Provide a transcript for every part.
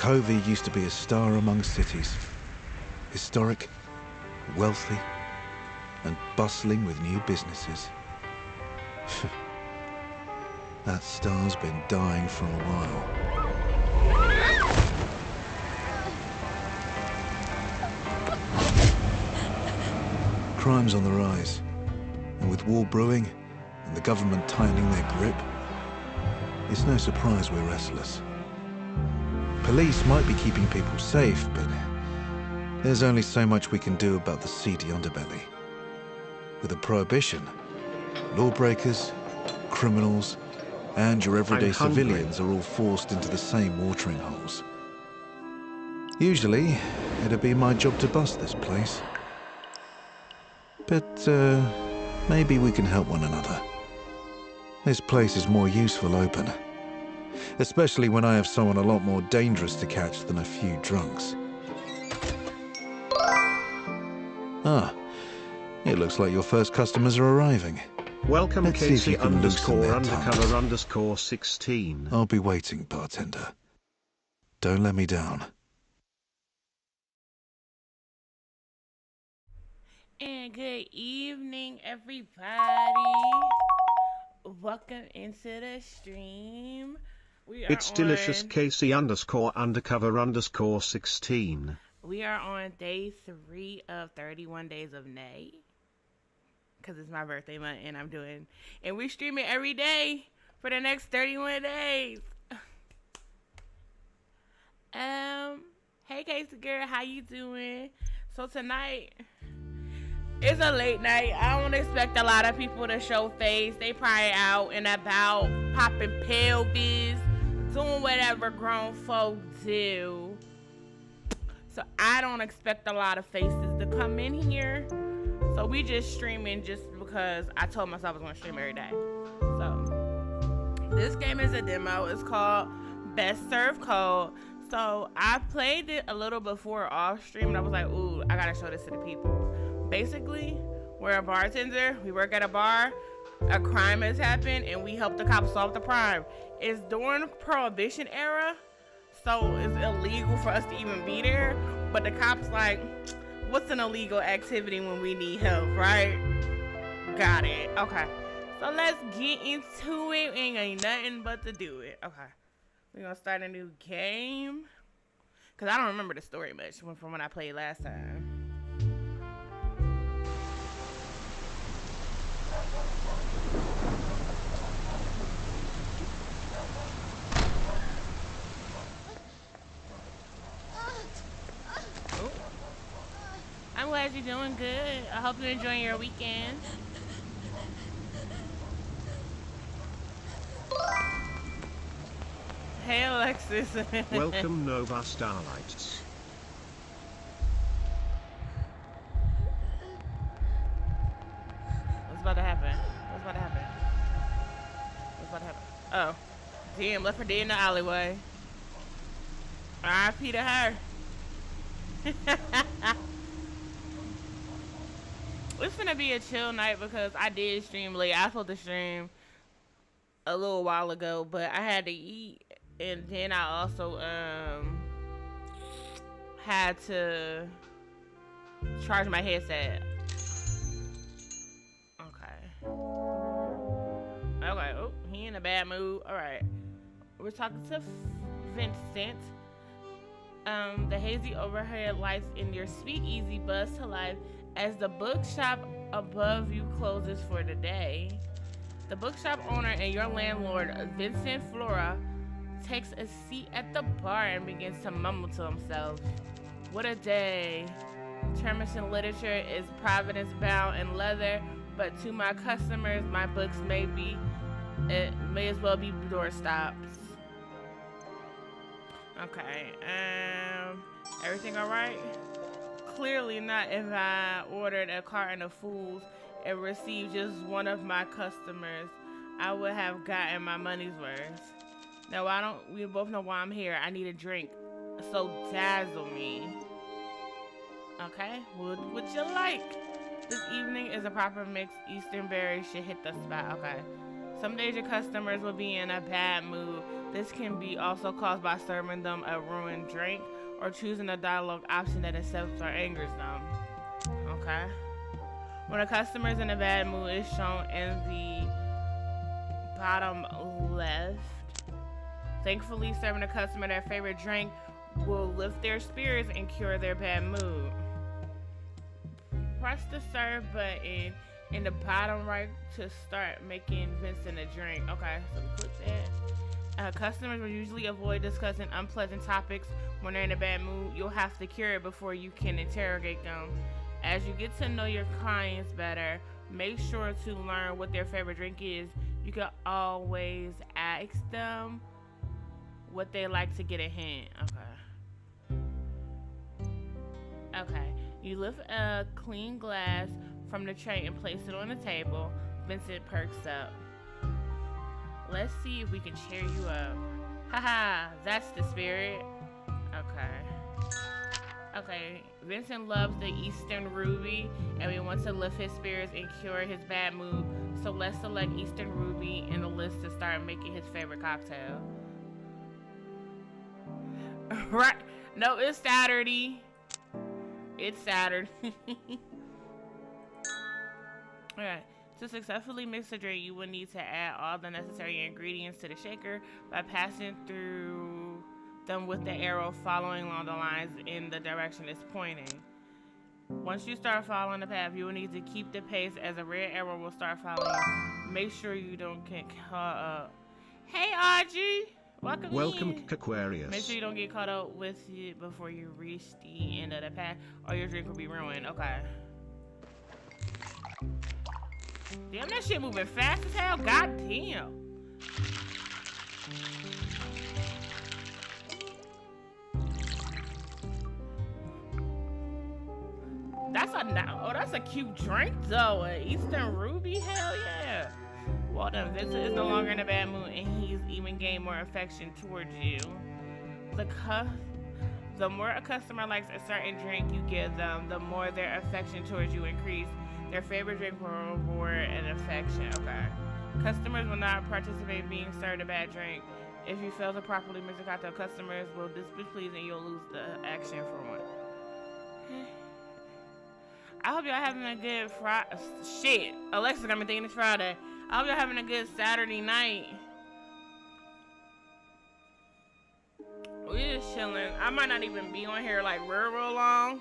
Covey used to be a star among cities. Historic, wealthy, and bustling with new businesses. That star's been dying for a while. Crime's on the rise, and with war brewing and the government tightening their grip, it's no surprise we're restless. Police might be keeping people safe, but there's only so much we can do about the seedy underbelly. With a prohibition, lawbreakers, criminals, and your everyday civilians are all forced into the same watering holes. Usually, it'd be my job to bust this place. But maybe we can help one another. This place is more useful open. Especially when I have someone a lot more dangerous to catch than a few drunks. Ah, it looks like your first customers are arriving. Welcome, Let's see if you can loosen their tongues. Casey_undercover_16. I'll be waiting, bartender. Don't let me down. And good evening, everybody. Welcome into the stream. It's delicious, Casey_undercover_16. We are on day 3 of 31 days of May. Because it's my birthday month and we're streaming every day for the next 31 days. Hey Casey girl, how you doing? So tonight, it's a late night. I don't expect a lot of people to show face. They probably out and about, popping pelvis, doing whatever grown folk do. So I don't expect a lot of faces to come in here. So we just streaming just because I told myself I was going to stream every day. So this game is a demo. It's called Best Serve Code. So I played it a little before off stream and I was like, ooh, I got to show this to the people. Basically, we're a bartender. We work at a bar. A crime has happened and we help the cops solve the crime. It's during Prohibition era. So it's illegal for us to even be there. But the cops like, what's an illegal activity when we need help, right? Got it. Okay. So let's get into it. Ain't nothing but to do it. Okay. We're going to start a new game. Because I don't remember the story much from when I played last time. I'm glad you're doing good. I hope you're enjoying your weekend. Hey, Alexis. Welcome, Nova Starlights. What's about to happen? What's about to happen? What's about to happen? Oh. Damn, left her dead in the alleyway. R.I.P. to her. It's gonna be a chill night because I did stream late. I supposed to stream a little while ago, but I had to eat, and then I also had to charge my headset. Okay. Oh, he in a bad mood. All right. We're talking to Vincent. The hazy overhead lights in your speakeasy buzz to life as the bookshop above you closes for the day. The bookshop owner and your landlord, Vincent Flora, takes a seat at the bar and begins to mumble to himself. What a day. Terms and literature is providence bound in leather, but to my customers, my books may as well be doorstops. Okay, everything all right? Clearly not if I ordered a carton of fools and received just one of my customers. I would have gotten my money's worth. Now, we both know why I'm here. I need a drink, so dazzle me. Okay, what would you like? This evening is a proper mix. Eastern berries should hit the spot. Okay, Some days your customers will be in a bad mood. This can be also caused by serving them a ruined drink or choosing a dialogue option that accepts or angers them. Okay. When a customer is in a bad mood, it's shown in the bottom left. Thankfully, serving a customer their favorite drink will lift their spirits and cure their bad mood. Press the serve button in the bottom right to start making Vincent a drink. Okay, so we click that. Customers will usually avoid discussing unpleasant topics when they're in a bad mood. You'll have to cure it before you can interrogate them. As you get to know your clients better, make sure to learn what their favorite drink is. You can always ask them what they like to get a hint. Okay. You lift a clean glass from the tray and place it on the table. Vincent perks up. Let's see if we can cheer you up. Haha, that's the spirit. Okay, Vincent loves the Eastern Ruby, and we want to lift his spirits and cure his bad mood. So let's select Eastern Ruby in the list to start making his favorite cocktail. Right? No, it's Saturday. It's Saturday. Alright. To successfully mix a drink, you will need to add all the necessary ingredients to the shaker by passing through them with the arrow following along the lines in the direction it's pointing. Once you start following the path, you will need to keep the pace as a red arrow will start following you. Make sure you don't get caught up. Hey, Audrey! Welcome in. Aquarius. Make sure you don't get caught up with it before you reach the end of the path, or your drink will be ruined. Okay. Damn, that shit moving fast as hell. God damn. That's a cute drink though. An Eastern Ruby, hell yeah. Well done. Vincent is no longer in a bad mood, and he's even gained more affection towards you. The more a customer likes a certain drink you give them, the more their affection towards you increase. Their favorite drink will reward and affection. Okay. Customers will not participate in being served a bad drink. If you fail to properly mix a cocktail, customers will displease and you'll lose the action for one. I hope y'all having a good Friday. Shit, Alexa got me thinking it's Friday. I hope y'all having a good Saturday night. We just chilling. I might not even be on here like real long.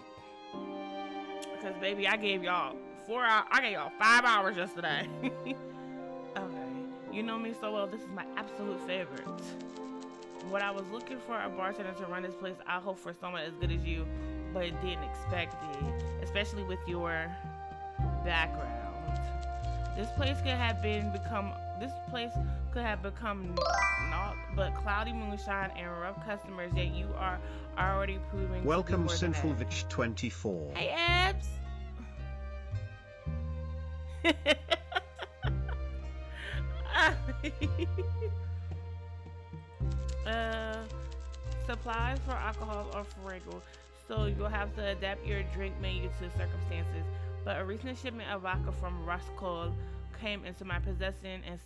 Because baby, I gave y'all 4 hours. I gave y'all 5 hours yesterday. Okay. You know me so well. This is my absolute favorite. What I was looking for a bartender to run this place, I hope for someone as good as you, but didn't expect it, especially with your background. This place could have become naught but cloudy moonshine and rough customers, yet you are already proving. Welcome, Sinfulvich 24. Hey, Abs. Supplies for alcohol are fragile, so you'll have to adapt your drink menu to circumstances. But a recent shipment of vodka from Roscoe came into my possession, and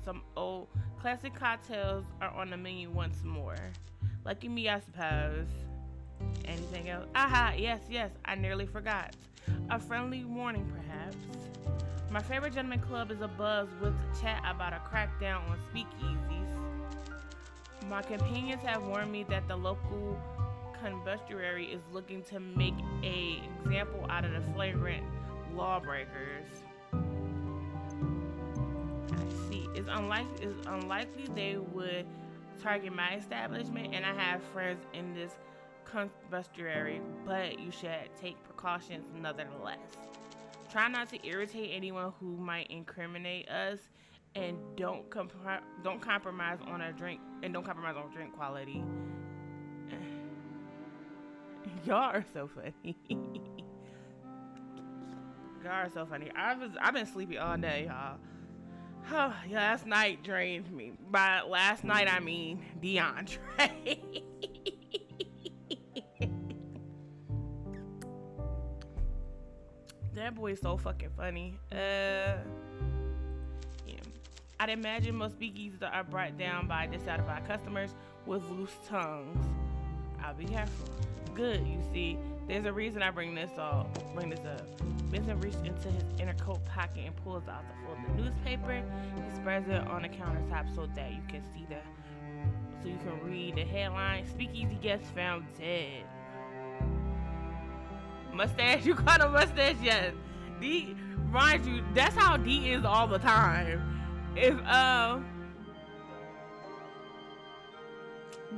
some old classic cocktails are on the menu once more. Lucky me, I suppose. Anything else? Aha, yes, I nearly forgot. A friendly warning, perhaps. My favorite gentleman club is abuzz with chat about a crackdown on speakeasies. My companions have warned me that the local constabulary is looking to make an example out of the flagrant lawbreakers. I see. It's unlikely they would target my establishment, and I have friends in this constabulary, but you should take precautions nonetheless. Try not to irritate anyone who might incriminate us, and don't compromise on drink quality. Y'all are so funny. Y'all are so funny. I've been sleepy all day, y'all. Oh, yeah, last night drained me. By last night, I mean DeAndre. That boy is so fucking funny. Yeah. I'd imagine most speakeasies are brought down by dissatisfied customers with loose tongues. I'll be careful. Good, you see. There's a reason I bring this up. Vincent reached into his inner coat pocket and pulls out the folded newspaper. He spreads it on the countertop so that you can see so you can read the headline. Speakeasy guest found dead. Mustache, you caught a mustache? Yes. D, mind you, that's how D is all the time. If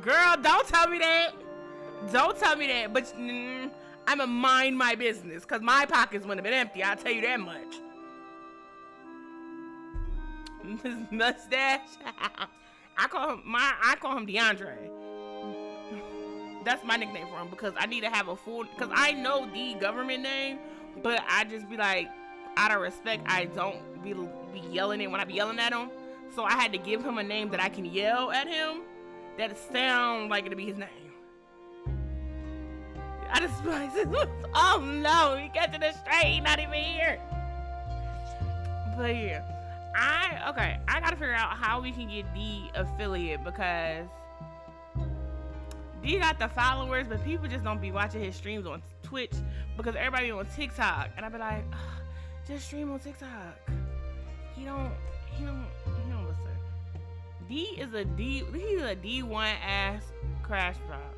girl, don't tell me that. Don't tell me that. But I'ma mind my business, cause my pockets wouldn't have been empty. I'll tell you that much. Mustache. I call him DeAndre. That's my nickname for him, because I need to have a full, because I know the government name, but I just be like, out of respect, I don't be yelling it when I be yelling at him. So I had to give him a name that I can yell at him that sound like it'll be his name. I just like, oh no, he got to the straight, not even here. But yeah, I gotta figure out how we can get D affiliate, because D got the followers, but people just don't be watching his streams on Twitch because everybody on TikTok, and I be like, just stream on TikTok. He don't listen. He's a D1 ass crash drop.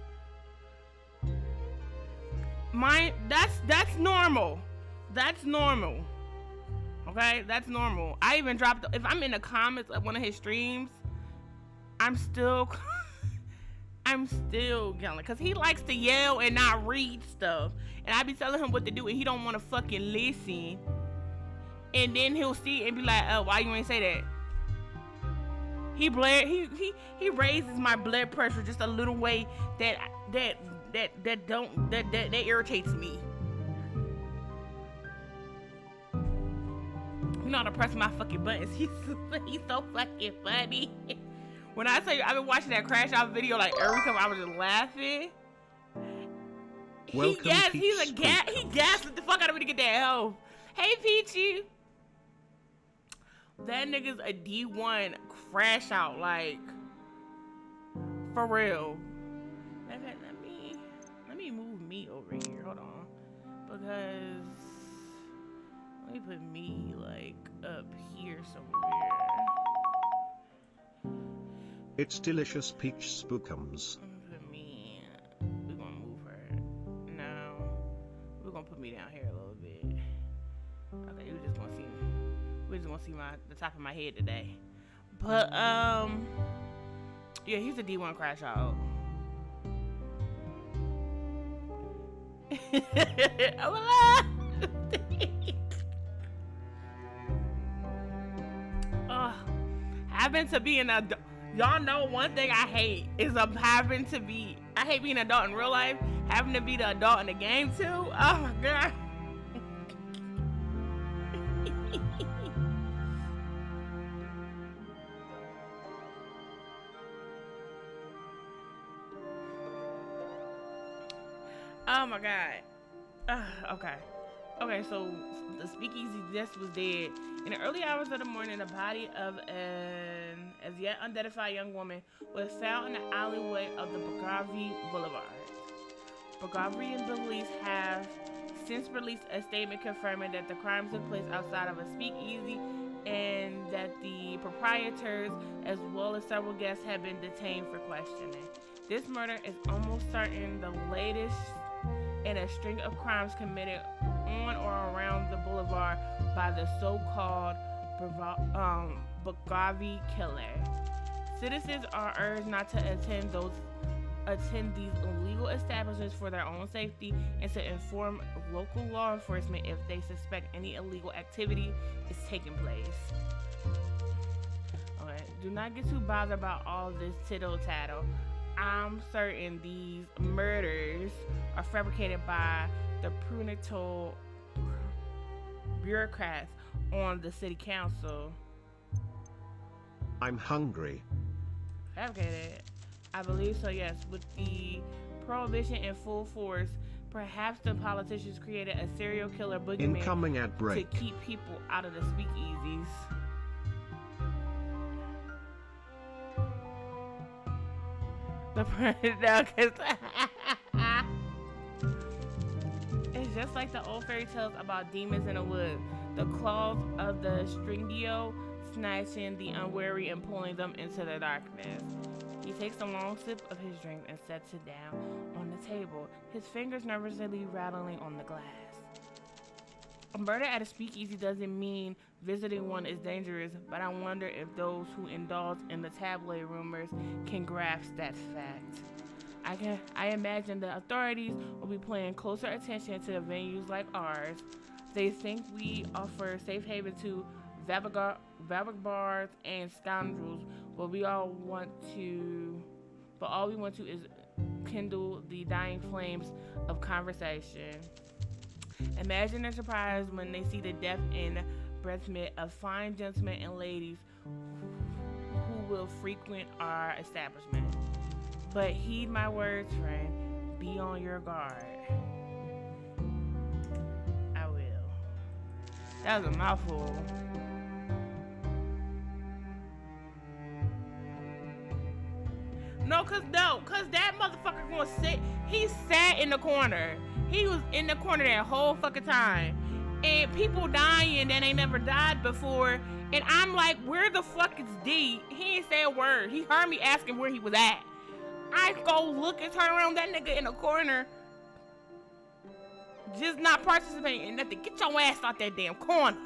That's normal. That's normal. Okay, that's normal. I even dropped, if I'm in the comments of one of his streams, I'm still yelling, because he likes to yell and not read stuff, and I be telling him what to do and he don't want to fucking listen, and then he'll see it and be like, oh, why you ain't say that? He raises my blood pressure just a little way that irritates me. You know how to press my fucking buttons. He's so fucking funny. When I tell you, I've been watching that crash out video like every time, I was just laughing. He gassed the fuck out of me to get that help. Hey Peachy. That nigga's a D1 crash out, like, for real. Let me move me over here. Hold on. Because let me put me like up here somewhere. It's delicious peach spookums. Put me. We're gonna move her. No, we're gonna put me down here a little bit. Okay, we're just gonna see the top of my head today. But yeah, he's a D1 crash out. Having to be an adult. Y'all know one thing I hate is I hate being an adult in real life. Having to be the adult in the game too. Oh my god. Oh my god. Okay, so the speakeasy just was dead. In the early hours of the morning, the body of an as yet unidentified young woman was found in the alleyway of the Bogavi Boulevard. Bogavian police have since released a statement confirming that the crime took place outside of a speakeasy and that the proprietors as well as several guests have been detained for questioning. This murder is almost certain the latest in a string of crimes committed on or around the boulevard by the so-called Bogavi killer. Citizens are urged not to attend these illegal establishments for their own safety and to inform local law enforcement if they suspect any illegal activity is taking place. Okay, do not get too bothered about all this tittle-tattle. I'm certain these murders are fabricated by the punitive bureaucrats on the city council. I'm hungry. Fabricated? I believe so, yes. With the prohibition in full force, perhaps the politicians created a serial killer boogeyman Incoming ad break. to keep people out of the speakeasies. The no, 'cause it's just like the old fairy tales about demons in the woods. The claws of the stringio snatching the unwary and pulling them into the darkness. He takes a long sip of his drink and sets it down on the table, his fingers nervously rattling on the glass. A murder at a speakeasy doesn't mean visiting one is dangerous, but I wonder if those who indulge in the tabloid rumors can grasp that fact. I imagine the authorities will be paying closer attention to venues like ours. They think we offer safe haven to vagabonds and scoundrels, but all we want to is kindle the dying flames of conversation. Imagine their surprise when they see the death and breathment of fine gentlemen and ladies who will frequent our establishment. But heed my words, friend. Be on your guard. I will. That was a mouthful. No, cause that motherfucker gonna sit. He sat in the corner. He was in the corner that whole fucking time. And people dying that ain't never died before. And I'm like, where the fuck is D? He ain't say a word. He heard me asking where he was at. I go look and turn around, that nigga in the corner, just not participating in nothing. Get your ass out that damn corner.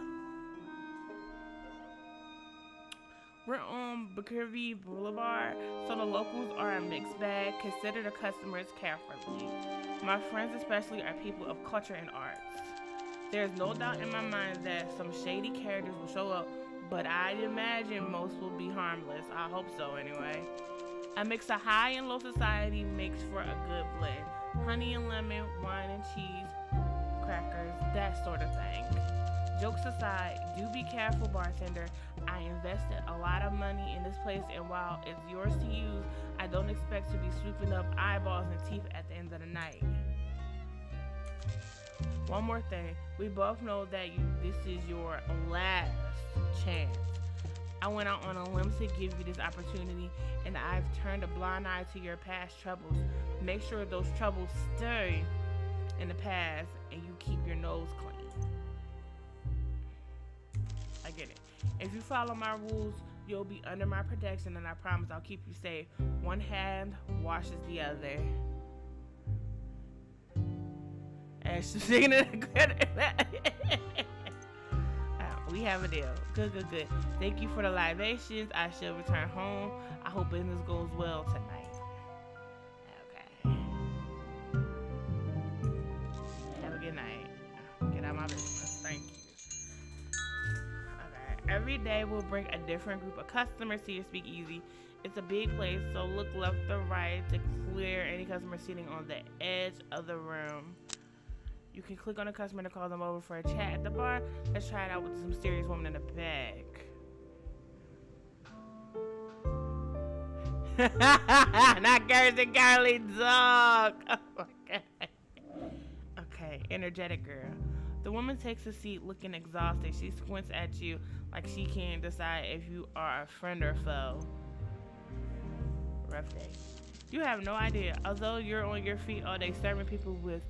We're on Bouquerville Boulevard, so the locals are a mixed bag. Consider the customers carefully. My friends especially are people of culture and arts. There's no doubt in my mind that some shady characters will show up, but I'd imagine most will be harmless. I hope so anyway. A mix of high and low society makes for a good blend. Honey and lemon, wine and cheese, crackers, that sort of thing. Jokes aside, do be careful, bartender. I invested a lot of money in this place, and while it's yours to use, I don't expect to be swooping up eyeballs and teeth at the end of the night. One more thing. We both know that this is your last chance. I went out on a limb to give you this opportunity, and I've turned a blind eye to your past troubles. Make sure those troubles stay in the past and you keep your nose clean. I get it. If you follow my rules, you'll be under my protection, and I promise I'll keep you safe. One hand washes the other. And she's singing it. We have a deal. Good. Thank you for the libations. I shall return home. I hope business goes well tonight. Okay. Have a good night. Get out of my business. Thank you. Okay. Every day we'll bring a different group of customers to your speakeasy. It's a big place, so look left or right to clear any customer sitting on the edge of the room. You can click on a customer to call them over for a chat at the bar. Let's try it out with some mysterious woman in the back. Not girls and girly dog. Oh my God. Okay, energetic girl. The woman takes a seat looking exhausted. She squints at you like she can't decide if you are a friend or foe. Rough day. You have no idea. Although you're on your feet all day serving people with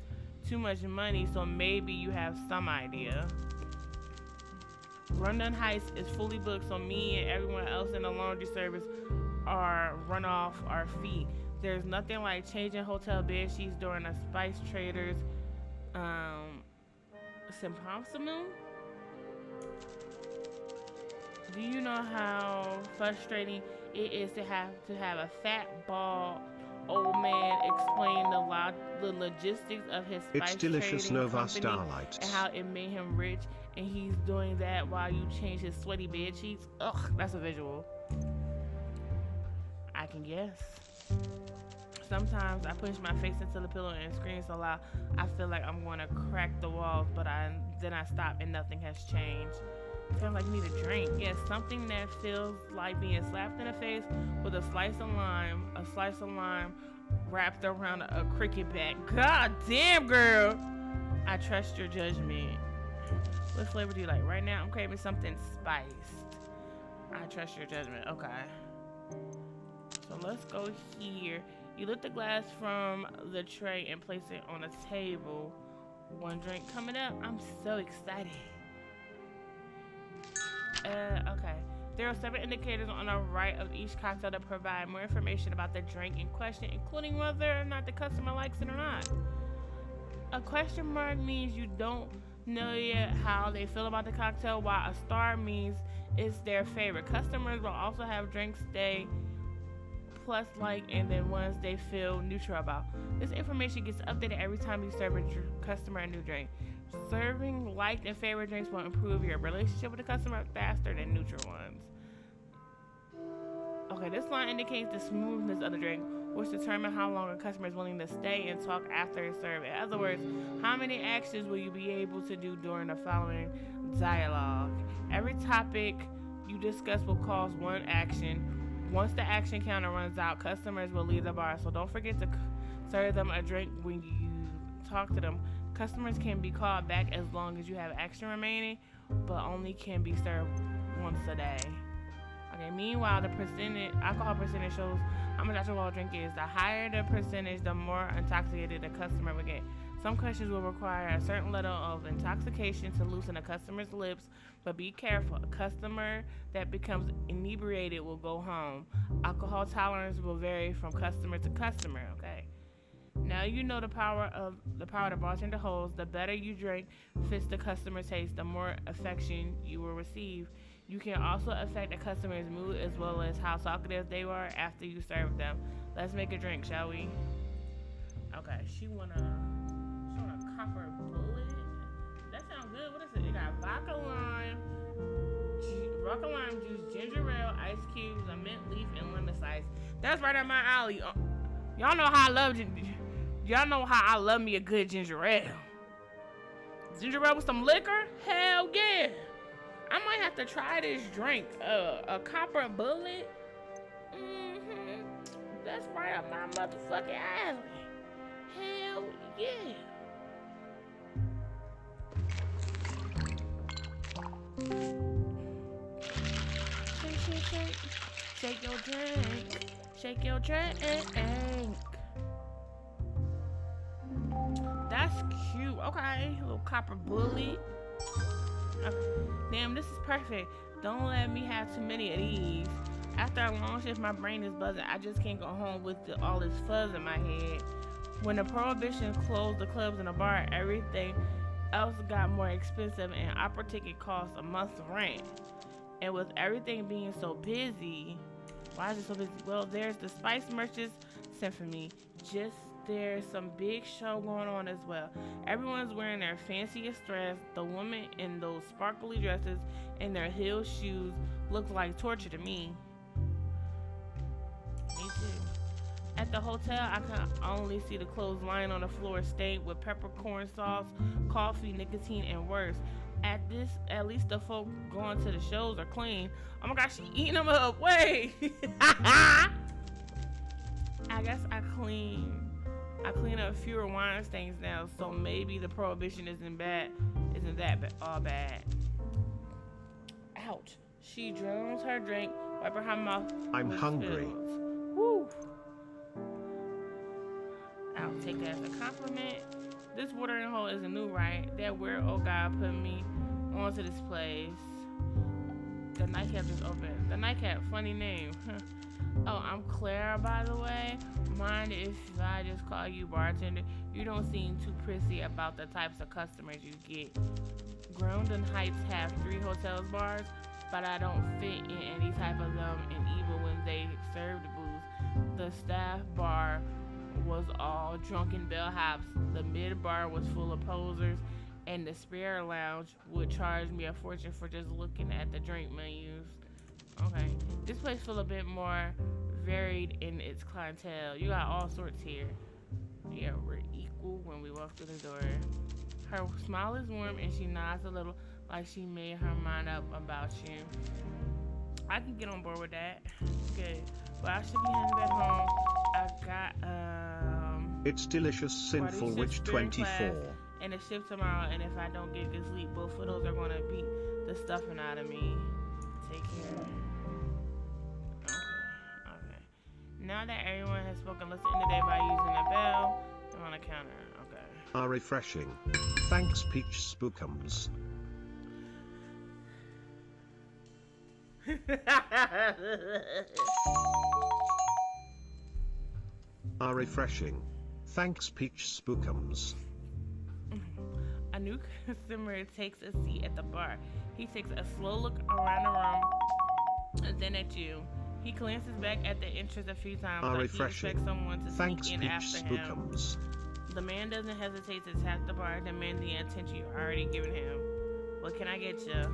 too much money, so maybe you have some idea. London Heights is fully booked, so me and everyone else in the laundry service are run off our feet. There's nothing like changing hotel bed sheets during a Spice Traders symposium. Do you know how frustrating it is to have a fat, bald old man explain the logistics of his spice trading Nova company Starlight. and how it made him rich, and he's doing that while you change his sweaty bed sheets? Ugh, that's a visual. I can guess. Sometimes I push my face into the pillow and scream so loud I feel like I'm going to crack the walls, but then I stop and nothing has changed. Feels like you need a drink. Yes, something that feels like being slapped in the face with a slice of lime wrapped around a cricket bat. God damn, girl. I trust your judgment. What flavor do you like? Right now, I'm craving something spiced. I trust your judgment. Okay. So let's go here You lift the glass from the tray and place it on a table. One drink coming up. I'm so excited. Okay. There are 7 indicators on the right of each cocktail that provide more information about the drink in question, including whether or not the customer likes it or not. A question mark means you don't know yet how they feel about the cocktail, while a star means it's their favorite. Customers will also have drinks they plus like and then ones they feel neutral about. This information gets updated every time you serve a customer a new drink. Serving liked and favorite drinks will improve your relationship with the customer faster than neutral ones. Okay, this line indicates the smoothness of the drink, which determines how long a customer is willing to stay and talk after it's served. In other words, how many actions will you be able to do during the following dialogue? Every topic you discuss will cause one action. Once the action counter runs out, customers will leave the bar, so don't forget to serve them a drink when you talk to them. Customers can be called back as long as you have action remaining, but only can be served once a day. Okay, meanwhile, the alcohol percentage shows how much alcohol a drink is. The higher the percentage, the more intoxicated the customer will get. Some questions will require a certain level of intoxication to loosen a customer's lips, but be careful. A customer that becomes inebriated will go home. Alcohol tolerance will vary from customer to customer, okay? Now you know the power the bartender holds. The better you drink fits the customer's taste, the more affection you will receive. You can also affect a customer's mood as well as how talkative they are after you serve them. Let's make a drink, shall we? Okay, she want a copper bullet. That sounds good. What is it? It got vodka lime juice, ginger ale, ice cubes, a mint leaf, and lemon slice. That's right up my alley. Y'all know how I love me a good ginger ale. Ginger ale with some liquor? Hell yeah. I might have to try this drink. A copper bullet? That's right up my motherfucking alley. Hell yeah. Shake your drink. Shake your drink. That's cute. Okay, little copper bullet. Okay. Damn, this is perfect. Don't let me have too many of these. After a long shift, my brain is buzzing. I just can't go home with all this fuzz in my head. When the prohibition closed the clubs and the bar, everything else got more expensive, and opera ticket cost a month's rent. And with everything being so busy, why is it so busy? Well, there's the Spice Merchants Symphony. There's some big show going on as well. Everyone's wearing their fanciest dress. The women in those sparkly dresses and their heel shoes look like torture to me. Me too. At the hotel, I can only see the clothes lying on the floor stained with peppercorn sauce, coffee, nicotine, and worse. At least the folk going to the shows are clean. Oh my gosh, she eating them up. Wait. I guess I clean up fewer wine stains now, so maybe the prohibition isn't that all bad. Ouch. She drowns her drink, wiping her mouth. I'm hungry. Woo. I'll take that as a compliment. This watering hole isn't new, right? That weird old guy put me onto this place. The nightcap just opened. The nightcap, funny name. Oh, I'm Clara, by the way. Mind if I just call you bartender? You don't seem too prissy about the types of customers you get. Groundon Heights have 3 hotels bars, but I don't fit in any type of them, and even when they served booze, the staff bar was all drunken bellhops. The mid bar was full of posers, and the spare lounge would charge me a fortune for just looking at the drink menus. Okay, this place feels a bit more varied in its clientele. You got all sorts here. Yeah, we're equal when we walk through the door. Her smile is warm and she nods a little like she made her mind up about you. I can get on board with that. Good. But I should be heading back home. I got It's delicious sinful witch 24. And a shift tomorrow, and if I don't get good sleep, both of those are gonna beat the stuffing out of me. Take care. Okay. Now that everyone has spoken, let's end the day by using a bell. I'm on a counter. Okay. Are refreshing. Thanks, Peach Spookums. Are refreshing. Thanks, Peach Spookums. A new customer takes a seat at the bar. He takes a slow look around the room and then at you. He glances back at the entrance a few times like he expects someone to sneak in after him. The man doesn't hesitate to tap the bar, demanding the attention you've already given him. What can I get you?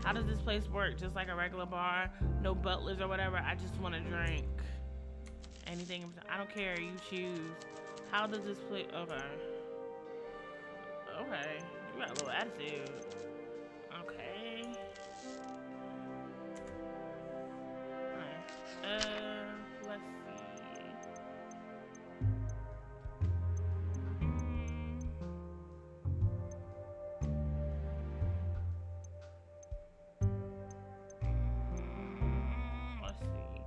How does this place work? Just like a regular bar? No butlers or whatever? I just want a drink. Anything? I don't care. You choose. How does this place... Okay. Okay. You got a little attitude. Okay. Let's see. Let's see.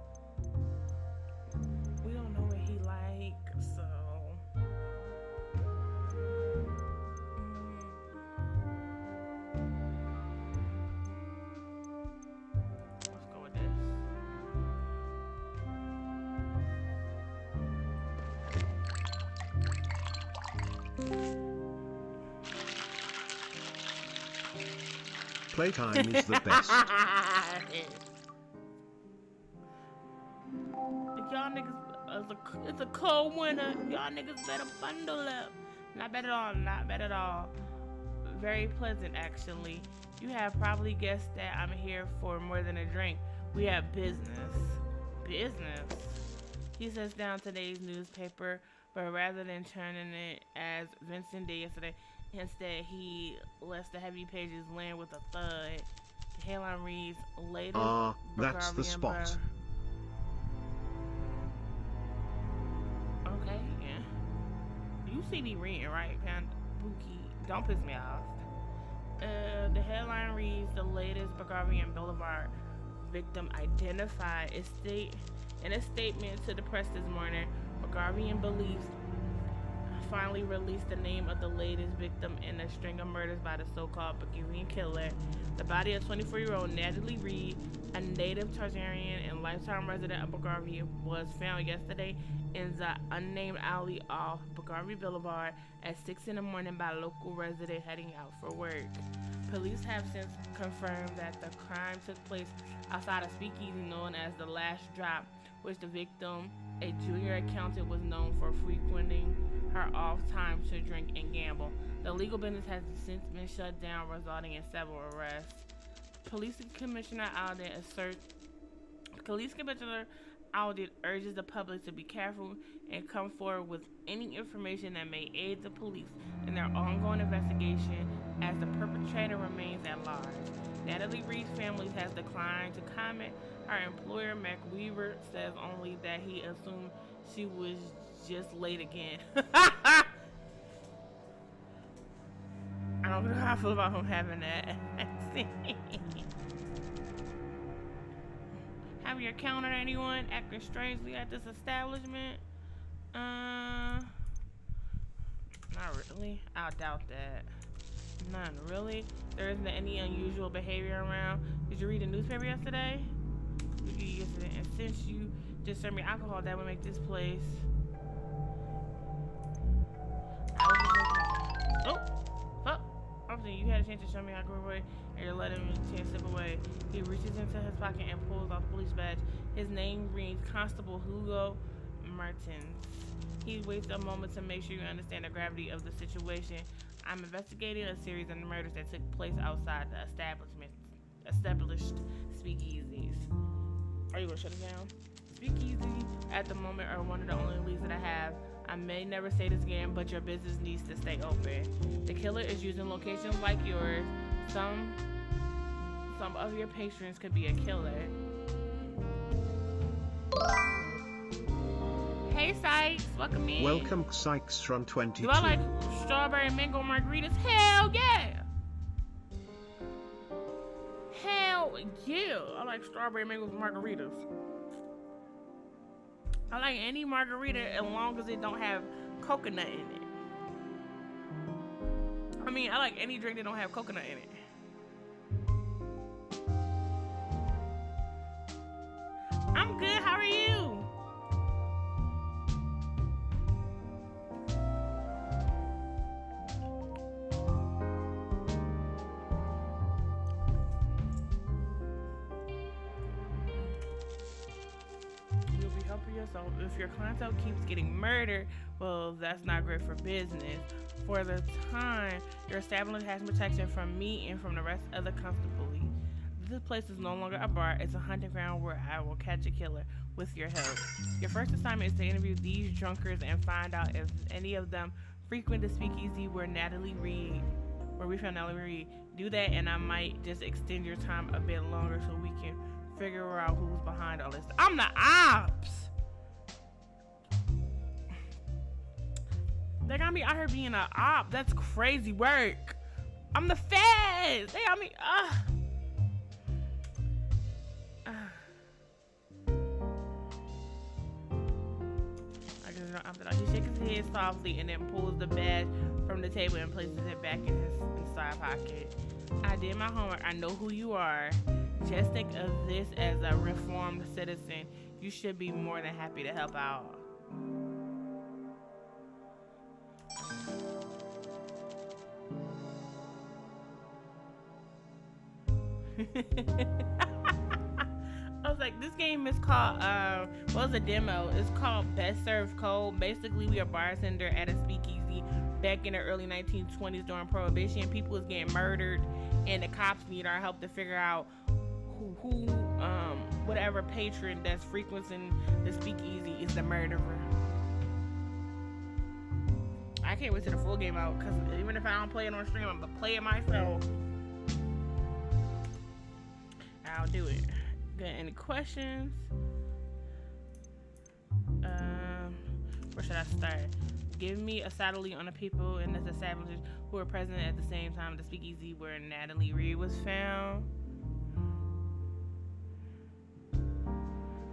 We don't know what he likes, so. Let's go with this. Playtime is the best. Y'all niggas, it's a cold winter. Y'all niggas better bundle up. Not bad at all, not bad at all. Very pleasant, actually. You have probably guessed that I'm here for more than a drink. We have business. Business? He sets down today's newspaper, but rather than turning it as Vincent did yesterday, instead he lets the heavy pages land with a thud. The headline reads, latest that's the spot. Okay, yeah. You see me reading, right, Panda? Pookie, don't piss me off. The headline reads, the latest Bulgarian Boulevard victim identified. In a statement to the press this morning, Bulgarian police finally released the name of the latest victim in a string of murders by the so-called Bulgarian killer. The body of 24-year-old Natalie Reed, a native Tartarian and lifetime resident of Bulgaria, was found yesterday in the unnamed alley off Bulgaria Boulevard at 6 in the morning by a local resident heading out for work. Police have since confirmed that the crime took place outside a speakeasy known as the Last Drop, which the victim, a junior accountant, was known for frequenting her off time to drink and gamble. The legal business has since been shut down, resulting in several arrests. Police Commissioner Alden urges the public to be careful and come forward with any information that may aid the police in their ongoing investigation as the perpetrator remains at large. Natalie Reed's family has declined to comment. Her employer, Mac Weaver, says only that he assumed she was just late again. I don't know how I feel about him having that. Have you encountered anyone acting strangely at this establishment? Not really. I doubt that. None, really? There isn't any unusual behavior around. Did you read the newspaper yesterday? And since you just served me alcohol, that would make this place. Obviously, you had a chance to show me how to go away, and you're letting me chance to slip away. He reaches into his pocket and pulls off the police badge. His name reads Constable Hugo Martins. He waits a moment to make sure you understand the gravity of the situation. I'm investigating a series of murders that took place outside the established speakeasies. Are you gonna shut it down? Speakeasy at the moment are one of the only leads that I have. I may never say this again, but your business needs to stay open. The killer is using locations like yours. Some of your patrons could be a killer. Hey Sykes, welcome in. Welcome Sykes from 22. Do I like strawberry mango margaritas? Hell yeah! Hell yeah! I like strawberry mango margaritas. I like any margarita as long as it don't have coconut in it. I mean, I like any drink that don't have coconut in it. I'm good. How are you? You'll be helping yourself. If your clientele keeps getting murdered, well, that's not great for business. For the time, your establishment has protection from me and from the rest of the constable. This place is no longer a bar, it's a hunting ground where I will catch a killer with your help. Your first assignment is to interview these drunkards and find out if any of them frequent the speakeasy where we found Natalie Reed. Do that and I might just extend your time a bit longer so we can figure out who's behind all this. I'm the ops! They got me out here being an op. That's crazy work. I'm the feds! They got me, He shakes his head softly and then pulls the badge from the table and places it back in his side pocket. I did my homework. I know who you are. Just think of this as a reformed citizen. You should be more than happy to help out. I was like, this game is called, well, it's a demo. It's called Best Served Cold. Basically, we are bartender at a speakeasy back in the early 1920s during Prohibition. People was getting murdered, and the cops need our help to figure out who whatever patron that's frequenting the speakeasy is the murderer. I can't wait till the full game out, because even if I don't play it on stream, I'm going to play it myself. I'll do it. Got any questions? Where should I start? Give me a satellite on the people in this establishment who were present at the same time at the speakeasy where Natalie Reed was found.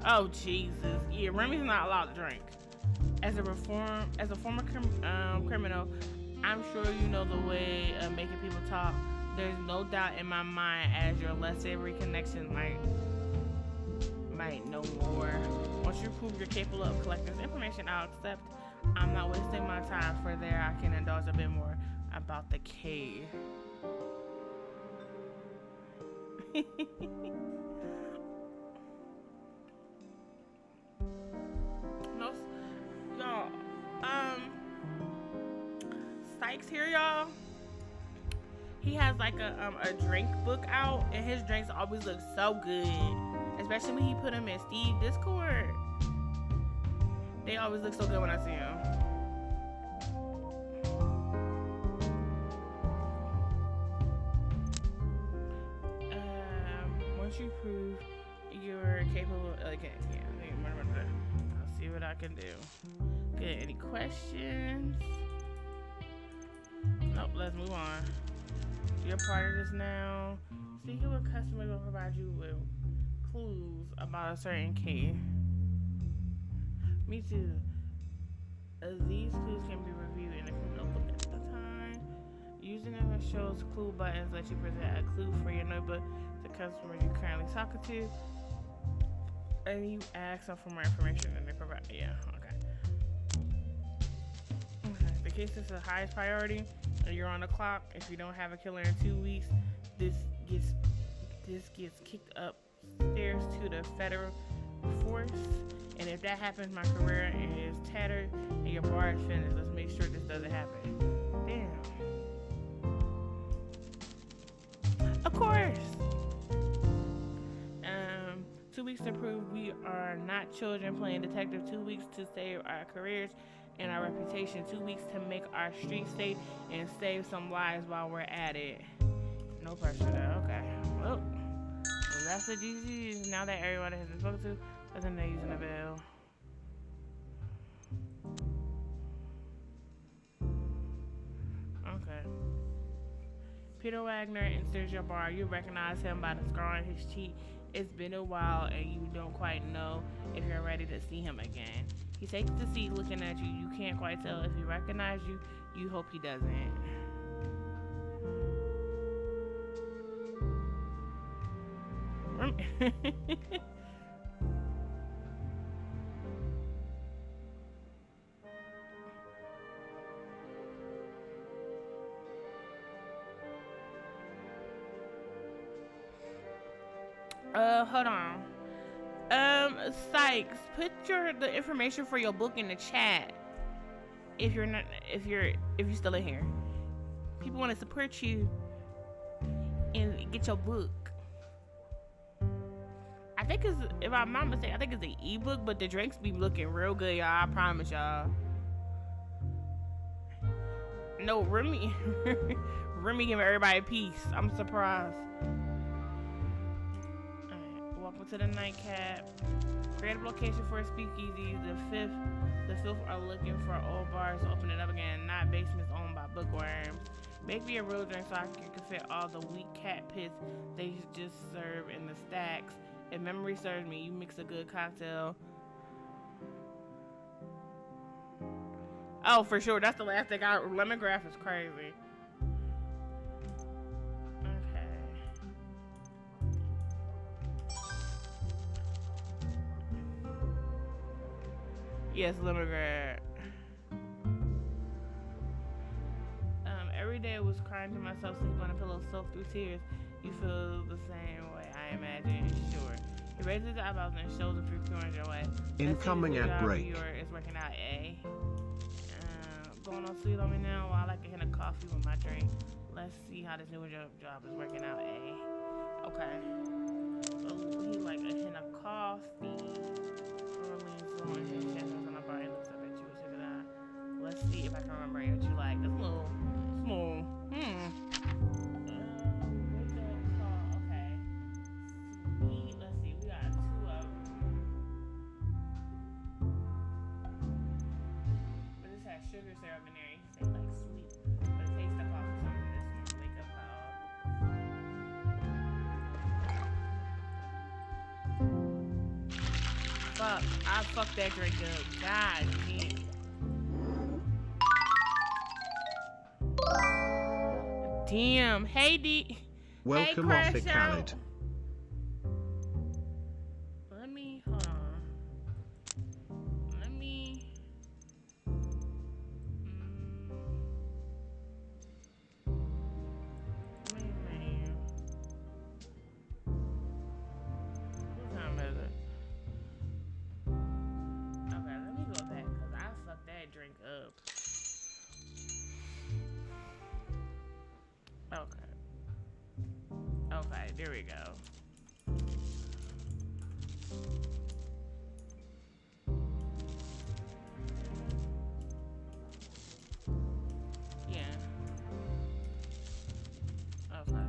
Oh Jesus! Yeah, Remy's not allowed to drink. As a former criminal, I'm sure you know the way of making people talk. There's no doubt in my mind as your less savory connection might know more. Once you prove you're capable of collecting this information, I'll accept. I'm not wasting my time. For there, I can indulge a bit more about the cave. No, y'all. Sykes here, y'all. He has like a drink book out, and his drinks always look so good. Especially when he put them in Steve Discord. They always look so good when I see them. Once you prove you're capable, okay, yeah, I'll see what I can do. Good, any questions? Nope, let's move on. You're part of this now. Speaking with customers will provide you with clues about a certain case. Me too. These clues can be reviewed in a notebook at the time. Using them shows clue buttons let you present a clue for your notebook to customers you're currently talking to. And you ask them for more information and they provide, yeah, okay. The case is the highest priority and you're on the clock. If you don't have a killer in 2 weeks, this gets kicked upstairs to the federal force. And if that happens, my career is tattered and your bar is finished. Let's make sure this doesn't happen. Damn. Of course. 2 weeks to prove we are not children playing detective. 2 weeks to save our careers and our reputation. 2 weeks to make our street safe and save some lives while we're at it. No pressure though. Okay. Well, that's the GGs. Now that everyone has been spoken to, doesn't they using the bell? Okay. Peter Wagner enters your bar. You recognize him by the scar on his cheek It's been a while and you don't quite know if you're ready to see him again. He takes the seat looking at you. You can't quite tell if he recognizes you. You hope he doesn't. Hold on. Sykes, put the information for your book in the chat. If you're still in here, people want to support you and get your book. I think it's, if I'm not mistaken, I think it's an ebook, but the drinks be looking real good, y'all. I promise y'all. No, Remy, Remy giving everybody peace. I'm surprised. Alright, welcome to the nightcap. Creative location for a speakeasy. The fifth are looking for old bars to open it up again, not basements owned by bookworms. Make me a real drink so I can fit all the weak cat pits they just serve in the stacks. If memory serves me, you mix a good cocktail. Oh, for sure. That's the last thing I... Lemongrass is crazy. Okay. Yes, lemongrass. Every day I was crying to myself, sleep on a pillow, soaked through tears. You feel the same way, I imagine. Sure. He raises his eyebrows and shows a few corners your way. Incoming at break. Is working out, A. Going on sweet on me now while I like a hint of coffee with my drink. Let's see how this new job is working out, A. Okay. So he like a hint of coffee. Let's see if I can remember what you like. This little small. What's that called? Okay. Sweet. Let's see. We got 2 of them. But this has sugar syrup in there. You can say like sweet. But it tastes the coffee. So this one wake up call. Fuck. I fucked that drink up. God damn. Damn. Hey, D. Welcome hey, off it, Khaled. Let me, hold on. Let me. Man. What time is it? Okay, let me go back because I fucked that drink up. Okay, there we go. Yeah. Okay.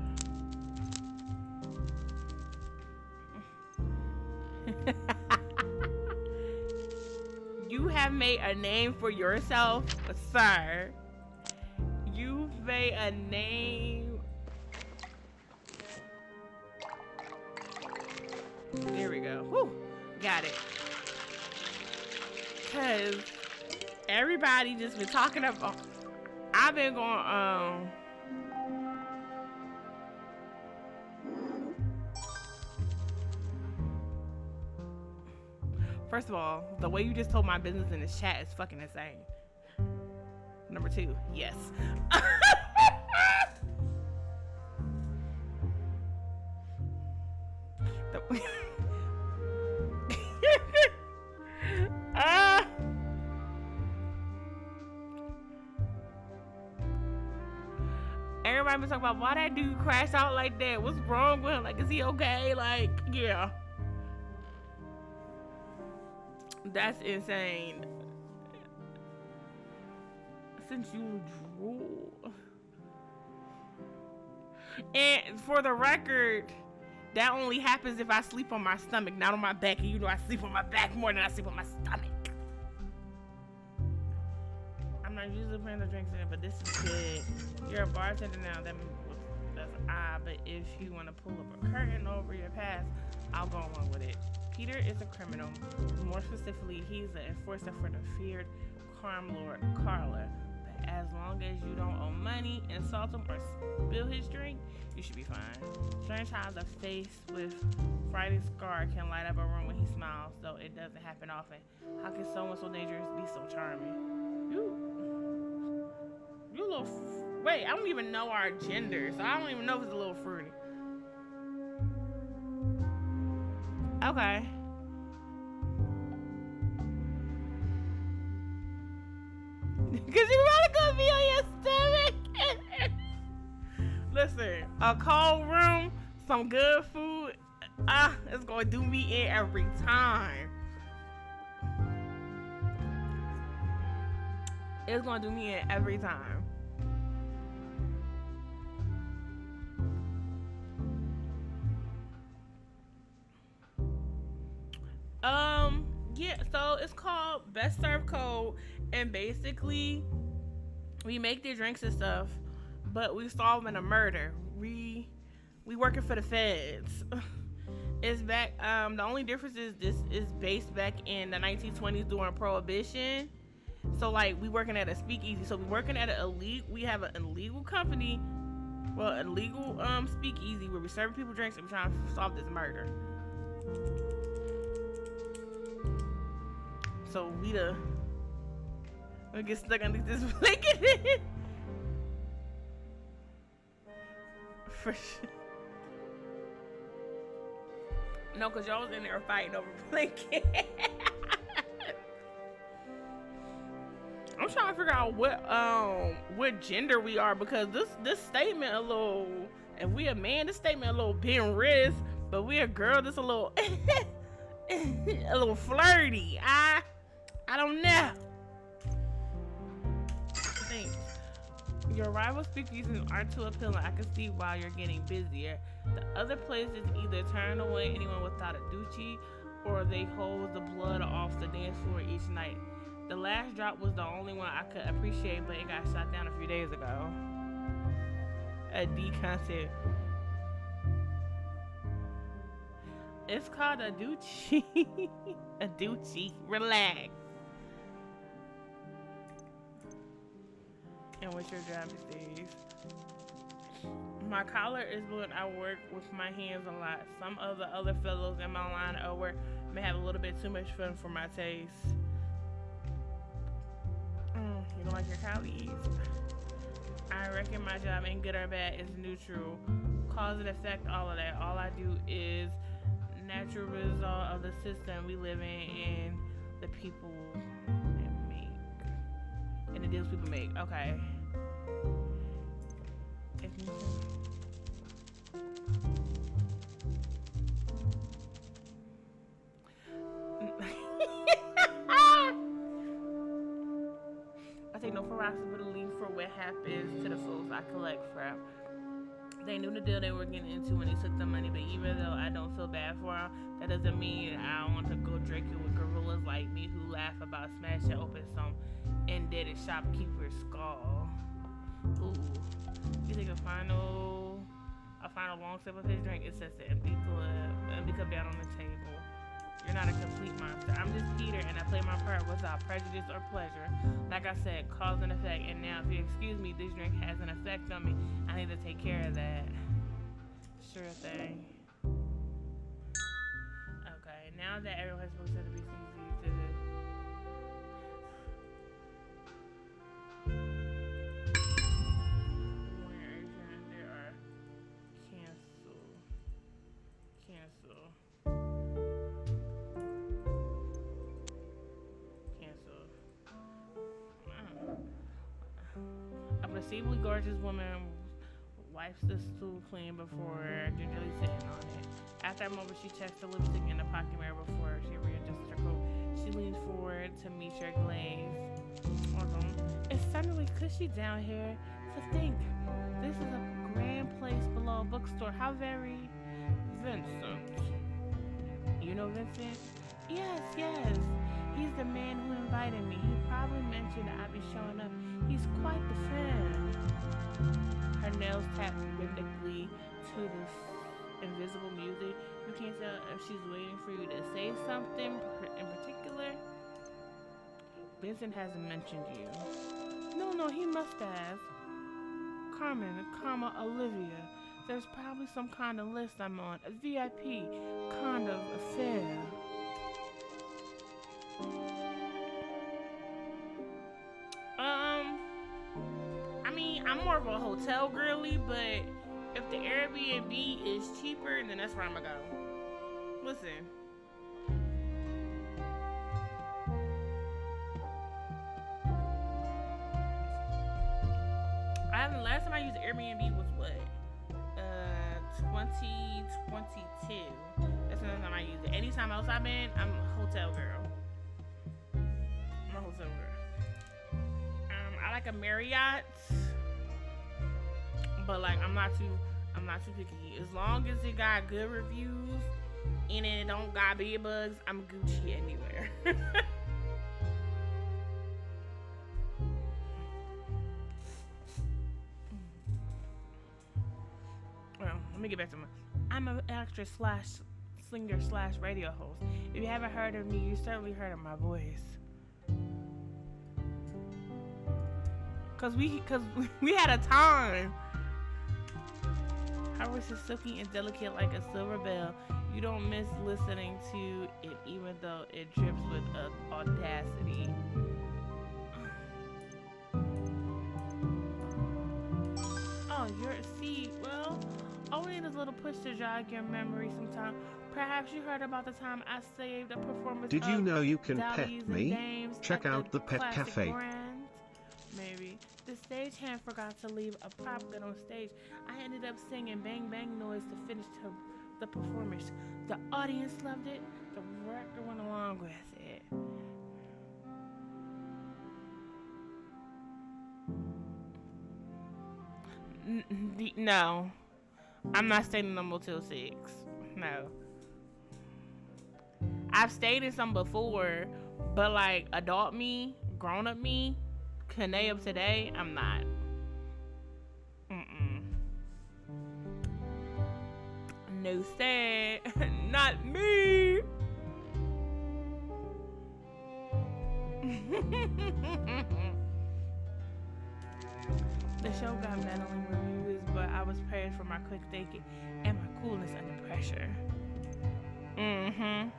You have made a name for yourself, sir. You've made a name. There we go. Whew. Got it. Cause everybody just been talking about. I've been going. First of all, the way you just told my business in this chat is fucking insane. Number 2, yes. Everybody been talking about why that dude crashed out like that. What's wrong with him? Like, is he okay? Like, yeah. That's insane. Since you drool. And for the record, that only happens if I sleep on my stomach, not on my back. And you know I sleep on my back more than I sleep on my stomach. I'm not usually putting the drinks in it, but this is good. You're a bartender now. That's But if you want to pull up a curtain over your past, I'll go along with it. Peter is a criminal. More specifically, he's an enforcer for the feared crime lord Carla. But as long as you don't owe money, insult him, or spill his drink, you should be fine. Strange how the face with Friday's scar can light up a room when he smiles, though it doesn't happen often. How can someone so dangerous be so charming? You a little... Wait, I don't even know our gender, so I don't even know if it's a little fruity. Okay. Cause you really gonna be on your stomach. Listen, a cold room, some good food, it's gonna do me in every time. It's gonna do me in every time. Yeah, so it's called Best Served Code, and basically we make the drinks and stuff, but we solving a murder. We working for the feds. It's back. The only difference is this is based back in the 1920s during Prohibition. So like we working at a speakeasy. So we working at we have an illegal company, well, a legal speakeasy where we serving people drinks and we trying to solve this murder. So we get stuck underneath this blanket. For sure. No, cause y'all was in there fighting over blanket. I'm trying to figure out what gender we are, because this statement a little. If we a man, this statement a little Ben Riz, but we a girl, this a little a little flirty. I don't know. Thanks. Your rival speakeasies aren't too appealing. I can see why you're getting busier. The other places either turn away anyone without a doochie, or they hose the blood off the dance floor each night. The last drop was the only one I could appreciate, but it got shot down a few days ago. A D concept. It's called a doochie. A doochie. Relax. And what's your job these days? My collar is when I work with my hands a lot. Some of the other fellows in my line of work may have a little bit too much fun for my taste. You don't like your colleagues? I reckon my job ain't good or bad, it's neutral. Cause and effect, all of that. All I do is natural result of the system we live in and the people that make. And the deals people make. Okay. I take no responsibility for what happens to the folks I collect from. They knew the deal they were getting into when they took the money, but even though I don't feel bad for them, that doesn't mean I don't want to go drinking with gorillas like me who laugh about smashing open some indebted shopkeeper's skull. Ooh. You take a final long sip of his drink, it says the empty cup down on the table. You're not a complete monster. I'm just Peter, and I play my part without prejudice or pleasure. Like I said, cause and effect. And now, if you excuse me, this drink has an effect on me. I need to take care of that. Sure thing. Okay, now that everyone's supposed to be CZ to this. There are cancel. A perceivably gorgeous woman wipes the stool clean before gingerly sitting on it. After a moment, she checks the lipstick in the pocket mirror before she readjusts her coat. She leans forward to meet your glaze. Awesome. It's suddenly cushy down here. To think, this is a grand place below a bookstore. How very Vincent. You know Vincent? Yes. He's the man who invited me. He probably mentioned I'd be showing up. He's quite the fan. Her females tap rhythmically to this invisible music. You can't tell if she's waiting for you to say something in particular. Vincent hasn't mentioned you. No, he must have. Carmen, comma, Olivia. There's probably some kind of list I'm on. A VIP kind of affair. I mean, I'm more of a hotel girly, but if the Airbnb is cheaper, then that's where I'm gonna go. Listen. Last time I used Airbnb was what? 2022. That's the last time I used it. Anytime else I've been, I'm a hotel girl. I'm a hotel girl. I like a Marriott, but like I'm not too picky. As long as it got good reviews and it don't got bed bugs, I'm Gucci anywhere. Let me get back to I'm an actress slash singer slash radio host. If you haven't heard of me, you certainly heard of my voice. Cause we had a time. Her voice is silky and delicate like a silver bell. You don't miss listening to it, even though it drips with audacity. Oh, well, all we need is a little push to jog your memory sometime. Perhaps you heard about the time I saved a performance. Did you know you can pet Dallies me? Dames Check at out the Pet Classic Cafe. Brand? Maybe. The stagehand forgot to leave a prop gun on stage. I ended up singing bang bang noise to finish the performance. The audience loved it. The director went along with it. No. I'm not staying in the Motel 6. No. I've stayed in some before, but like adult me, grown up me, Kane up today, I'm not. No sad. Not me. The show got meddling reviews, but I was praised for my quick thinking and my coolness under pressure. Can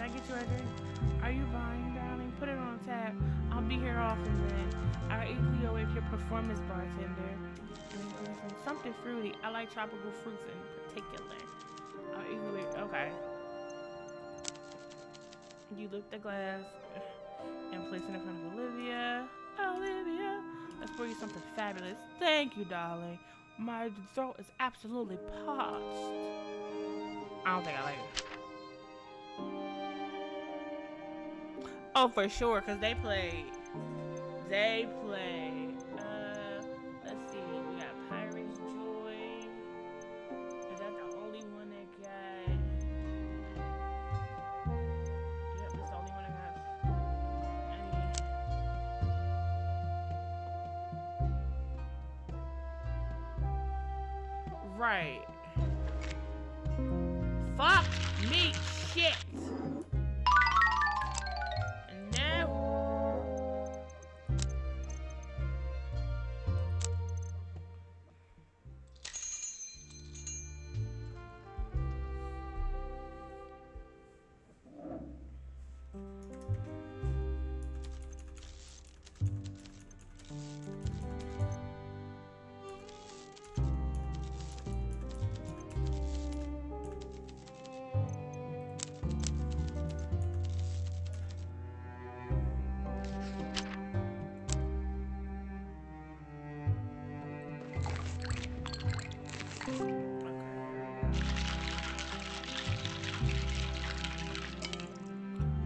I get you a drink? Are you buying, darling? Put it on tap. I'll be here often then. I'll easily awake your performance bartender. Something fruity. I like tropical fruits in particular. I'll easily wait. Okay. You lift the glass and place it in front of Olivia. Olivia, let's pour you something fabulous. Thank you, darling. My throat is absolutely parched. I don't think I like it. Oh, for sure, because they play. Let's see, we got Pirate's Joy. Is that the only one that got? Yep, it's the only one that got. Right. Fuck me, shit.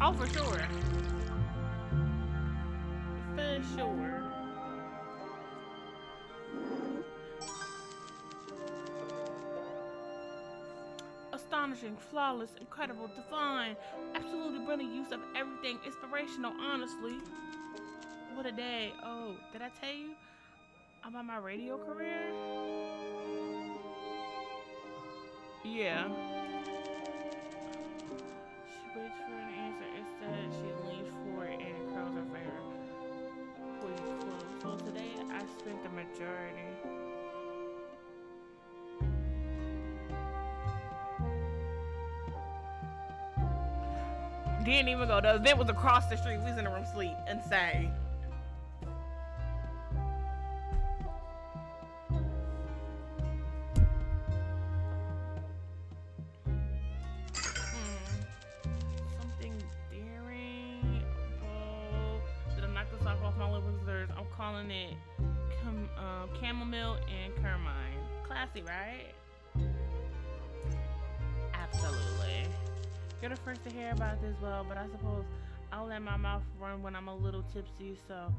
Oh, for sure. For sure. Astonishing, flawless, incredible, divine, absolutely brilliant use of everything, inspirational, honestly. What a day. Oh, did I tell you? A About my radio career? Yeah. She waits for an answer. Instead, she leans forward and curls her finger. Please close. So today, I spent the majority. Didn't even go. The event was across the street. We was in the room sleep. Insane. Something daring. Oh, did I knock the sock off my little reserves? I'm calling it chamomile and carmine. Classy, right? Absolutely. You're the first to hear about this, well, but I suppose I'll let my mouth run when I'm a little tipsy, so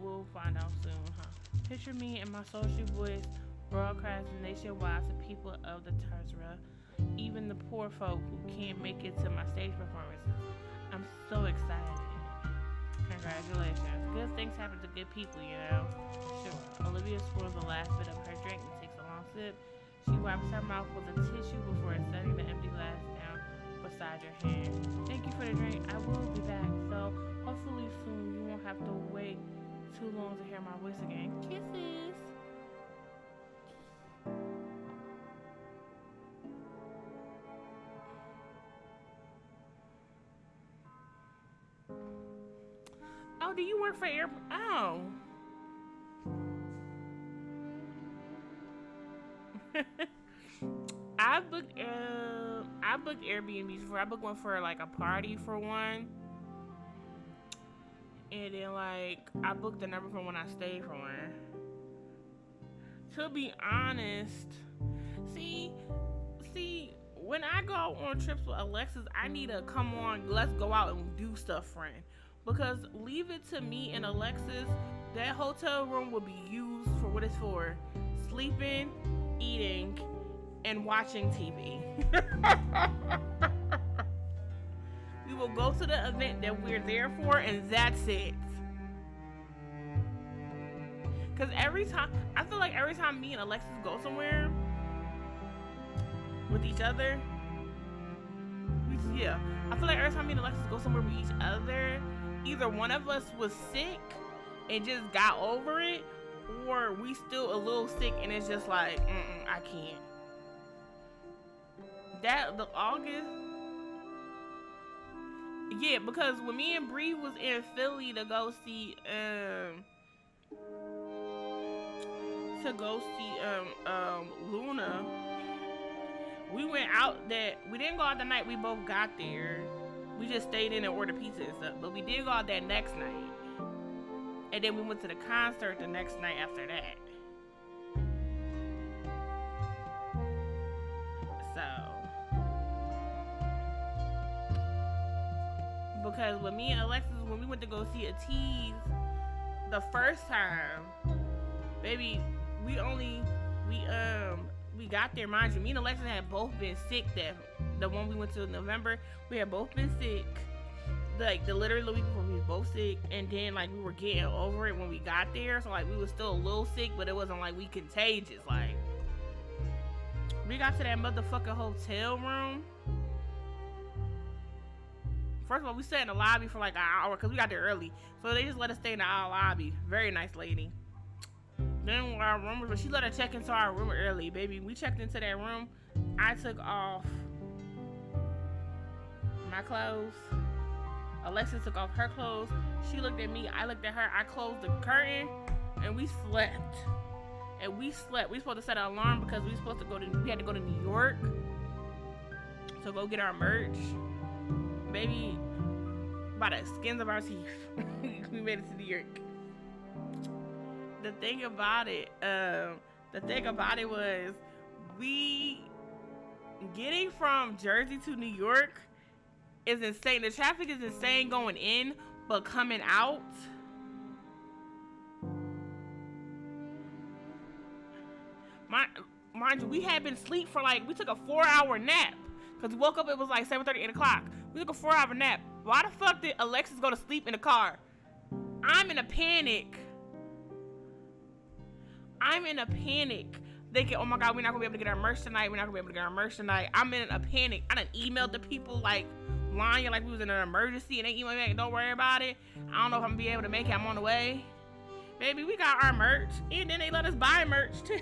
we'll find out soon, huh? Picture me in my social voice broadcasting nationwide to people of the Tazra, even the poor folk who can't make it to my stage performances. I'm so excited. Congratulations. Good things happen to good people, you know? Sure. Olivia swirls the last bit of her drink and takes a long sip. She wipes her mouth with a tissue before setting the empty glass down beside your hand. Thank you for the drink. I will be back, so hopefully soon you won't have to wait too long to hear my voice again. Kisses. Oh, do you work for Air? Oh. I booked Airbnbs before. I booked one for like a party for one, and then like I booked the number for when I stayed for one. To be honest, see, when I go on trips with Alexis, I need to come on. Let's go out and do stuff, friend. Because leave it to me and Alexis, that hotel room will be used for what it's for: sleeping, eating, and watching TV. We will go to the event that we're there for, and that's it. Because I feel like every time me and Alexis go somewhere with each other, I feel like every time me and Alexis go somewhere with each other, either one of us was sick and just got over it, or we still a little sick and it's just like, I can't. The August, yeah, because when me and Bree was in Philly to go see Luna, we went out we didn't go out the night we both got there. We just stayed in and ordered pizza and stuff, but we did go out that next night, and then we went to the concert the next night after that. Because with me and Alexis, when we went to go see a tease the first time, baby, we got there, mind you. Me and Alexis had both been sick. The one we went to in November, we had both been sick. Like the literal week before, we was both sick, and then like we were getting over it when we got there. So like we was still a little sick, but it wasn't like we contagious. Like we got to that motherfucking hotel room. First of all, we sat in the lobby for like an hour because we got there early. So they just let us stay in the lobby. Very nice lady. Then our room, she let us check into our room early, baby. We checked into that room. I took off my clothes. Alexis took off her clothes. She looked at me. I looked at her. I closed the curtain, and we slept. We were supposed to set an alarm because we had to go to New York to go get our merch. Baby, by the skins of our teeth, we made it to New York. The thing about it was, we getting from Jersey to New York is insane. The traffic is insane going in, but coming out, mind you, we had been asleep for we took a 4-hour nap. Because we woke up, it was like 7:30, 8 o'clock. We took a 4-hour nap. Why the fuck did Alexis go to sleep in the car? I'm in a panic. I'm in a panic. Thinking, oh my God, we're not gonna be able to get our merch tonight. We're not gonna be able to get our merch tonight. I'm in a panic. I done emailed the people like lying like we was in an emergency, and they emailed me like, don't worry about it. I don't know if I'm gonna be able to make it. I'm on the way. Baby, we got our merch, and then they let us buy merch too.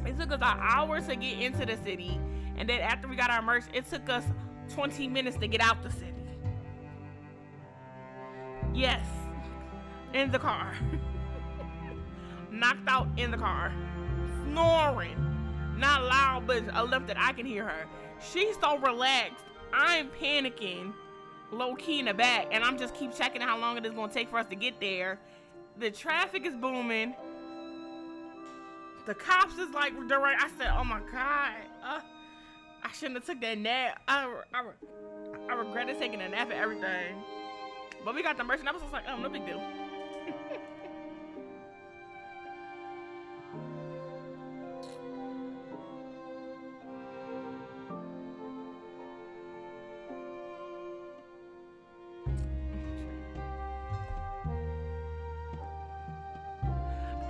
It took us an hour to get into the city, and then after we got our merch, it took us 20 minutes to get out the city. Yes, in the car. Knocked out in the car. Snoring. Not loud, but enough that I can hear her. She's so relaxed. I'm panicking, low key in the back, and I'm just keep checking how long it is going to take for us to get there. The traffic is booming. The cops is like direct. I said, oh my God, I shouldn't have took that nap. I regretted taking a nap and everything. But we got the merch, and I was just like, oh, no big deal.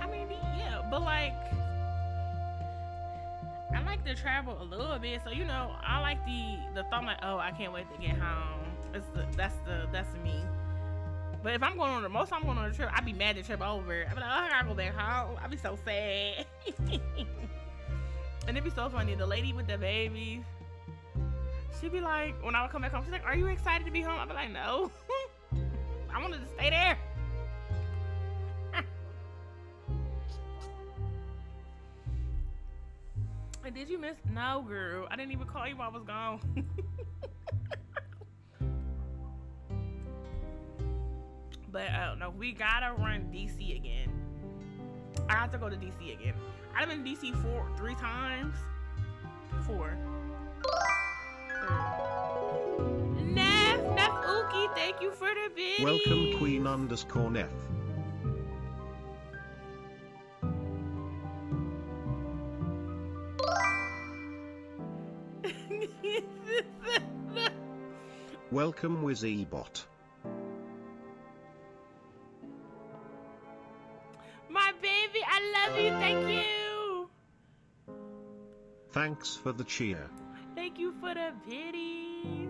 I mean, yeah, but like, I like to travel a little bit, so you know, I like the thought like, oh, I can't wait to get home. That's me. But if I'm going on most time I'm going on a trip, I'd be mad the trip over. I'd be like, oh, I gotta go back home. I'd be so sad. And it'd be so funny. The lady with the baby, she'd be like, when I would come back home, she's like, are you excited to be home? I'd be like, no. I wanted to stay there. And did you miss? No, girl. I didn't even call you while I was gone. But I don't know. We gotta run DC again. I have to go to DC again. I've been in DC 3 times. 4. Neff Uki, thank you for the biddies. Welcome Queen_Neff. Welcome Wizzybot. My baby, I love you. Thank you. Thanks for the cheer. Thank you for the biddies.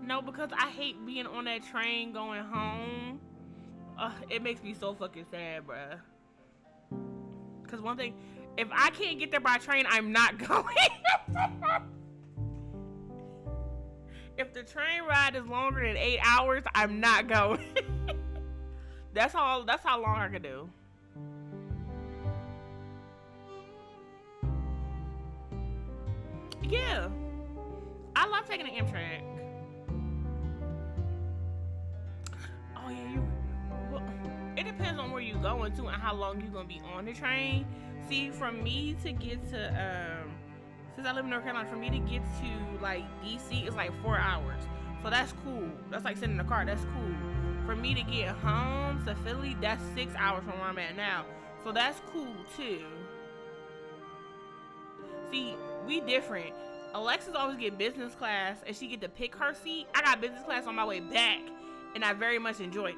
No, because I hate being on that train going home. It makes me so fucking sad, bruh. Because one thing, if I can't get there by train, I'm not going. If the train ride is longer than 8 hours, I'm not going. That's how long I can do. Yeah. I love taking the Amtrak. Oh yeah, well, it depends on where you're going to and how long you're gonna be on the train. See, from me to get to since I live in North Carolina, for me to get to like DC is like 4 hours. So that's cool. That's like sitting in the car. That's cool. For me to get home to Philly, that's 6 hours from where I'm at now. So that's cool too. See, we different. Alexis always get business class and she get to pick her seat. I got business class on my way back and I very much enjoyed it.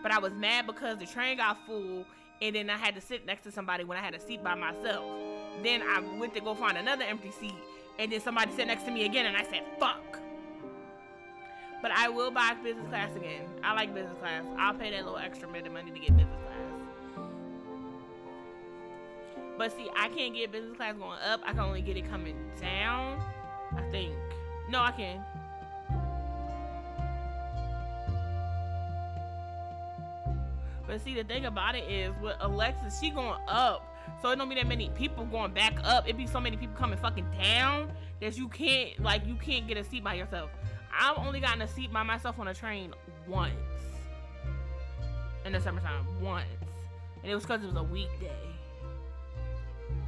But I was mad because the train got full and then I had to sit next to somebody when I had a seat by myself. Then I went to go find another empty seat and then somebody sat next to me again and I said, fuck. But I will buy business class again. I like business class. I'll pay that little extra bit of money to get business class. But see, I can't get business class going up. I can only get it coming down, I think. No, I can. But see, the thing about it is, with Alexis, she going up. So it don't be that many people going back up. It be so many people coming fucking down that you can't get a seat by yourself. I've only gotten a seat by myself on a train once. In the summertime, once. And it was because it was a weekday.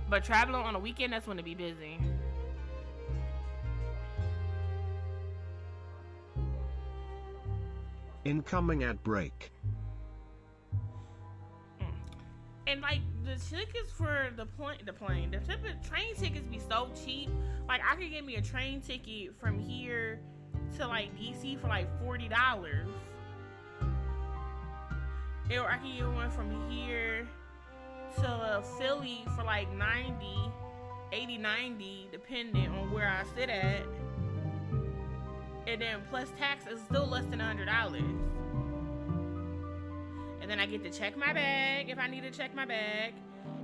But traveling on a weekend, that's when it be busy. Incoming ad break. And like the tickets for the train tickets be so cheap. Like I could get me a train ticket from here to like DC for like $40. Or I can get one from here to Philly for like 80, 90, depending on where I sit at. And then plus tax is still less than $100. And then I get to check my bag if I need to check my bag.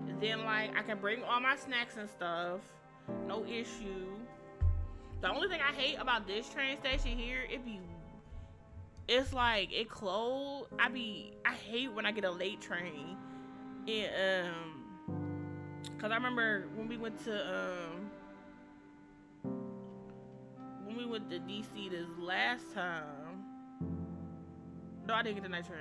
And then like I can bring all my snacks and stuff. No issue. The only thing I hate about this train station here, it's like it closed. I hate when I get a late train. And cause I remember when we went to DC this last time. No, I didn't get the night train.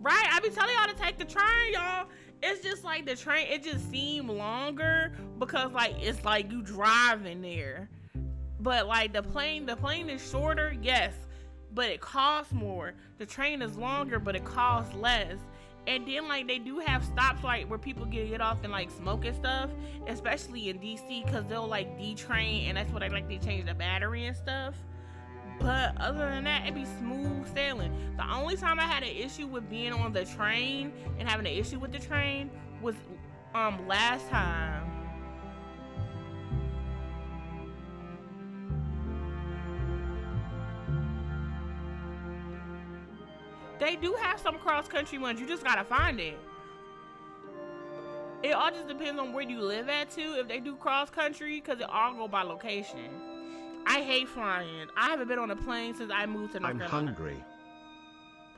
Right, I be telling y'all to take the train, y'all. It's just like the train, it just seemed longer because like it's like you driving there. But like the plane is shorter, yes, but it costs more. The train is longer, but it costs less. And then like they do have stops like where people get off and like smoke and stuff, especially in DC, because they'll like detrain, and that's what they change the battery and stuff. But other than that, it be smooth sailing. The only time I had an issue with being on the train and having an issue with the train was last time. They do have some cross-country ones. You just gotta find it. It all just depends on where you live at, too. If they do cross-country, because it all go by location. I hate flying. I haven't been on a plane since I moved to North Carolina. I'm hungry.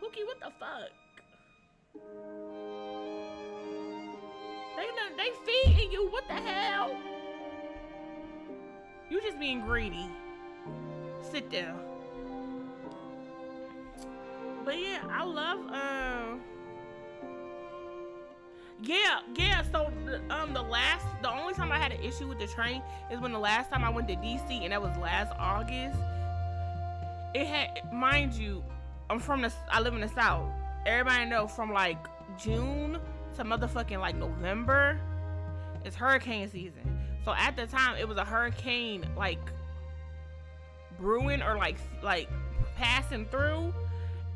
Pookie, what the fuck? They feeding you. What the hell? You just being greedy. Sit down. But yeah, I love so the only time I had an issue with the train is when the last time I went to DC, and that was last August. It had, mind you, I live in the South. Everybody know from like June to motherfucking like November, it's hurricane season. So at the time it was a hurricane like brewing or like passing through.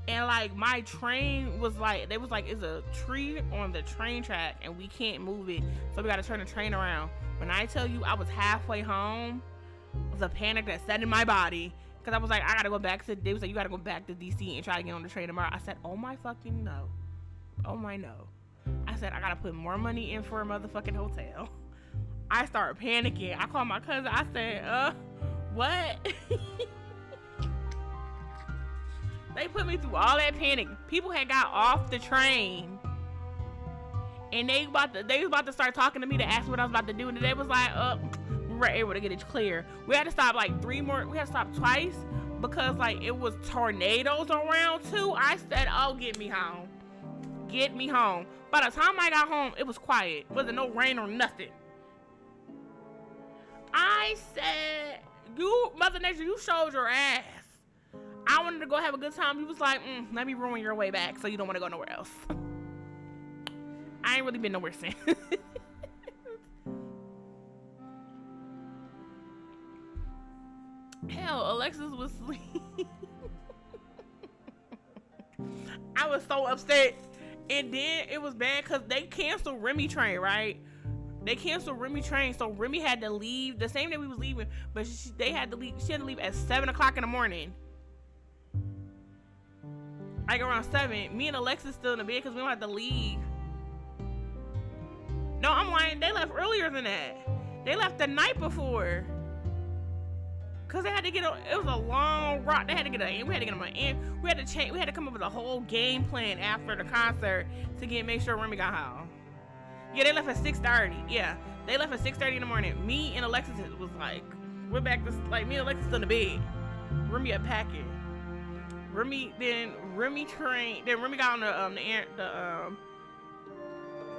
And like my train was like, they was like, it's a tree on the train track and we can't move it, so we gotta turn the train around. When I tell you I was halfway home, it was a panic that set in my body, because I was like, I gotta go back to, they was like, you gotta go back to DC and try to get on the train tomorrow. I said, oh my fucking no. Oh my no. I said, I gotta put more money in for a motherfucking hotel. I started panicking. I called my cousin. I said, what? They put me through all that panic. People had got off the train, and they was about to start talking to me to ask me what I was about to do, and they was like, we were able to get it clear. We had to stop like we had to stop twice because like it was tornadoes around too. I said, oh, get me home. Get me home. By the time I got home, it was quiet. Wasn't no rain or nothing. I said, you, Mother Nature, you showed your ass. I wanted to go have a good time. He was like, let me ruin your way back so you don't want to go nowhere else. I ain't really been nowhere since. Hell, Alexis was asleep. I was so upset. And then it was bad because they canceled Remy train, right? They canceled Remy train, so Remy had to leave the same day we was leaving, but she had to leave at 7 o'clock in the morning. Like around 7, me and Alexis still in the bed because we don't have to leave. No, I'm lying. They left earlier than that. They left the night before. Cause they had to get it was a long route. They had to get we had to get them in. We had to come up with a whole game plan after the concert to make sure Remy got home. Yeah, they left at 6:30. Yeah, they left at 6:30 in the morning. Me and Alexis was like, we're back to like me and Alexis in the bed. Remy at packing. Remy got on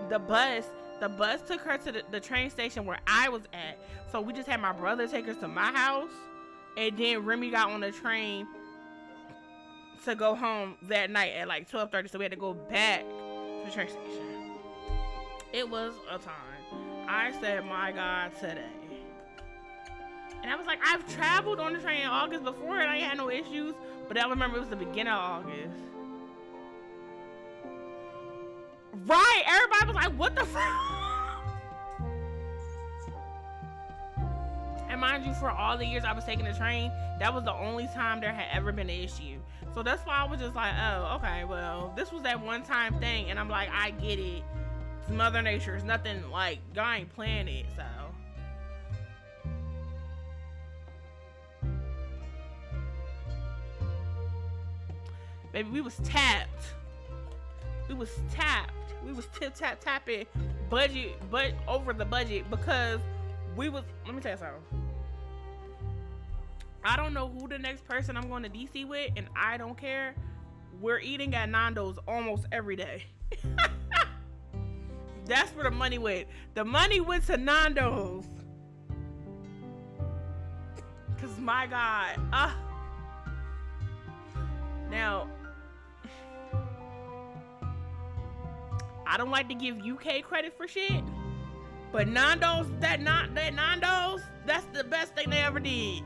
the bus. The bus took her to the train station where I was at. So we just had my brother take us to my house, and then Remy got on the train to go home that night at like 12:30, so we had to go back to the train station. It was a time. I said, my God, today. And I was like, I've traveled on the train in August before and I had no issues, but I remember it was the beginning of August. Right, everybody was like, what the fuck? And mind you, for all the years I was taking the train, that was the only time there had ever been an issue. So that's why I was just like, oh, okay, well, this was that one time thing. And I'm like, I get it. It's Mother Nature. It's nothing like, y'all ain't planning it, so. Baby, we was tapped. We was tapped. We was tapping budget, but over the budget because we was, let me tell you something. I don't know who the next person I'm going to DC with, and I don't care. We're eating at Nando's almost every day. That's where the money went. The money went to Nando's. Cause my God, now, I don't like to give UK credit for shit, but Nando's, that Nando's, that's the best thing they ever did.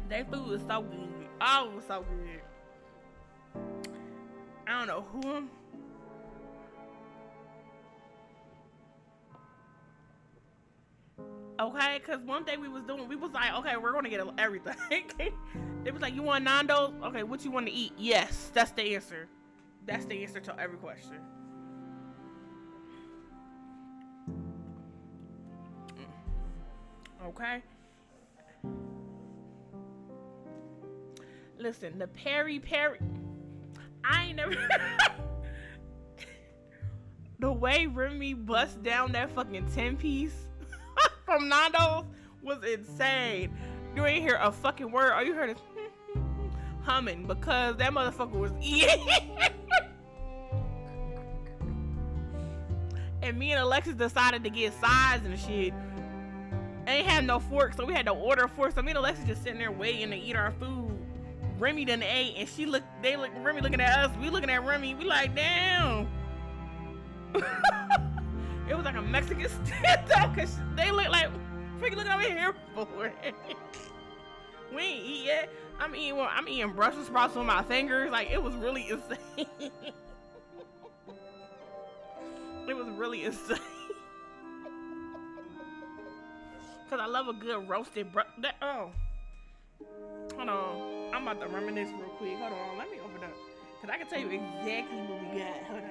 Their food is so good. Oh, it was so good. I don't know who. Okay, because one thing we was doing, we was like, okay, we're gonna get everything. They was like, you want Nando's? Okay, what you want to eat? Yes, that's the answer. That's the answer to every question. Okay. Listen, the peri, I ain't never. The way Remy bust down that fucking 10-piece from Nando's was insane. You ain't hear a fucking word. All you heard is humming because that motherfucker was eating. And me and Alexis decided to get sides and shit. Ain't had no fork, so we had to order a fork. So me and Alexis just sitting there waiting to eat our food. Remy done ate, and Remy looking at us. We looking at Remy. We like, damn. It was like a Mexican standoff because they look like, freaking looking over here for it. We ain't eat yet. I'm eating Brussels sprouts with my fingers. Like, it was really insane. It was really insane. Because I love a good roasted oh. Hold on. I'm about to reminisce real quick. Hold on. Let me open up. Because I can tell you exactly what we got. Hold on.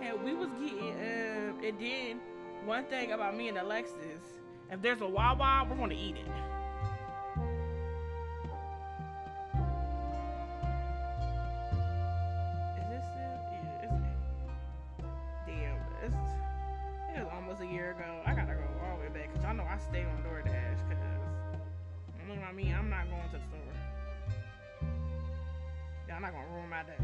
And we was getting, and then one thing about me and Alexis, if there's a Wawa, we're going to eat it. Is this still? Yeah, damn, it was almost a year ago. I gotta go all the way back because y'all know I stay on DoorDash because, you know what I mean? I'm not going to the store. Y'all not going to ruin my day.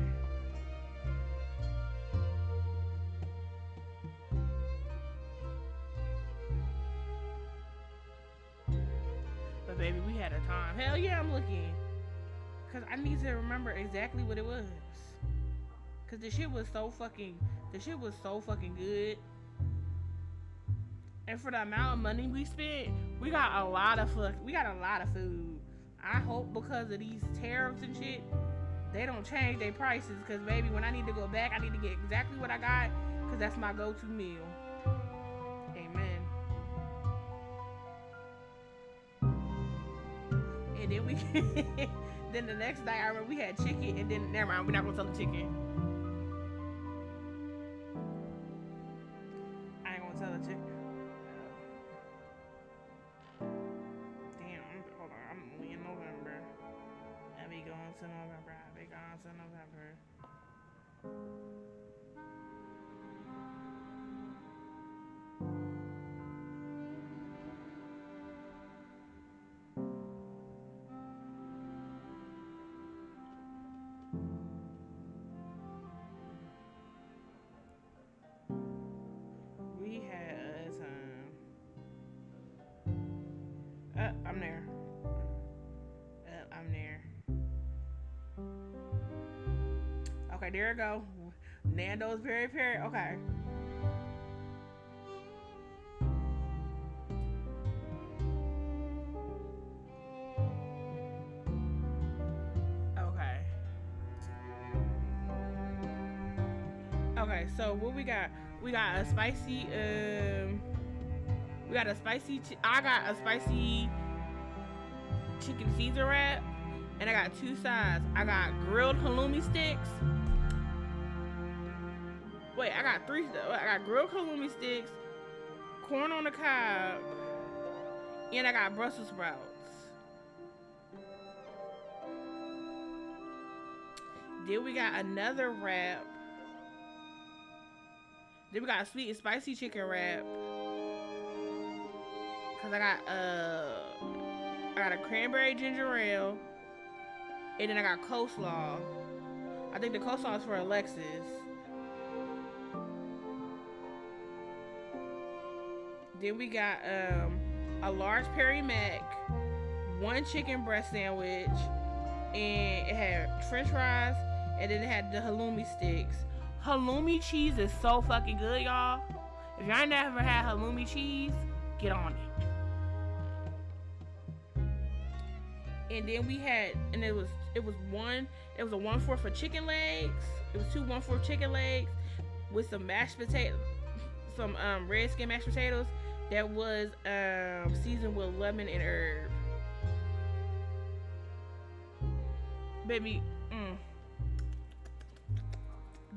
But baby, we had a time. Hell yeah, I'm looking. Cause I need to remember exactly what it was. Cause the shit was so fucking good. And for the amount of money we spent, we got a lot of food. I hope because of these tariffs and shit, they don't change their prices. Cause baby, when I need to go back, I need to get exactly what I got. Cause that's my go-to meal. Amen. And then then the next night I remember we had chicken, and then never mind, we're not gonna tell the chicken. I ain't gonna tell the chicken. Damn, hold on, I'm only in November. I be going to November. I'm there. I'm there. Okay, there we go. Nando's Peri Peri. Okay. Okay, so what we got? We got a spicy, I got a spicy chicken Caesar wrap, and I got 2 sides. I got grilled halloumi sticks. Wait, I got 3. I got grilled halloumi sticks, corn on the cob, and I got Brussels sprouts. Then we got another wrap. Then we got a sweet and spicy chicken wrap. Cause I got a cranberry ginger ale, and then I got coleslaw. I think the coleslaw is for Alexis. Then we got a large Peri Mac, 1 chicken breast sandwich, and it had French fries, and then it had the halloumi sticks. Halloumi cheese is so fucking good, y'all. If y'all never had halloumi cheese, get on it. And then we had, and it was a 1/4 for chicken legs. It was 2 1/4 chicken legs with some mashed potatoes, some red skin mashed potatoes that was seasoned with lemon and herb. Baby,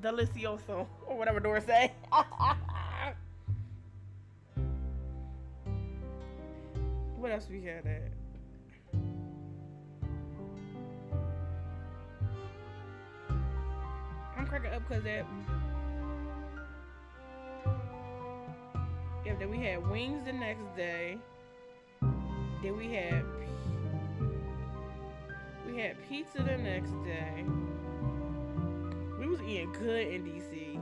delicioso, or whatever Dora say. What else we had at? I'm cracking up because that. Yeah, then we had wings the next day. Then we had pizza the next day. We was eating good in DC.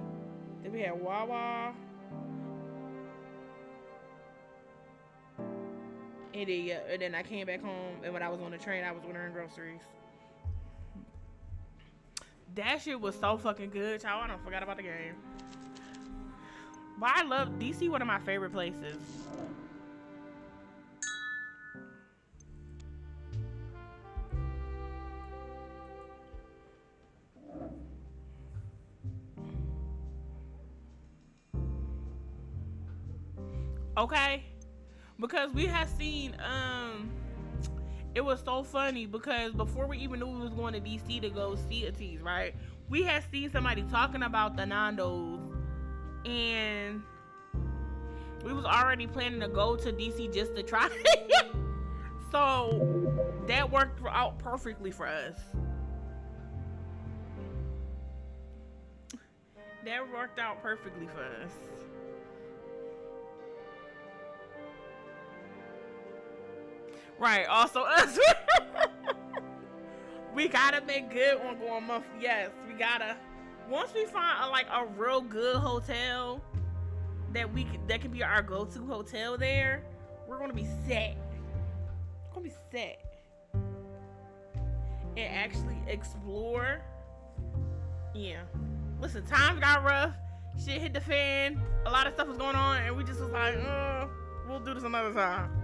Then we had Wawa. And then I came back home, and when I was on the train, I was ordering groceries. That shit was so fucking good, y'all. I don't forgot about the game. But I love DC, one of my favorite places. Okay, because we had seen it was so funny because before we even knew we was going to DC to go see a tease, right? We had seen somebody talking about the Nando's, and we was already planning to go to DC just to try it. So that worked out perfectly for us. That worked out perfectly for us. Right, also us. We gotta make good on going monthly. Yes, we gotta. Once we find a real good hotel that can be our go-to hotel there, we're gonna be set. We're gonna be set. And actually explore. Yeah. Listen, times got rough. Shit hit the fan. A lot of stuff was going on, and we just was like, we'll do this another time.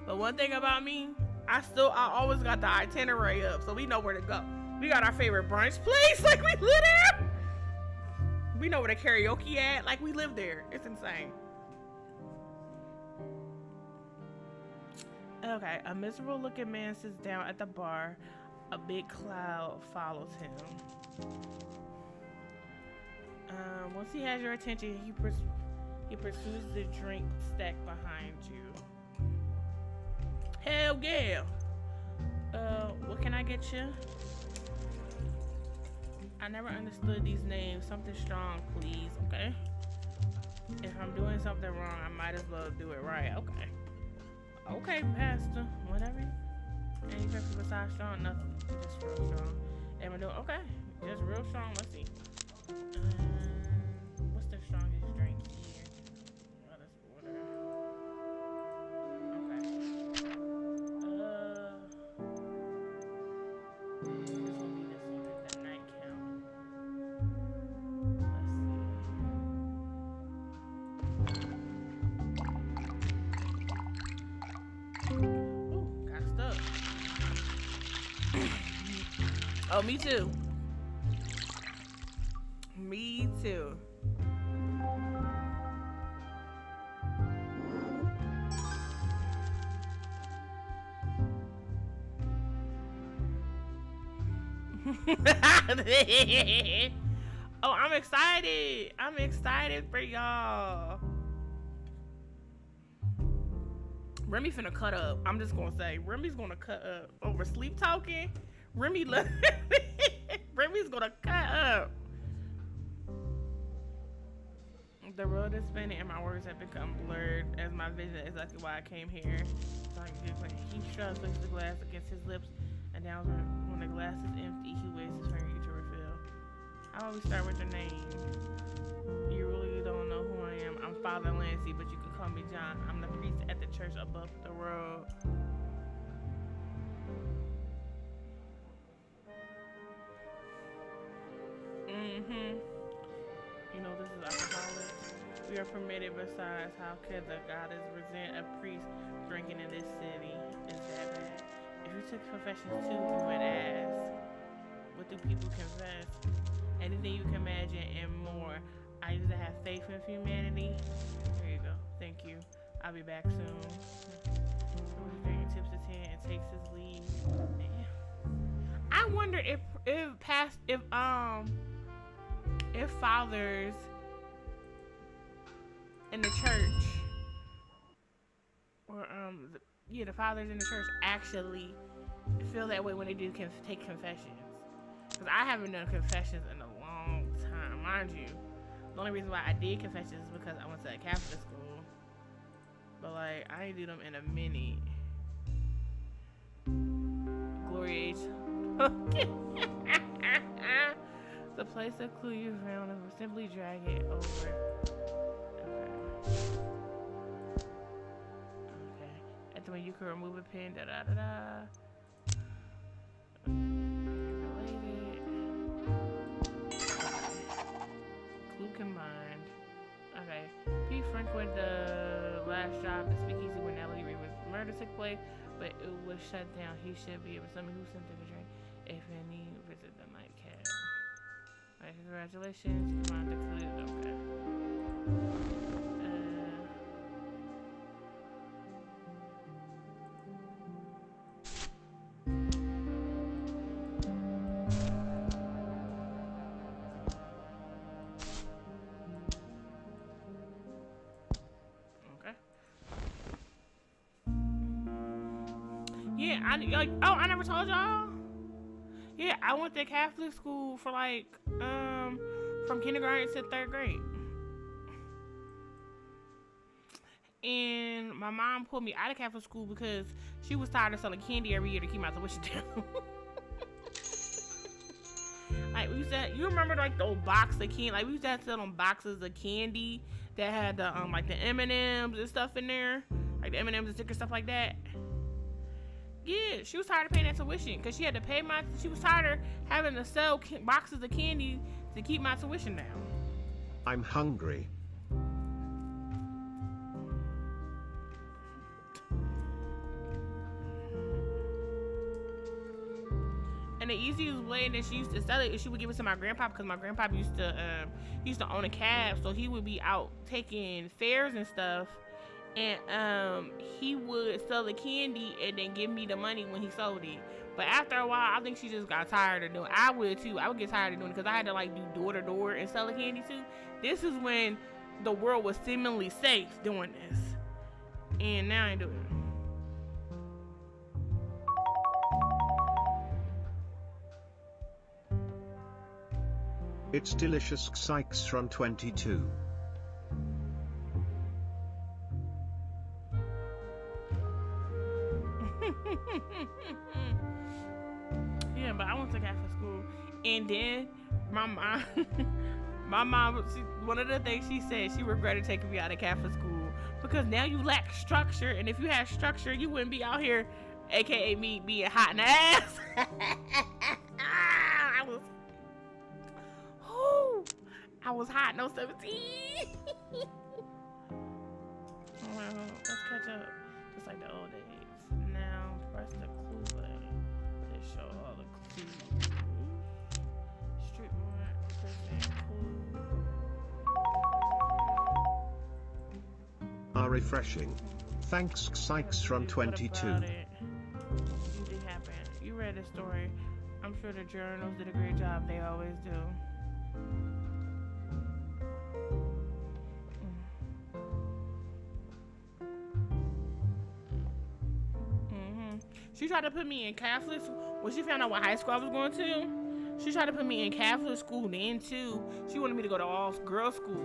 But one thing about me, I always got the itinerary up, so we know where to go. We got our favorite brunch place, like we live there. We know where the karaoke at, like we live there. It's insane. Okay, a miserable looking man sits down at the bar. A big cloud follows him. Once he has your attention, he pursues the drink stacked behind you. Hell yeah. What can I get you? I never understood these names. Something strong, please. Okay. If I'm doing something wrong, I might as well do it right. Okay. Okay, Pastor. Whatever. Any purpose besides strong? Nothing. Just real strong. Am I doing okay? Just real strong. Let's see. What's the strongest drink here? Oh, that's water. Oh, me too. Me too. Oh, I'm excited. I'm excited for y'all. Remy finna cut up. I'm just gonna say, Remy's gonna cut up over sleep talking. Remy, Remy's gonna cut up. The road is spinning and my words have become blurred as my vision is exactly why I came here. So I can get clean. He shrugs, places the glass against his lips, and now when the glass is empty, he waves his finger to refill. I always start with your name. You really don't know who I am. I'm Father Lancy, but you can call me John. I'm the priest at the church above the road. You know, this is alcoholic. We are permitted besides. How could the goddess resent a priest drinking in this city? Is that bad? If you took confessions too, you would ask, what do people confess? Anything you can imagine and more. I used to have faith in humanity. There you go. Thank you. I'll be back soon. He tips his hand and takes his leave. I wonder if fathers in the church, or the fathers in the church actually feel that way when they do take confessions. Because I haven't done confessions in a long time, mind you. The only reason why I did confessions is because I went to a Catholic school. But like, I ain't do them in a minute. Glory age. The place to clue you around and simply drag it over. Okay. At the way you can remove a pin, da da da da. Related. Clue combined. Okay. P. frequented the last job, the speakeasy where Natalie Reed was murder took place, but it was shut down. He should be able to tell me who sent the drink if any visit the nightcap. Alright, congratulations. Come on, declared. Okay. Yeah, I never told y'all. Yeah, I went to Catholic school for like, from kindergarten to 3rd grade. And my mom pulled me out of Catholic school because she was tired of selling candy every year to keep my tuition down. Like, we used to, you remember like the old box of candy? Like, we used to have to sell them boxes of candy that had the, like the M&Ms and stuff in there. Like the M&Ms and stickers, stuff like that. Yeah, she was tired of paying that tuition because she had to pay she was tired of having to sell boxes of candy to keep my tuition down. I'm hungry. And the easiest way that she used to sell it is she would give it to my grandpa, because my grandpa used to own a cab, so he would be out taking fares and stuff. And he would sell the candy and then give me the money when he sold it. But after a while, I think she just got tired of doing it. I would too. I would get tired of doing it because I had to like do door to door and sell the candy too. This is when the world was seemingly safe doing this. And now I ain't doing it. It's delicious. Sykes from 22. Yeah, but I went to Catholic school, and then my mom, one of the things she said, she regretted taking me out of Catholic school because now you lack structure, and if you had structure, you wouldn't be out here, aka me being hot in the ass. I was hot, no 17. Well, let's catch up, just like the old days. Now press the clue button to show all the clues. are refreshing. Thanks, Sykes from What 22. about it? You did happen. You read the story. I'm sure the journals did a great job. They always do. She tried to put me in Catholic when she found out what high school I was going to. She tried to put me in Catholic school then too. She wanted me to go to all girls school.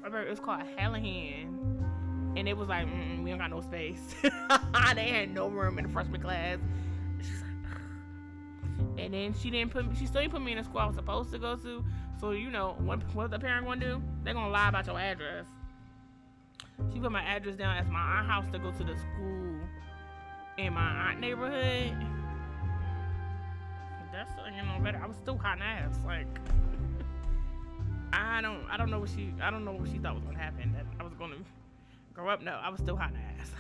It was called Hallahan, and it was like we don't got no space. They had no room in the freshman class. She's like, and then she still didn't put me in the school I was supposed to go to. So you know what the parent gonna do? They're gonna lie about your address. She put my address down as my aunt house to go to the school in my aunt neighborhood. That's better. I was still hot ass. Like I don't know what she thought was gonna happen. That I was gonna grow up. No, I was still hot ass.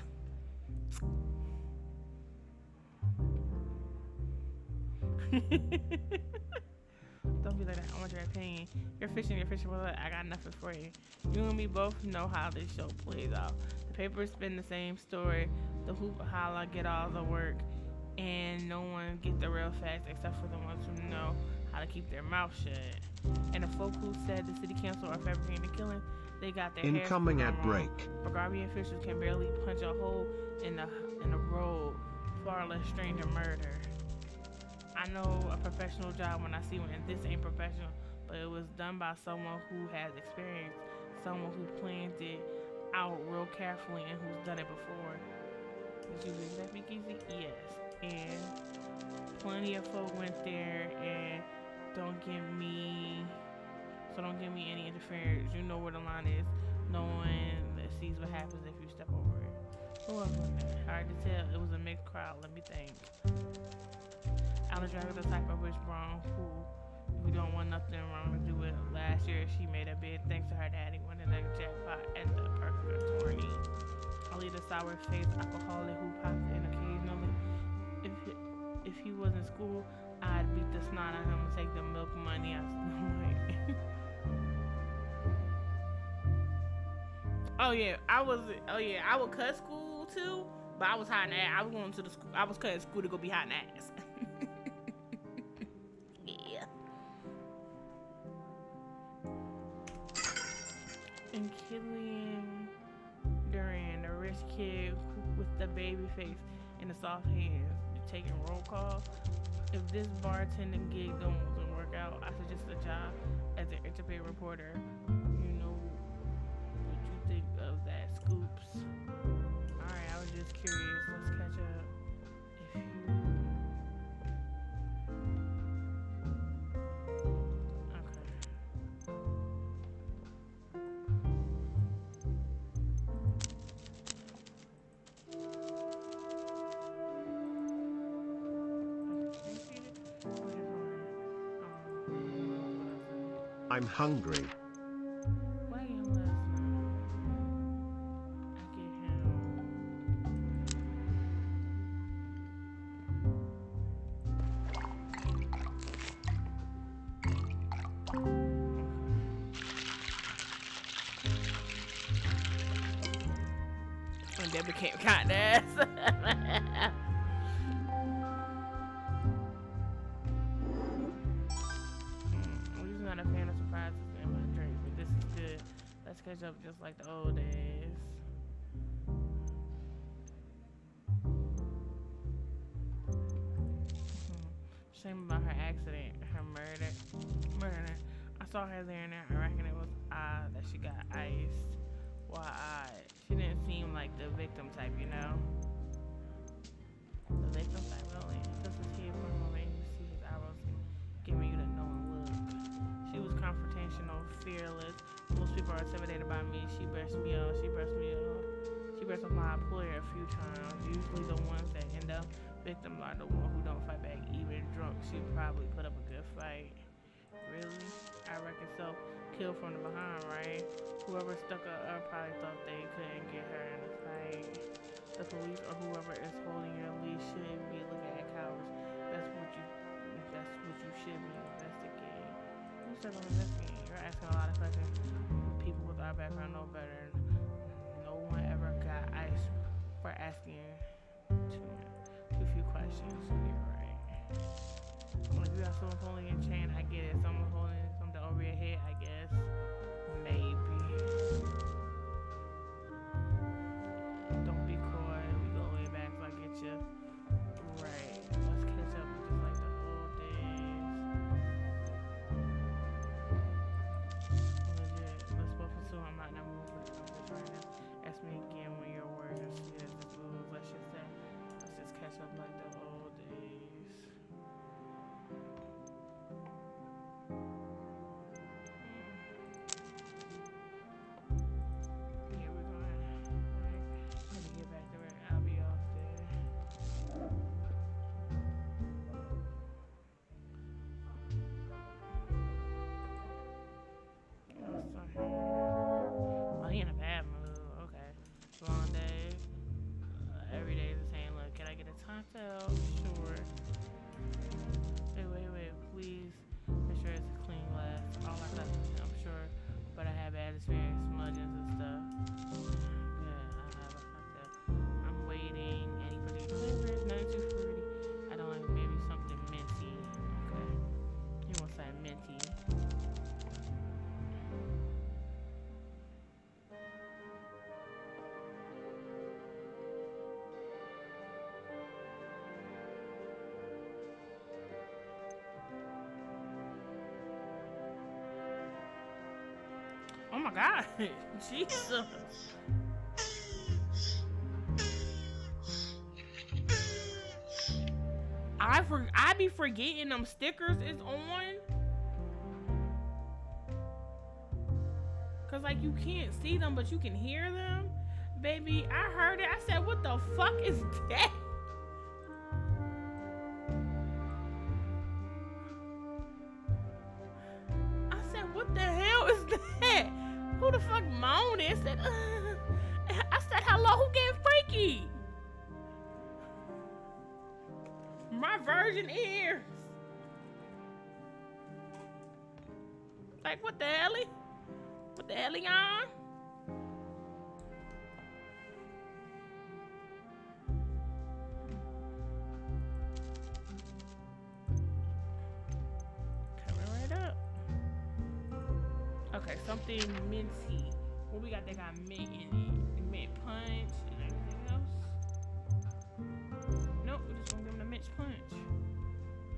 Don't be like that. I want your opinion. You're fishing. Well, I got nothing for you. You and me both know how this show plays out. The papers spin the same story. The hoop holla get all the work, and no one get the real facts except for the ones who know how to keep their mouth shut. And the folk who said the city council are fabricating the killing, they got their incoming ad break. Bargabian officials can barely punch a hole in the road, far less stranger murder. I know a professional job when I see one, and this ain't professional, but it was done by someone who has experience, someone who planned it out real carefully and who's done it before. Did you read that, Big Easy? Yes. And plenty of folk went there, and don't give me any interference. You know where the line is. No one that sees what happens if you step over it. Who else was there? Hard to tell. It was a mixed crowd. Let me think. Alexandra, the type of rich brown who we don't want nothing wrong to do with. Last year, she made a bid thanks to her daddy winning the jackpot at the perfect tourney. Only the sour-faced alcoholic who pops in occasionally. If he was in school, I'd beat the snot out of him and take the milk money. I would cut school too, but I was hot in ass. I was going to the school. I was cutting school to go be hot in ass. Yeah. And Killian Duran, the rich kid with the baby face and the soft hands, taking roll call. If this bartending gig don't work out, I suggest a job as an entertainment reporter. You know what you think of that, Scoops? Alright, I was just curious. Let's catch up. If you... I'm hungry. Why you last night? I get him. And then became kind ass. Not a fan of surprises in my drink, but this is good. Let's catch up just like the old days. Shame about her accident, her murder. I saw her there and I reckon it was odd that she got iced. Why odd? She didn't seem like the victim type, you know? The victim type, really? This is here for a moment. You see his eyebrows giving you the knowing look. She was confrontational, fearless. Most people are intimidated by me. She brushed me off. She brushed off my employer a few times. Usually the ones that end up victims are the one who don't fight back. Even drunk, she probably put up a good fight. Really? I reckon so. Kill from the behind, right? Whoever stuck her up probably thought they couldn't get her in a fight. The police or whoever is holding your leash shouldn't be looking at cowards. That's what you should be investigating. Who said I'm investigating? You're asking a lot of questions. People with our background know better. got someone pulling your chain. I get it. Someone holding something over your head. I guess. Maybe. Don't be coy. We go way back so I get you. Right. Let's catch up with just like the old days. Legit. Let's both assume I'm not in a mood for this conversation right now. Ask me again when your words are sweet as this moves. Let's just say, let's just catch up like the old days. Here we're going. Right. Let me get back to where I'll be off there. Oh, he in a bad mood. Okay. Long day. Every day is the same. Look, can I get a tonsil? Sure. Wait. Please make sure it's a clean glass. All I got, I'm sure. But I have bad experience, smudges and stuff. Good. I have a cocktail. I'm waiting. Any particular flavors? Nothing too fruity. I don't like maybe something minty. Okay. He wants something minty. Oh my God. Jesus. I be forgetting them stickers is on. Cause like you can't see them, but you can hear them. Baby, I heard it. I said, what the fuck is that? I said, what the hell is that? Who the fuck moaned and said, I said, hello, who getting freaky? My virgin ears. Like, what the hell? What the hell, y'all? Coming right up. Okay, something minty. What we got? They got mint in it. Mint punch and everything else. Nope, we just gonna give them the mint punch.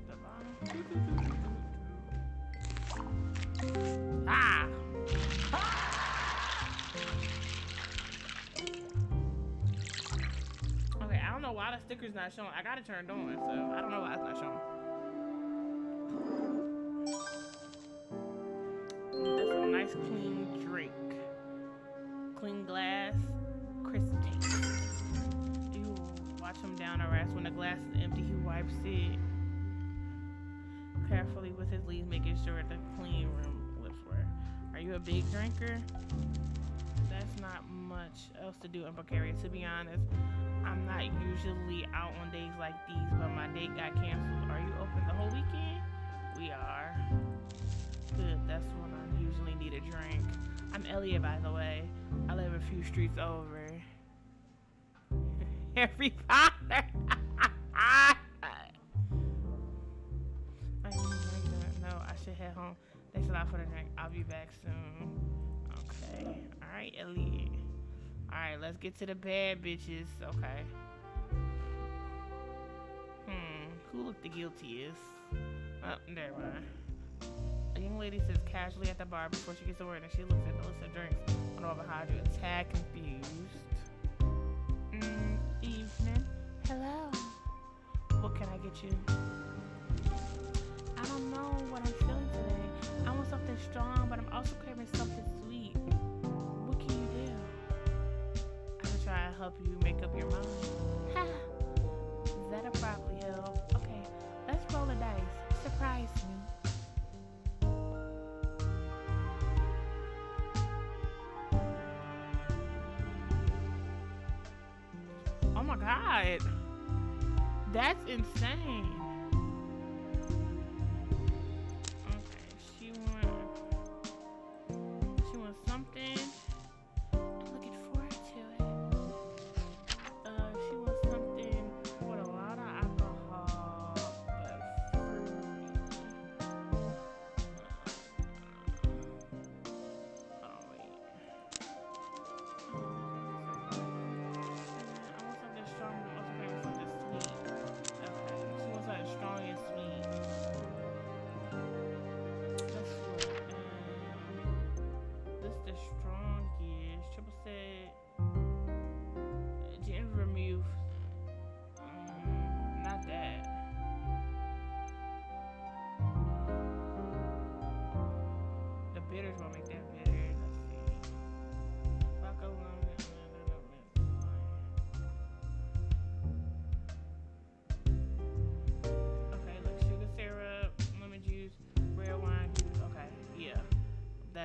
The bottom. Ah! Okay, I don't know why the sticker's not showing. I got it turned on, so I don't know why it's not showing. That's a nice clean drink. Clean glass, crisp taste. You watch him down or rest. When the glass is empty, he wipes it carefully with his leaves, making sure the clean room lips were. Are you a big drinker? That's not much else to do in Bulgaria. To be honest, I'm not usually out on days like these, but my date got canceled. Are you open the whole weekend? We are. Good, that's when I usually need a drink. I'm Elliot, by the way. I live a few streets over. Harry Potter. No, I should head home. Thanks a lot for the drink. I'll be back soon. Okay. All right, Elliot. All right, let's get to the bad bitches. Okay. Who looked the guiltiest? Oh, never mind. A young lady sits casually at the bar before she gets to work, and she looks at the list of drinks on over how to attack confused. Evening. Hello. What can I get you? I don't know what I'm feeling today. I want something strong, but I'm also craving something sweet. What can you do? I can try to help you make up your mind. Ha! That'll probably help. Okay, let's roll the dice. Surprise me. Oh my God. That's insane. Okay, she wants something. I'm looking forward to it. She wants something with a lot of alcohol, but fruity.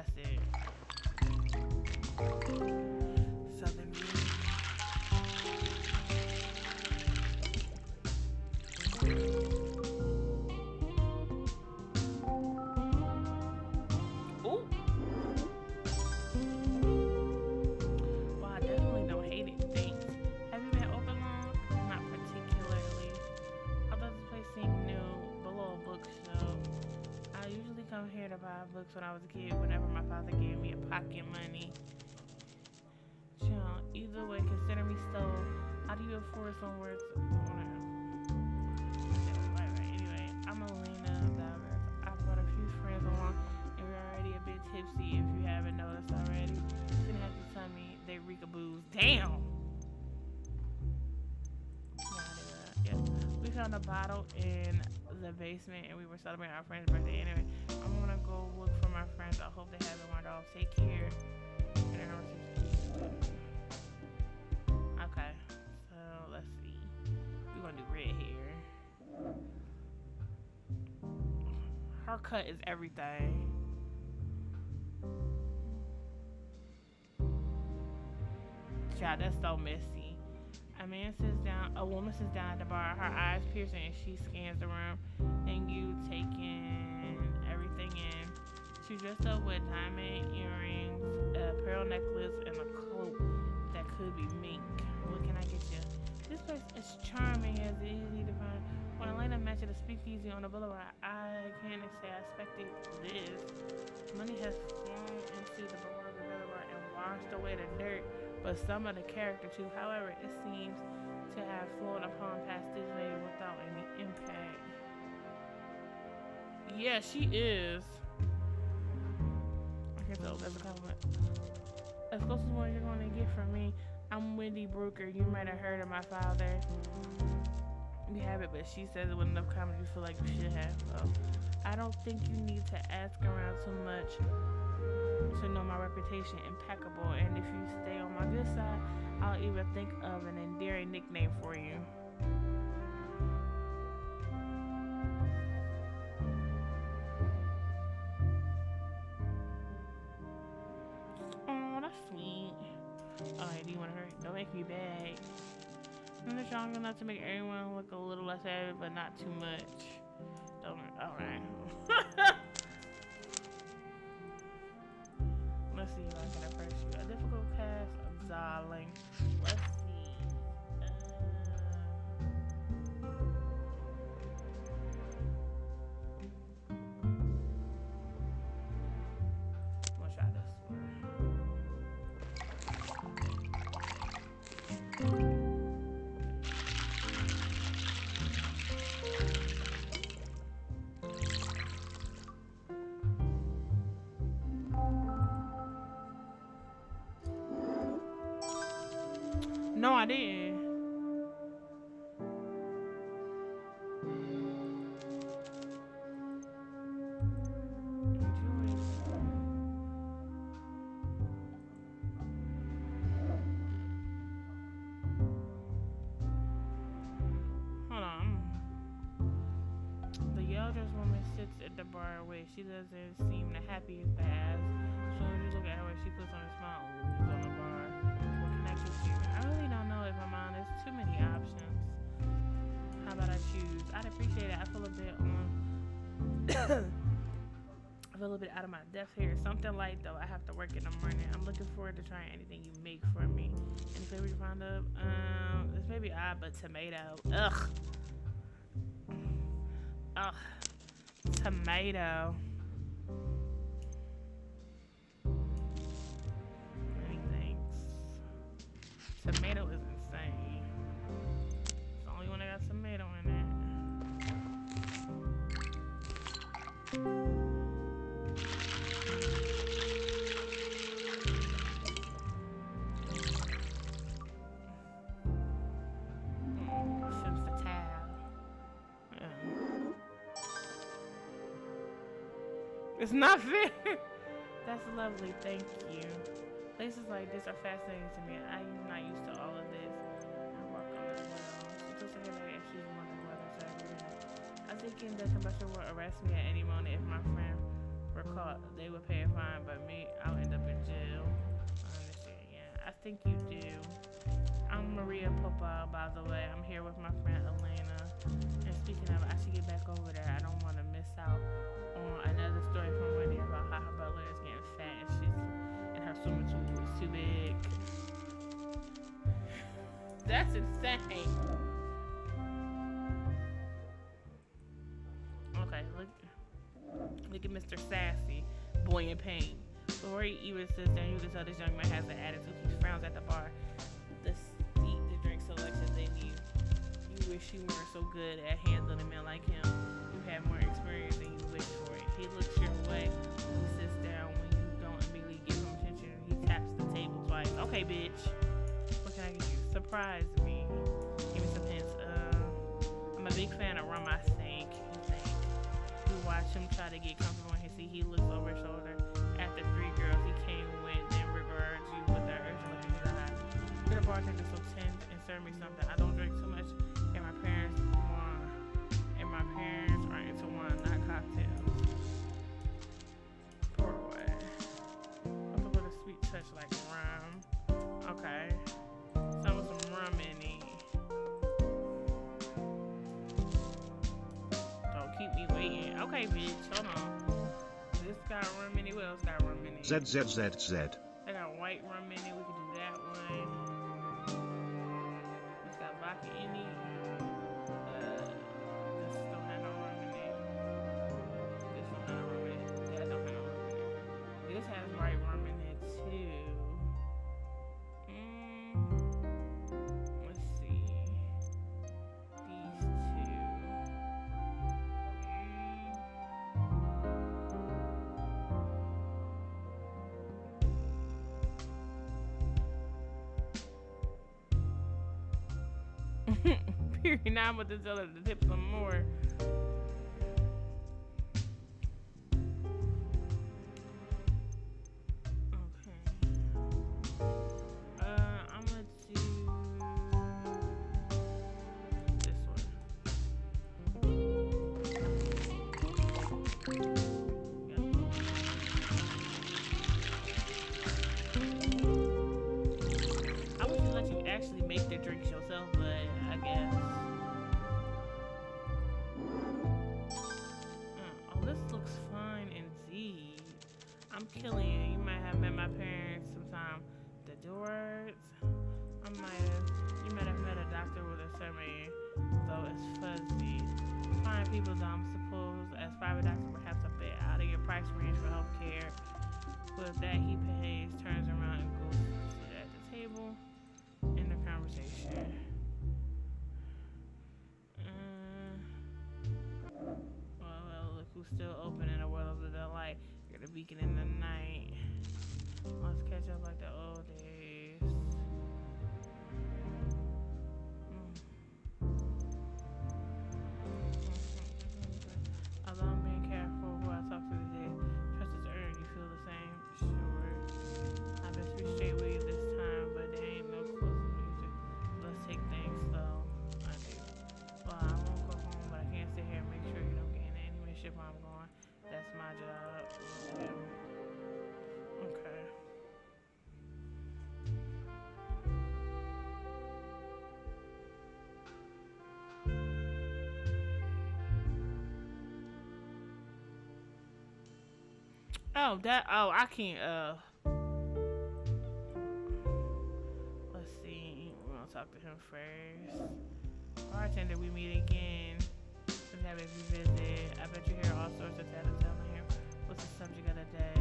That's it. Southern View. Ooh. Well, I definitely don't hate it. Thanks. Have you been open long? Not particularly. I thought this place seemed new, below a bookshelf. I usually come here to buy books when I was a kid, whenever my father gave me a pocket money. Chill. Either way, consider me stole. How do you afford some words? Right. Anyway, I'm Elena Davers. I brought a few friends along, and we're already a bit tipsy if you haven't noticed already. You shouldn't have to tell me they reek of booze. Damn! Yeah. We found a bottle in the basement, and we were celebrating our friend's birthday. Anyway, I'm gonna go look for my friends. I hope they haven't wandered off. Take care. Okay, so let's see. We're gonna do red hair. Her cut is everything. Child, that's so messy. A woman sits down at the bar, her eyes piercing, and she scans the room, and you taking everything in. She's dressed up with diamond earrings, a pearl necklace, and a cloak that could be mink. What can I get you? This place is charming as easy to find. When Elena mentioned a speakeasy on the boulevard, I can't say I expected this. Money has flown into the boulevard and washed away the dirt, but some of the character too. However, it seems to have flown upon past this lady without any impact. Yeah, she is. I can tell that's a compliment. As close as one you're going to get from me. I'm Wendy Brooker. You might have heard of my father. You have it, but she says it with enough comedy you feel like you should have. So, I don't think you need to ask around too much to know my reputation impeccable. And if you stay on my good side, I'll even think of an endearing nickname for you. Oh, that's sweet. Alright, do you want to hurry? Don't make me beg. I'm strong enough to make everyone look a little less heavy, but not too much. Don't. Alright. Let's see if I can approach you. A difficult cast, darling. Let's see. I'm gonna try this one. No, I didn't. Hold on. The yellow-dressed woman sits at the bar away. She doesn't seem the happiest as soon as you look at her, she puts on a smile on the bar. What can I get you? I really don't know if I'm honest. Too many options. How about I choose? I'd appreciate it. I feel a bit I feel a bit out of my depth here. Something light though. I have to work in the morning. I'm looking forward to trying anything you make for me. Any flavor you find up? This may be odd, but tomato. Ugh. Tomato. Many thanks. Tomato is insane. It's the only one that got tomato in it. It's not fair. That's lovely, thank you. Places like this are fascinating to me. I'm not used to all of this. I walk on this well. She took her back and she's wondering whether to agree. I'm thinking the combustion will arrest me at any moment if my friend were caught, they would pay a fine, but me, I'll end up in jail. I understand, yeah. I think you do. I'm Maria Popa, by the way. I'm here with my friend Elena. And speaking of, I should get back over there. I don't want to miss out on another story from Wendy about how her butler is getting fat and her swimming pool is too big. That's insane. Okay, look at Mr. Sassy, boy in pain. Before he even sits down, you can tell this young man has an attitude. He frowns at the bar. The drink selection thing you wish you weren't so good at handling a man like him. You have more experience than you wish for it. He looks your way. He sits down when you don't immediately give him attention. He taps the table twice. Okay, bitch. What can I get you? Surprise me. Give me some hints. I'm a big fan of rum, I think. We watch him try to get comfortable and he looks over his shoulder at the three girls he came with, then regards you with their urgent look in his eyes. You're the bartender, so tend and serve me something. I don't drink too much, and my parents are into wine, not cocktails. Pour away. Also with a sweet touch like rum. Okay. Some with some rum in it. Don't keep me waiting. Okay, bitch, hold on. This got rum in it. What else got rum in it? ZZZZ. I got white rum in it. We can do that one. It's got vodka in it. This don't have no rum in it. This don't have no rum in it. That don't have no rum in it. This has white rum in it too. Let's see. These two. Period. Now I'm going to tell her to tip some more. I'm going to do this one. I wish to let you actually make the drinks yourself, but I guess. Oh, this looks fine indeed. I'm killing it. You might have met my parents sometime. The doors. You might have met a doctor with a survey, though it's fuzzy. Fine people, I suppose, as private doctor, perhaps a bit out of your price range for health care. With that, he pays, turns around, and goes to sit at the table. In the conversation. Well, look who's still open in a world of the delight. You're the beacon in the night. Let's catch up like the old days. Although I'm being careful who I talk to today, trust is earned. You feel the same? Sure. I best be straight with you this time, but there ain't no close music. Let's take things slow. I do. Well, I won't go home, but I can't sit here and make sure you don't get in any mischief while I'm gone. That's my job. Okay. I can't, let's see, we're gonna talk to him first. Bartender, we meet again. Let's have a visit. I bet you hear all sorts of tattletale in here. What's the subject of the day?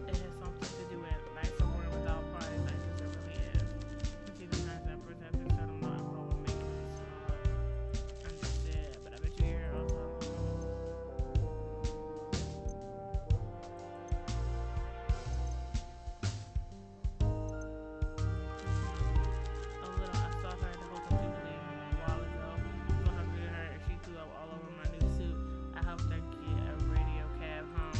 It has something to do with nights of work without parties. I guess it really is. You see the nights that present and tell them not what will make it so. Understood, but I bet you hear also. I saw her at the hotel Jubilee a while ago. So I greeted her and she threw up all over my new suit. I helped her get a radio cab home.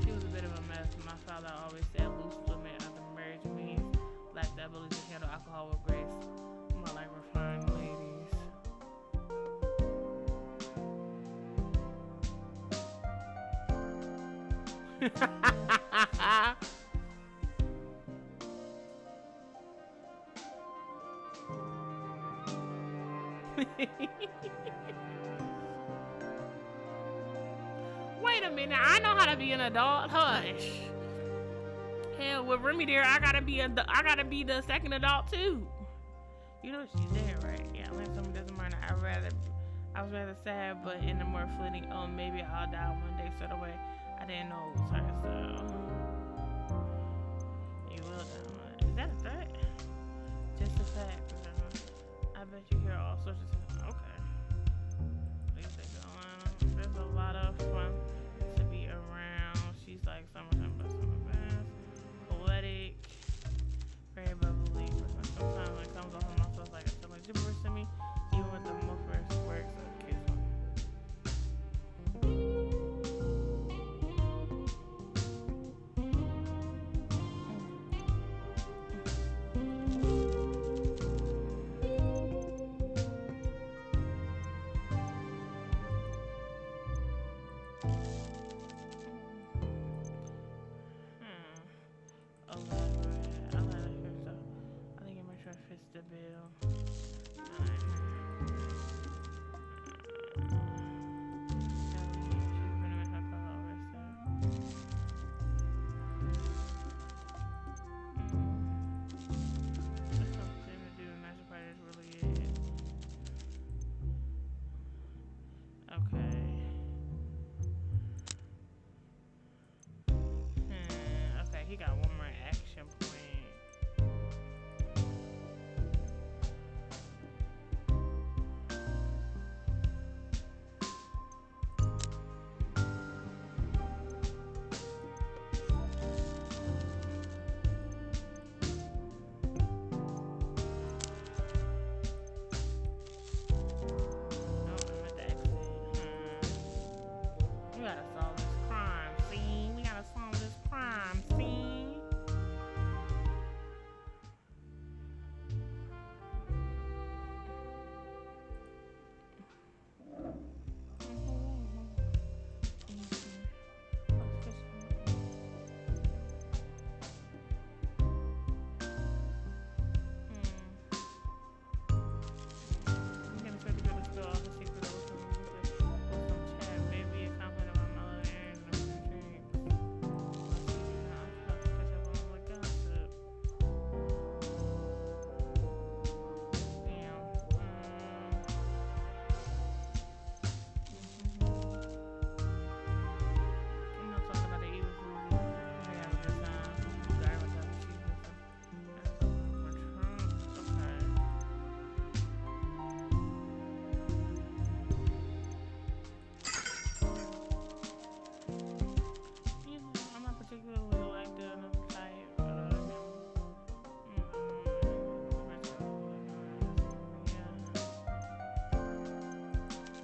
She was a bit of a mess. My father always said loose women of the marriage means lack the ability to handle alcohol with grace. More like Wait a minute, I know how to be an adult. Hush. Hell, with Remy there, I gotta be the second adult too. You know she's there, right? Yeah, unless someone doesn't mind. I was rather sad, but in the more fleeting, oh, maybe I'll die one day sort of way. I didn't know it was her, so you will die. Is that a threat? Just a fact. I bet you hear all sorts of stuff. Okay. At least they going. There's a lot of fun to be around. She's like summertime, but summer poetic, very bubbly. Sometimes when it comes off of myself like it's like gibberish to me, even with the most words of kids. The bill. Okay, he got one more action point.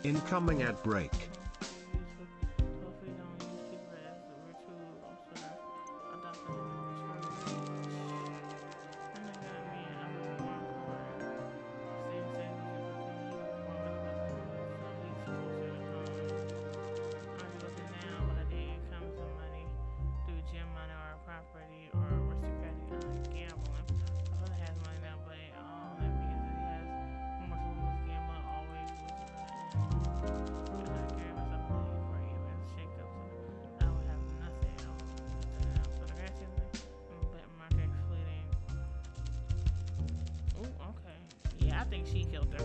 Incoming ad break. I think she killed her.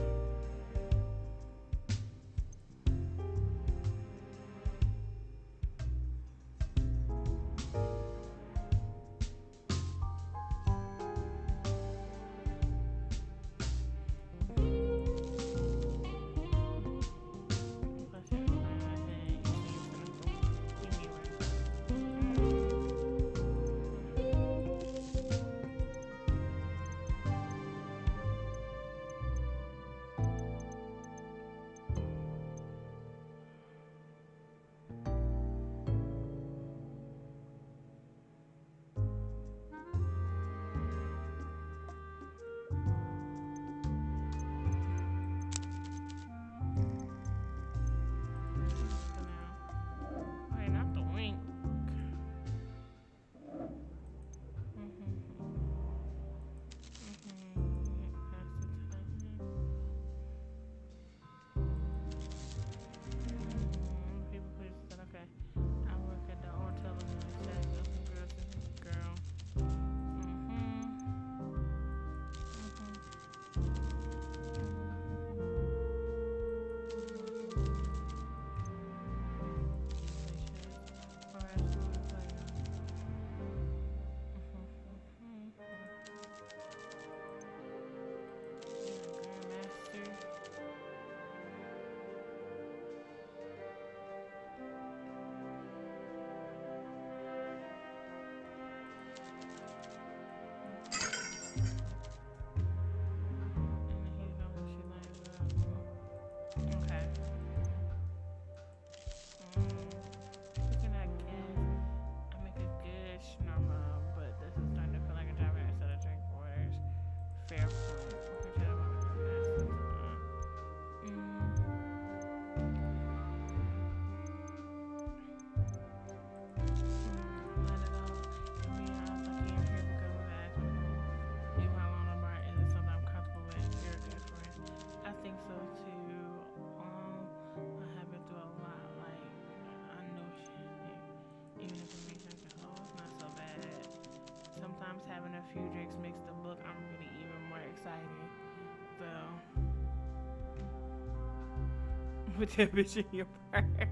Put that bitch in your parking.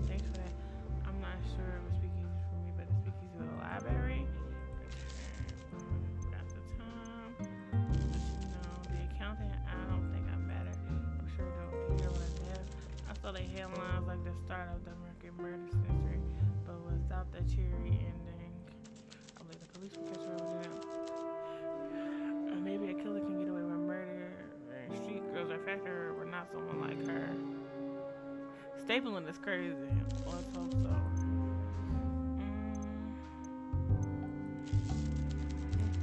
Thanks for that. I'm not sure it was speakeasy for me, but the speakeasy was a library. Got the time. But the accountant, I don't think I'm better. I'm sure don't care what I have. I saw the headlines like the start of the murder mystery, but without the cherry ending. I believe the police will catch her over there. Maybe a killer can get away with murder, and street girls are faster, but not someone like her. Stapling is crazy. Let's hope so.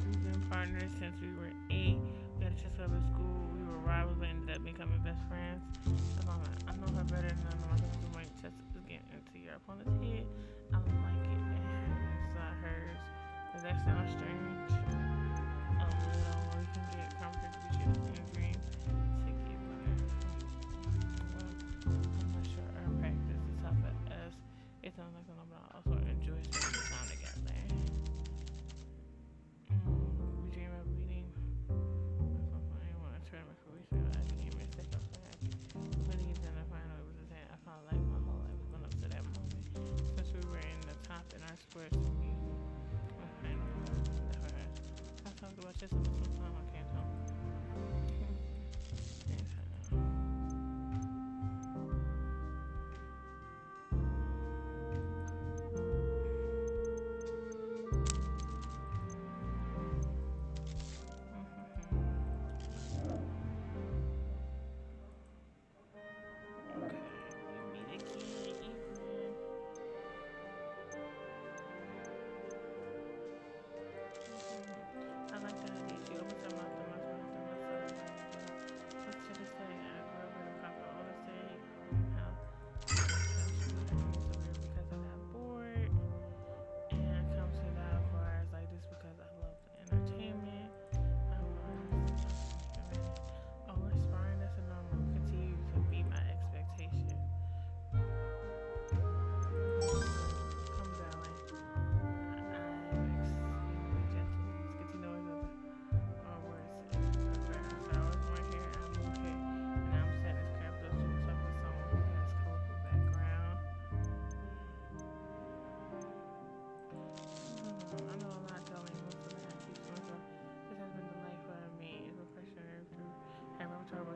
We've been partners since we were 8. We had a chance to school. We were rivals, but ended up becoming best friends. I know her better than I know my sister. My chest is getting into your opponent's head. I don't like it. It's not hers. Does that sound strange? A little. We can get comfortable to share the same dream. I'm not sure our practice is tough at us. It sounds like something, but I also enjoy spending time together. We dream of meeting. I want to turn my career, so I came and set up so happy. When he did, I found out it was the same. I found like my whole life went up to that moment. Since we were in the top in our sports, I talked about this sometime. I can't tell.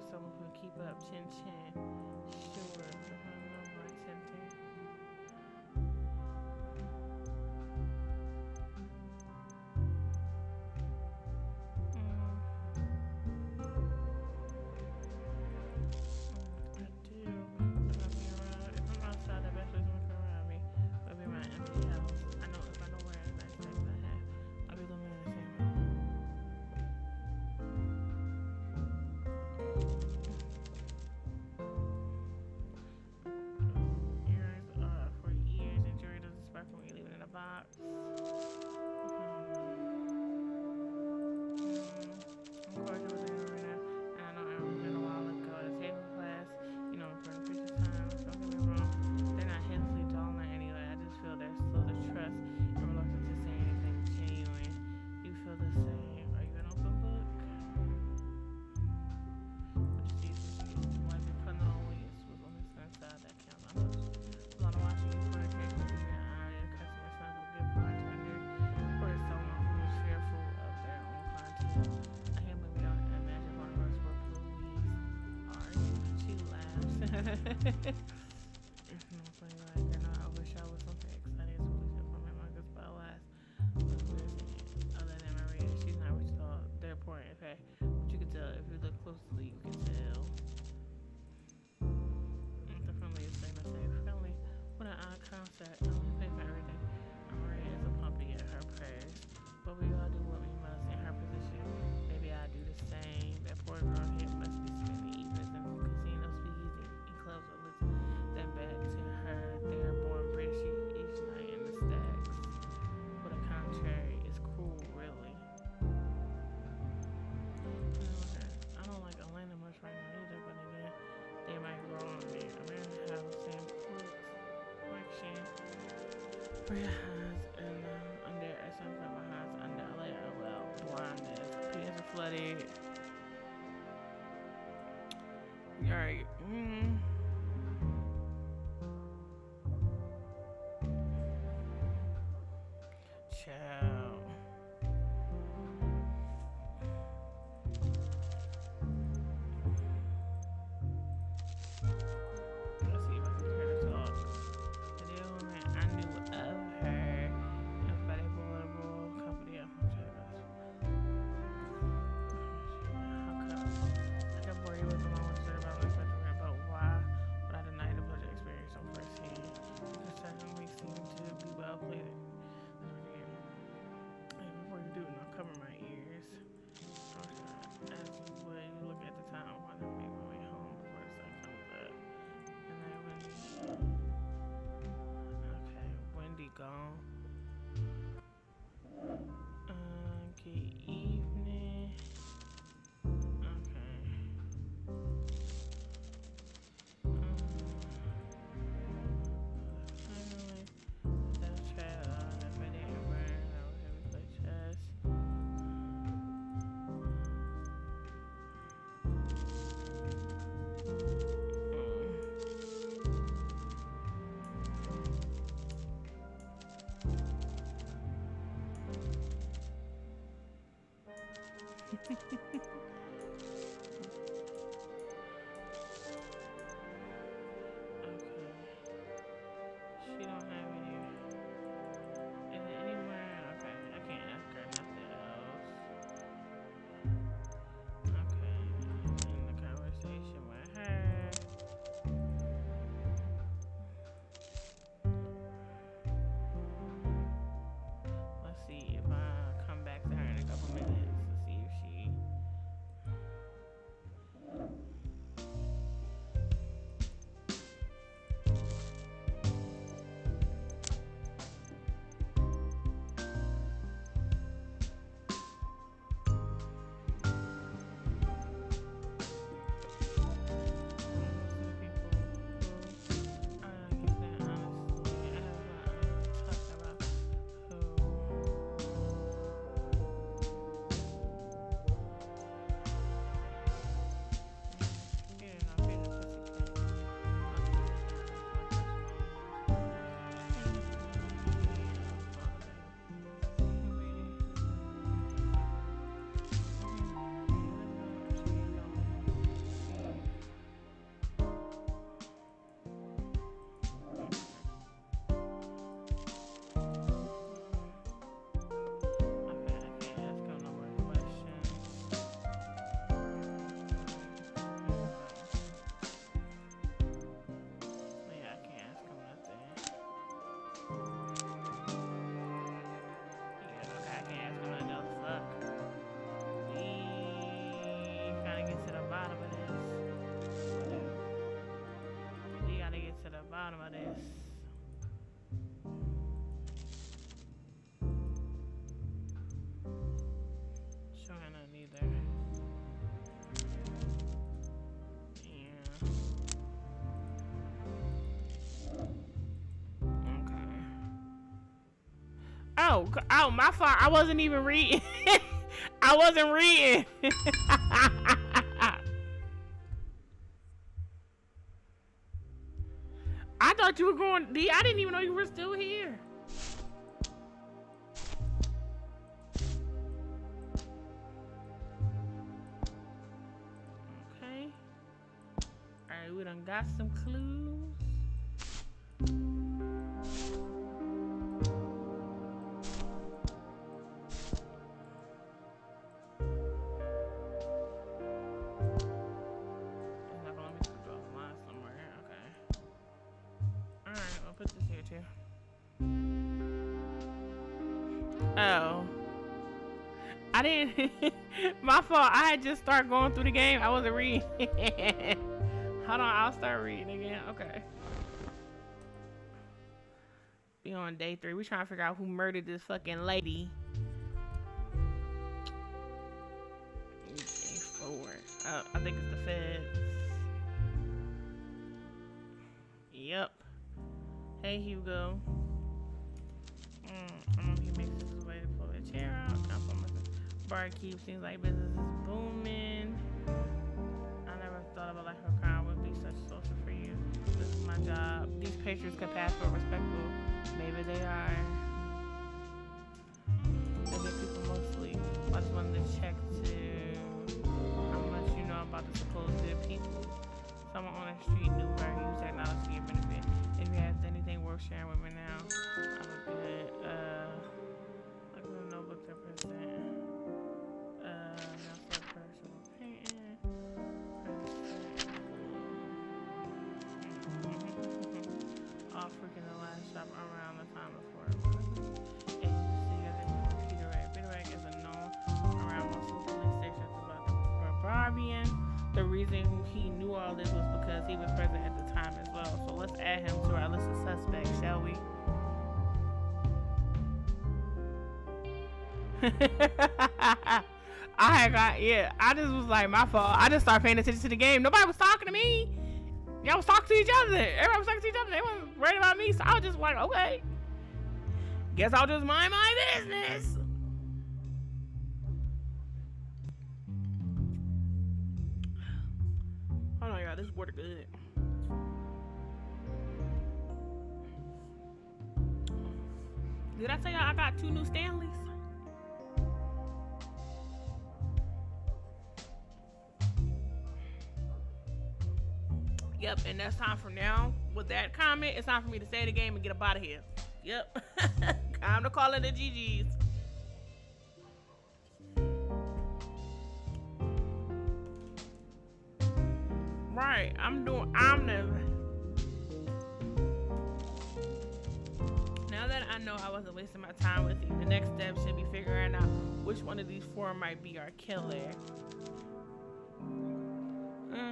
Someone who keep up chin chin. Sure, no more tempting. I do. If I'm outside, the best place to come around me would be my empty house. I know if I know where the nice things I have, I'll be living in the same house. For years, and jury doesn't spark when you leave it in a box. I'm cordial with them right now, and I know it was been a while ago at a table class, for the preacher's time. Don't get me wrong, they're not hastily dawdling anyway. I just feel there's still the trust and reluctance to say anything genuine. You feel the same. Are you an open book? Which is like you're putting on weights was on the inside that counts. I know a lot of watching you for occasions to be an eye and customer service with good bartender or someone who is fearful of their own clientele. I can't believe we don't imagine one of us were police. Are you? She laughs. I wish I was something exciting as police informant. My good spell last. Other than Maria, she's not what you thought. They're important. In fact, but you can tell if you look closely, you can tell. The friendliest thing to say. Friendly. What an odd concept. I only pay for everything. Maria is a puppy at her prayers. But we all do what we must in her position. Maybe I do the same. That poor girl here must be spending evenings in casinos, speakeasy, and clubs with listen them back to her. They're born British each night in the stacks. But the contrary is cruel, really. I don't like Elena much right now either, but again, they might grow on me. Americans have the same fruits. Like Shane. For your hands and under some from my hands under LA. She don't have any. Is it anywhere? Okay, I can't ask her nothing else. Okay, in the conversation with her. Let's see if I come back to her in a couple minutes to see if she. Bottom of this. Showing none either. Yeah. Okay. Oh, my fault. I wasn't even reading. I wasn't reading. I thought you were going, D. I didn't even know you were still here. Okay. Alright, we done got some clues. Oh, I didn't. My fault. I had just started going through the game. I wasn't reading. Hold on, I'll start reading again. Okay. We on day 3. We trying to figure out who murdered this fucking lady. Day 4. I think it's the feds. Yep. Hey, Hugo. He makes his way to pull a chair out. Barkeep seems like business is booming. I never thought of a life of crime would be such social for you. This is my job. These patrons can pass for respectful. Maybe they are. They get people mostly. I just wanted to check to how much you know about the supposed good people. Someone on the street knew her. Use technology to your benefit. If you have anything worth sharing with me now, I'm good. Look at the notebook to present. Now for personal painting. All freaking the last shop around the time before it was. And you see that before Peter Rag. Peter Rag is a known around most of the police stations about the Barbarian. The reason he knew all this was because he was present at the time as well. So let's add him to our list of suspects, shall we? I just was like, my fault. I just started paying attention to the game. Nobody was talking to me. Y'all was talking to each other. Everybody was talking to each other. They weren't worried about me. So I was just like, okay. Guess I'll just mind my business. Hold on, y'all. This water good. Did I tell y'all I got 2 new Stanleys? Yep, and that's time from now. With that comment, it's time for me to save the game and get up out of here. Yep. Time to call it a GG's. Right, I'm the. Now that I know I wasn't wasting my time with you, the next step should be figuring out which one of these four might be our killer.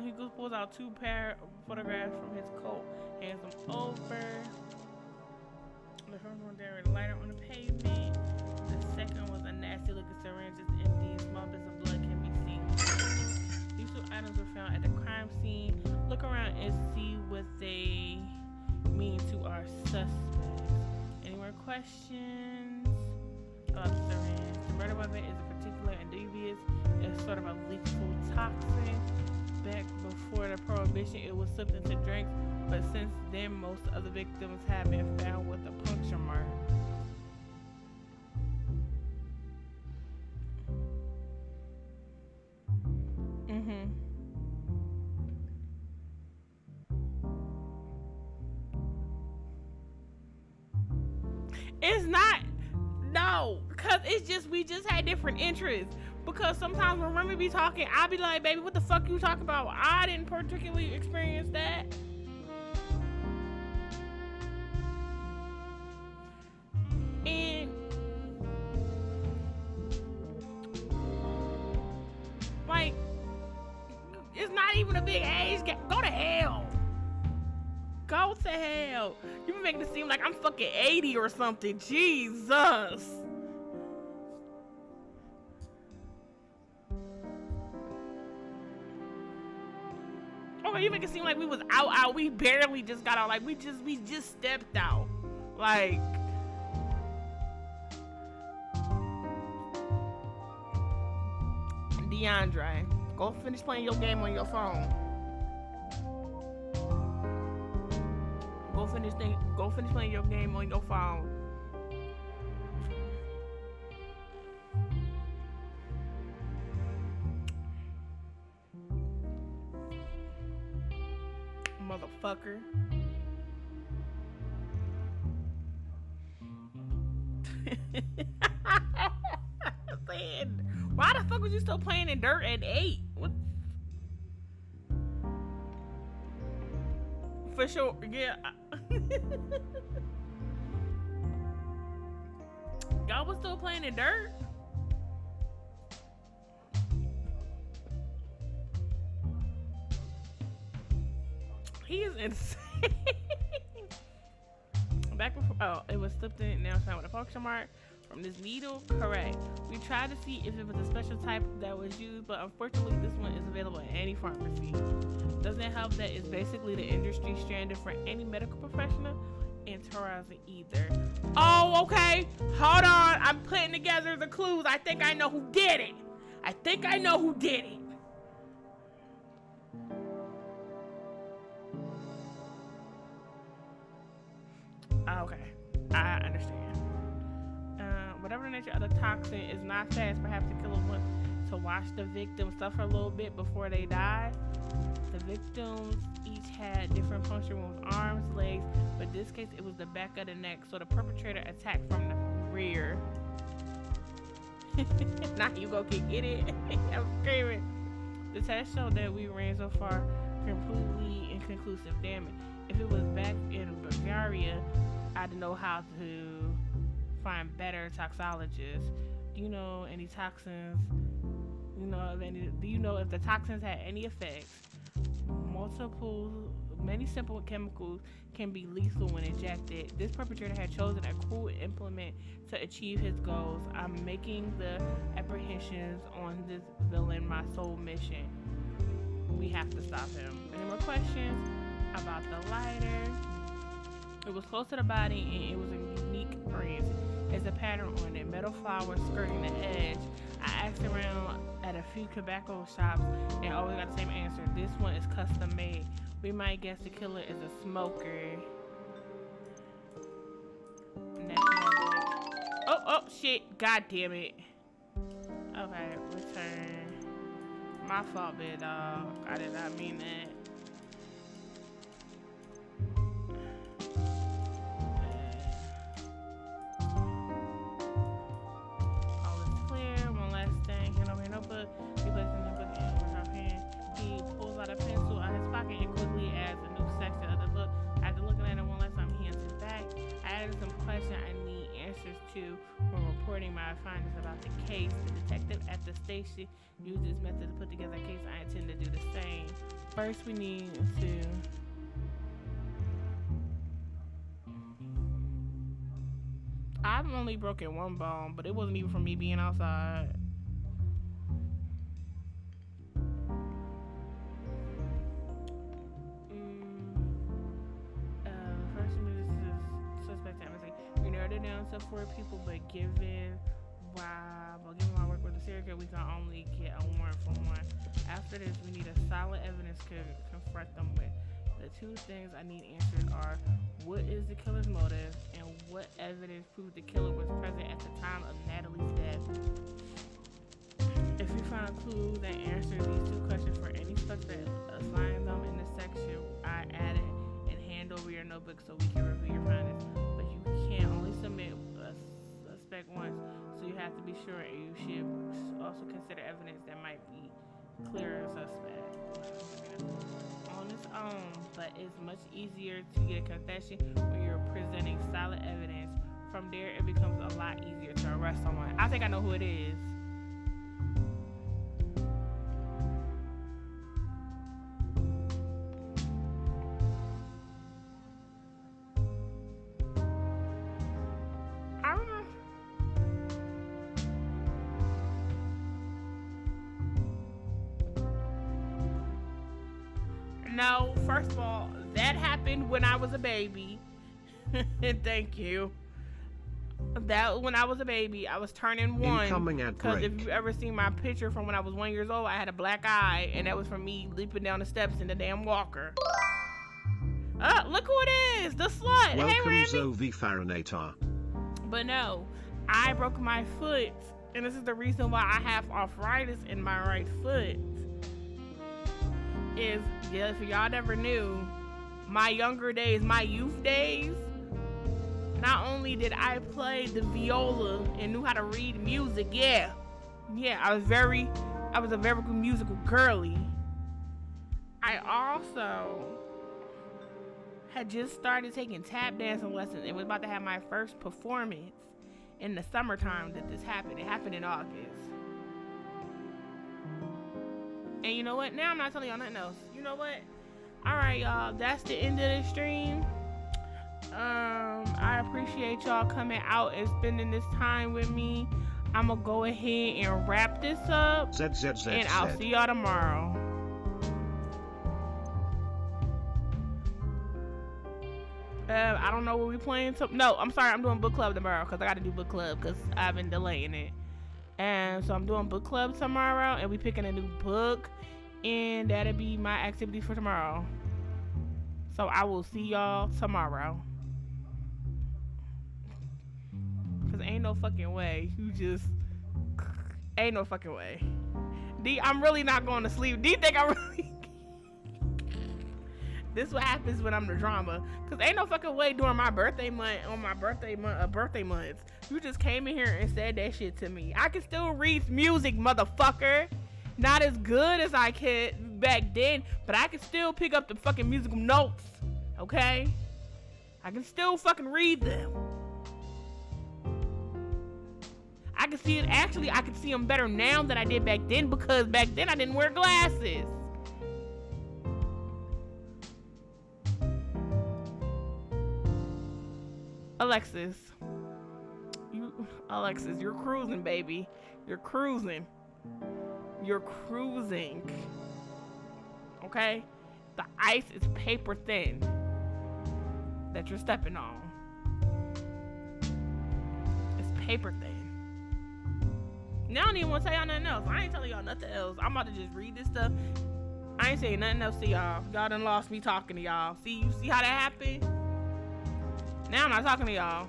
He just pulls out 2 pair of photographs from his coat, hands them over. The first one there, a lighter on the pavement. The second was a nasty looking syringe, it's empty. Small bits of blood can be seen. These 2 items were found at the crime scene. Look around and see what they mean to our suspects. Any more questions about the syringe? The murder weapon is a particular and devious. It's sort of a lethal toxin. Back before the prohibition, it was slipped into drinks, but since then, most of the victims have been found with a puncture mark. It's not, no, because it's just, we just had different interests. Because sometimes when Remy be talking, I'll be like, baby, what the fuck you talking about? I didn't particularly experience that. And like, it's not even a big age gap. Go to hell. Go to hell. You been making it seem like I'm fucking 80 or something. Jesus. Okay, you make it seem like we was out. We barely just got out. Like we just stepped out. Like DeAndre, go finish playing your game on your phone. Go finish playing your game on your phone. Motherfucker. Why the fuck was you still playing in dirt at 8? What? For sure, yeah. Y'all was still playing in dirt? He is insane. Back before, oh, it was slipped in, now it's found with a puncture mark from this needle. Correct. We tried to see if it was a special type that was used, but unfortunately this one is available in any pharmacy. Doesn't help that it's basically the industry standard for any medical professional, and Torah isn't either. Oh, okay. Hold on. I'm putting together the clues. I think I know who did it. Okay, I understand. Whatever the nature of the toxin is not fast. Perhaps the killer wants to watch the victim suffer a little bit before they die. The victims each had different puncture wounds, arms, legs, but in this case it was the back of the neck, so the perpetrator attacked from the rear. Now you go get it. I'm screaming. The test showed that we ran so far completely inconclusive. Damn it. If it was back in Bulgaria, I'd know how to find better toxologists. Do you know any toxins? Do you know if the toxins had any effects? Many simple chemicals can be lethal when injected. This perpetrator had chosen a cruel implement to achieve his goals. I'm making the apprehensions on this villain my sole mission. We have to stop him. Any more questions about the lighter? It was close to the body and it was a unique print. There's a pattern on it, metal flowers skirting the edge. I asked around at a few tobacco shops and always got the same answer. This one is custom made. We might guess the killer is a smoker. Oh shit, god damn it. Okay, return. My fault, big dog. I did not mean that. added some questions I need answers to when reporting my findings about the case. The detective at the station used this method to put together a case. I intend to do the same. First, we need to... I've only broken one bone, but it wasn't even from me being outside. First, this is suspect amnesty. We narrowed it down to 4 people, but given my work with the serial killer, we can only get a warrant for 1. After this, we need a solid evidence to confront them with. The 2 things I need answered are: what is the killer's motive, and what evidence proves the killer was present at the time of Natalie's death? If you find a clue that answers these 2 questions for any suspect, assign them in the section I added and hand over your notebook so we can review your findings. But you can only submit a suspect once, so you have to be sure, and you should also consider evidence that might be clear a suspect on its own, but it's much easier to get a confession when you're presenting solid evidence. From there, it becomes a lot easier to arrest someone. I think I know who it is. I remember. No, first of all, that happened when I was a baby. Thank you. That when I was a baby, I was turning 1. Incoming ad Because break. if you've ever seen my picture from when I was 1 year old, I had a black eye, and that was from me leaping down the steps in the damn walker. Look who it is, the slut. Welcome, Hey, Remy. Zoe Farinator. But no, I broke my foot, and this is the reason why I have arthritis in my right foot. Is, yeah, if y'all never knew, my younger days, my youth days, not only did I play the viola and knew how to read music, yeah, I was a very good musical girly. I also had just started taking tap dancing lessons and was about to have my first performance in the summertime that this happened. It happened in August. And you know what? Now I'm not telling y'all nothing else. You know what? Alright, y'all. That's the end of the stream. I appreciate y'all coming out and spending this time with me. I'm gonna go ahead and wrap this up. And I'll see y'all tomorrow. I don't know what we playing. No, I'm sorry. I'm doing book club tomorrow because I got to do book club because I've been delaying it. And so I'm doing book club tomorrow, and we picking a new book, and that'll be my activity for tomorrow. So I will see y'all tomorrow. Cause ain't no fucking way. Ain't no fucking way. D, I'm really not going to sleep. D think I'm really... This is what happens when I'm the drama. Cause ain't no fucking way during my birthday month, on my birthday months, you just came in here and said that shit to me. I can still read music, motherfucker. Not as good as I could back then, but I can still pick up the fucking musical notes. Okay? I can still fucking read them. I can see it. Actually, I can see them better now than I did back then because back then I didn't wear glasses. Alexis, you're cruising, baby. You're cruising. Okay? The ice is paper thin that you're stepping on. It's paper thin. Now I don't even want to tell y'all nothing else. I ain't telling y'all nothing else. I'm about to just read this stuff. I ain't saying nothing else to y'all. Y'all done lost me talking to y'all. You see how that happened? Now I'm not talking to y'all.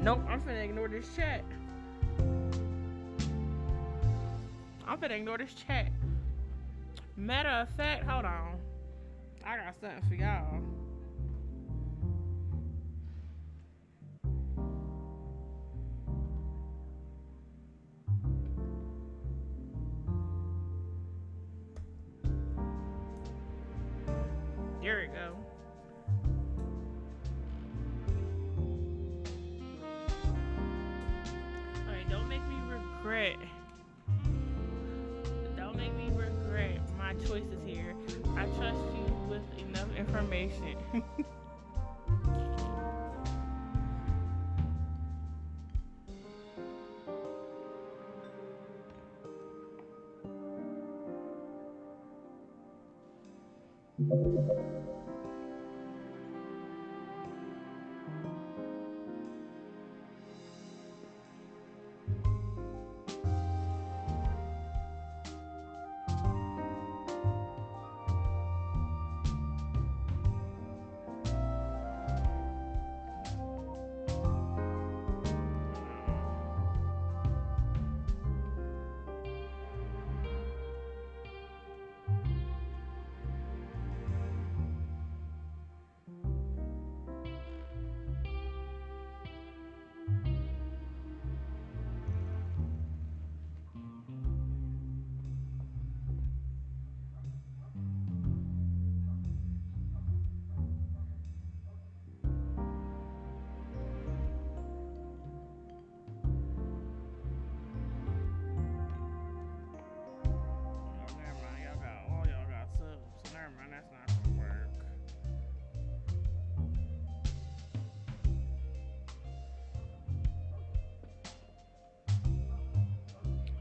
Nope, I'm finna ignore this chat. Matter of fact, hold on. I got something for y'all. There we go. Alright, don't make me regret. Don't make me regret my choices here. I trust you with enough information.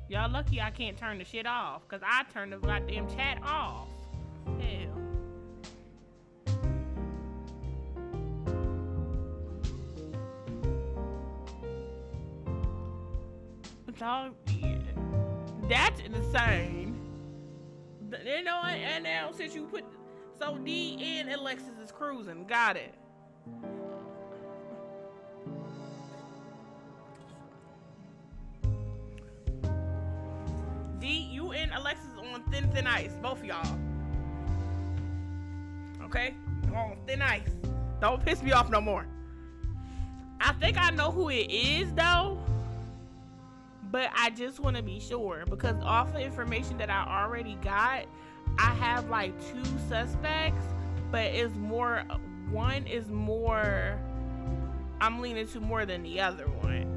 Y'all lucky I can't turn the shit off, cause I turned the goddamn chat off. Hell. Dog, yeah. That's insane. You know what? And now since you put, so D and Alexis is cruising. Got it. You and Alexis on thin ice, both of y'all. Okay? On thin ice. Don't piss me off no more. I think I know who it is though, but I just want to be sure because off the information that I already got, I have like 2 suspects, but it's more, one is more, I'm leaning to more than the other one.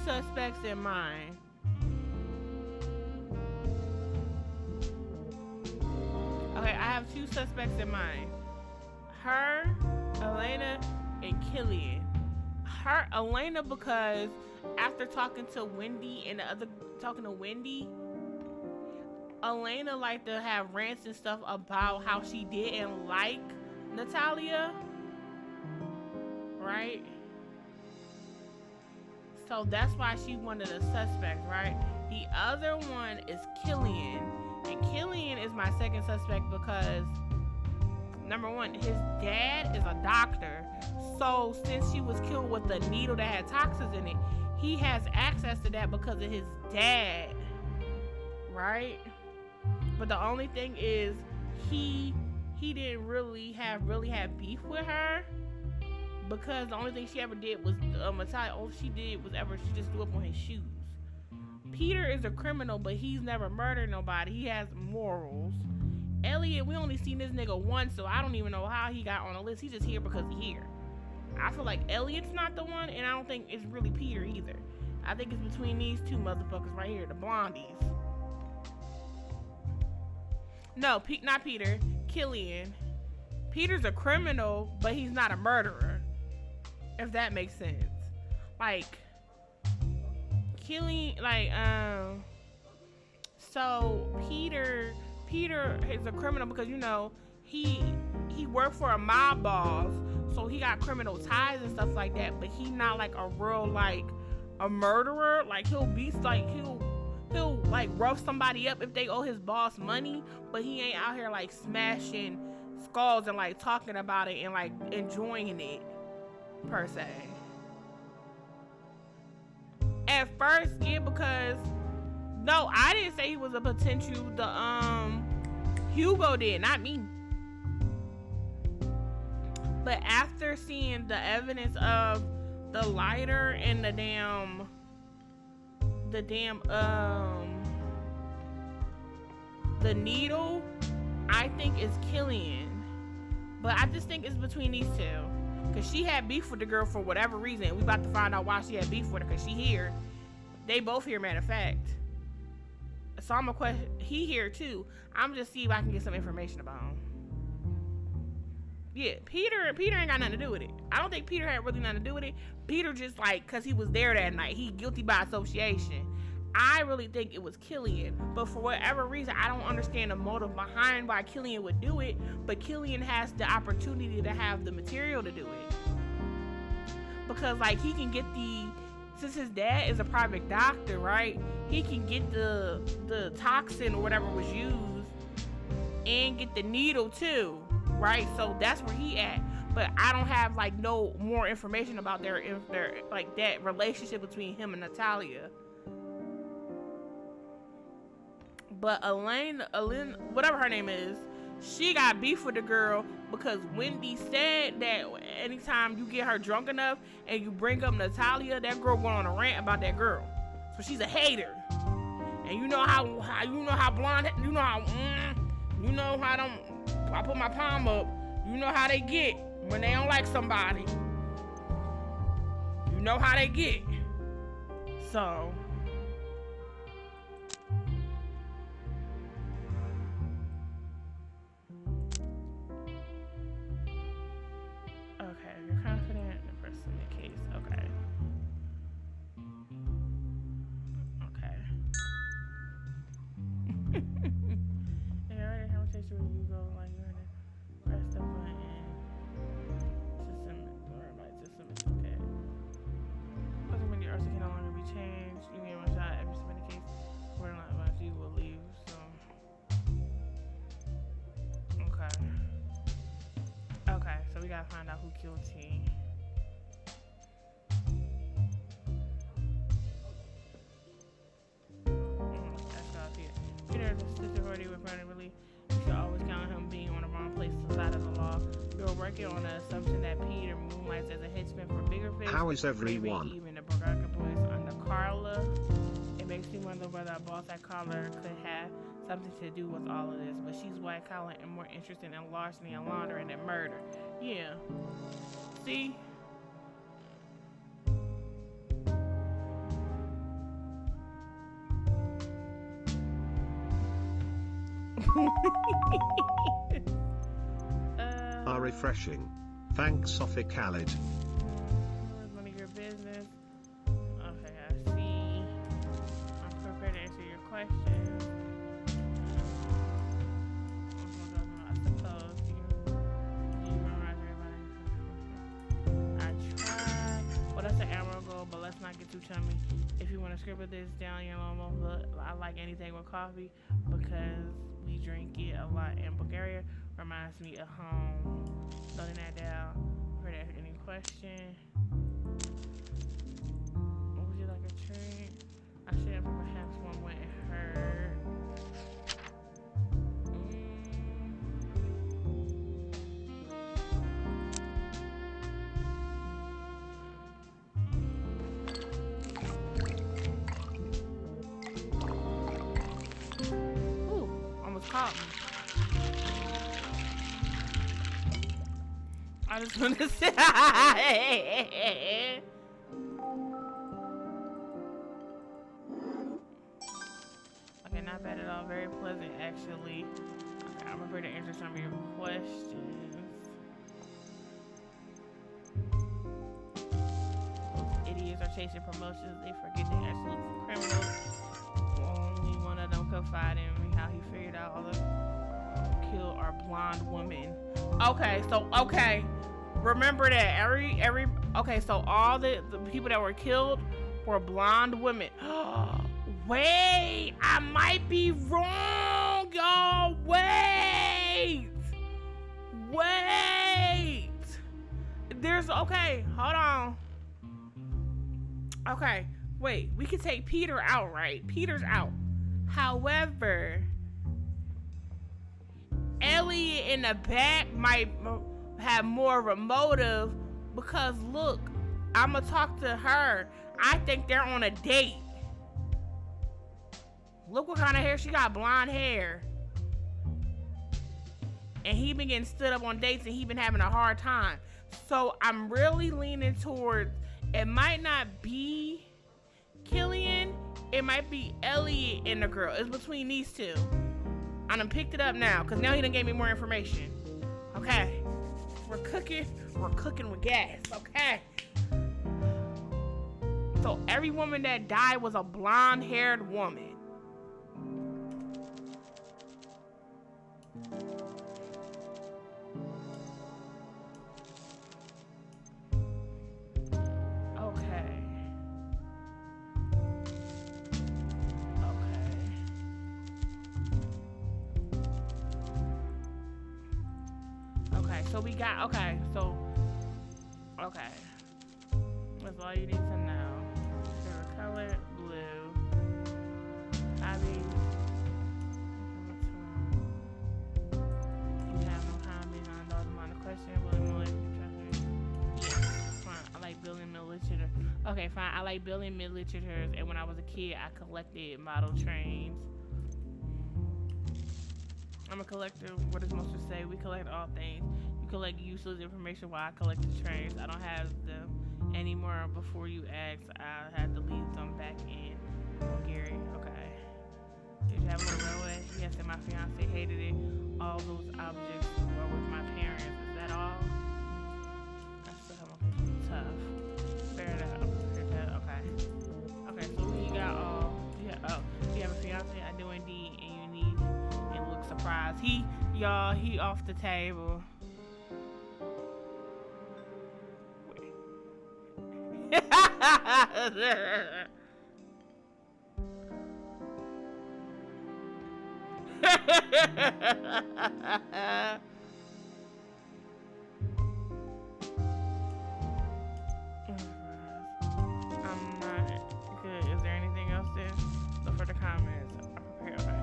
Suspects in mind. Okay, I have 2 suspects in mind. Her, Elena, and Killian. Her, Elena, because after talking to Wendy and the other, talking to Wendy, Elena liked to have rants and stuff about how she didn't like Natalia. Right? So that's why she wanted a suspect, right? The other one is Killian. And Killian is my second suspect because, number one, his dad is a doctor. So since she was killed with a needle that had toxins in it, he has access to that because of his dad, right? But the only thing is, he didn't really have beef with her. Because the only thing she ever did was, all she did was she just threw up on his shoes. Peter is a criminal, but he's never murdered nobody. He has morals. Elliot, we only seen this nigga once, so I don't even know how he got on the list. He's just here because he's here. I feel like Elliot's not the one, and I don't think it's really Peter either. I think it's between these 2 motherfuckers right here, the blondies. No, not Peter. Killian. Peter's a criminal, but he's not a murderer. If that makes sense. Like, killing, like, so Peter is a criminal because, you know, he worked for a mob boss, so he got criminal ties and stuff like that, but he not like a real, like, a murderer. Like, he'll like rough somebody up if they owe his boss money, but he ain't out here like smashing skulls and like talking about it and like enjoying it per se. At first, yeah, because no, I didn't say he was a potential. Hugo did, not me. But after seeing the evidence of the lighter and the needle, I think it's Killian. But I just think it's between these two. Because she had beef with the girl for whatever reason. We about to find out why she had beef with her. Because she here. They both here, matter of fact. So I'm a question. He here too. I'm just see if I can get some information about him. Yeah, Peter ain't got nothing to do with it. I don't think Peter had really nothing to do with it. Peter just like, cause he was there that night. He guilty by association. I really think it was Killian. But for whatever reason, I don't understand the motive behind why Killian would do it. But Killian has the opportunity to have the material to do it. Because like he can get since his dad is a private doctor, right? He can get the toxin or whatever was used and get the needle too, right? So that's where he at. But I don't have like no more information about their like that relationship between him and Natalia. But Elaine, whatever her name is, she got beef with the girl because Wendy said that anytime you get her drunk enough and you bring up Natalia, that girl going on a rant about that girl. So she's a hater. And you know how blonde, you know how I put my palm up, you know how they get when they don't like somebody. You know how they get. So you're confident in the person in the case. Okay. Yeah, already how much takes where you go like you're gonna press the button. System or my system is okay. Ultimately, your arson can no longer be changed. You get one shot every so many cases. We're not about you will leave. So okay, so we gotta find out who killed T. That's all here. Peter's assistant already with running relief. You should always count on him being on the wrong place to the side of the law. You're working on the assumption that Peter moonlights as a henchman for bigger fish. How is everyone? Even the Burgaka boys under Carla. It makes me wonder whether our boss at Carla could have something to do with all of this, but she's white collar and more interested in larceny and laundering than murder. Yeah. See? Refreshing. Thanks, Sophie Khalid. None of your business. Okay, I see. I'm prepared to answer your questions. I suppose do you memorize everybody? I tried. Well, that's an arrow goal, but let's not get too chummy. If you want to scribble this down, you know, I like anything with coffee because we drink it a lot in Bulgaria. Reminds me of home. Noting that down. For that, any question? Would you like a treat? I should have perhaps one went and heard. Ooh, almost caught me. I just want to say, okay, not bad at all. Very pleasant, actually. Okay, I'm prepared to answer some of your questions. Those idiots are chasing promotions. They forget they actually criminals. Only one of them confided in me how he figured out all the kill our blonde woman. Okay, so remember that okay, so all the people that were killed were blonde women. Wait, I might be wrong, y'all. Wait, Peter's okay. Hold on. Okay, wait. We can take Peter out, right? Peter's out. However, Elliot in the back might have more of a motive because look, I'ma talk to her. I think they're on a date. Look what kind of hair she got, blonde hair. And he been getting stood up on dates and he been having a hard time. So I'm really leaning towards, it might not be Killian, it might be Elliot and the girl. It's between these two. I done picked it up now, because now he done gave me more information. Okay. We're cooking with gas, okay? So every woman that died was a blonde-haired woman. So we got, okay. That's all you need to know. Favorite color, blue. Hobbies. You have no hobbies on those amount of questions. Fine. I like building miniatures. Okay, fine. I like building miniatures, and when I was a kid, I collected model trains. I'm a collector. What is supposed to say? We collect all things. You collect useless information while I collect the trains. I don't have them anymore. Before you ask, I had to leave them back in Gary. Okay. Did you have a little railway? Yes, and my fiance hated it. All those objects were with my parents. Is that all? I still have my tough. Fair enough. Okay. Okay, so we got all. Yeah. Oh, you have a fiance? I do indeed, and you need. And look surprised. He off the table. I'm not good. Is there anything else there? Look for the comments. Okay.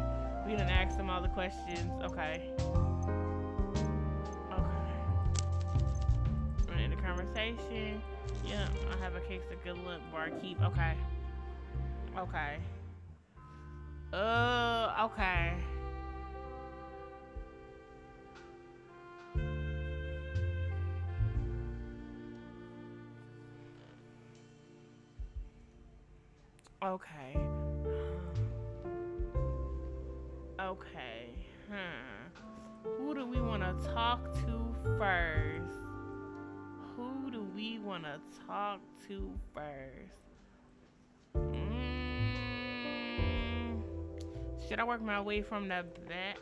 We done asked them all the questions. Okay. We're in the conversation. Yeah, I have a case of good luck, barkeep. Okay. Okay. Okay. Okay. Okay. Who do we want to talk to first? Who do we want to talk to first? Should I work my way from the back?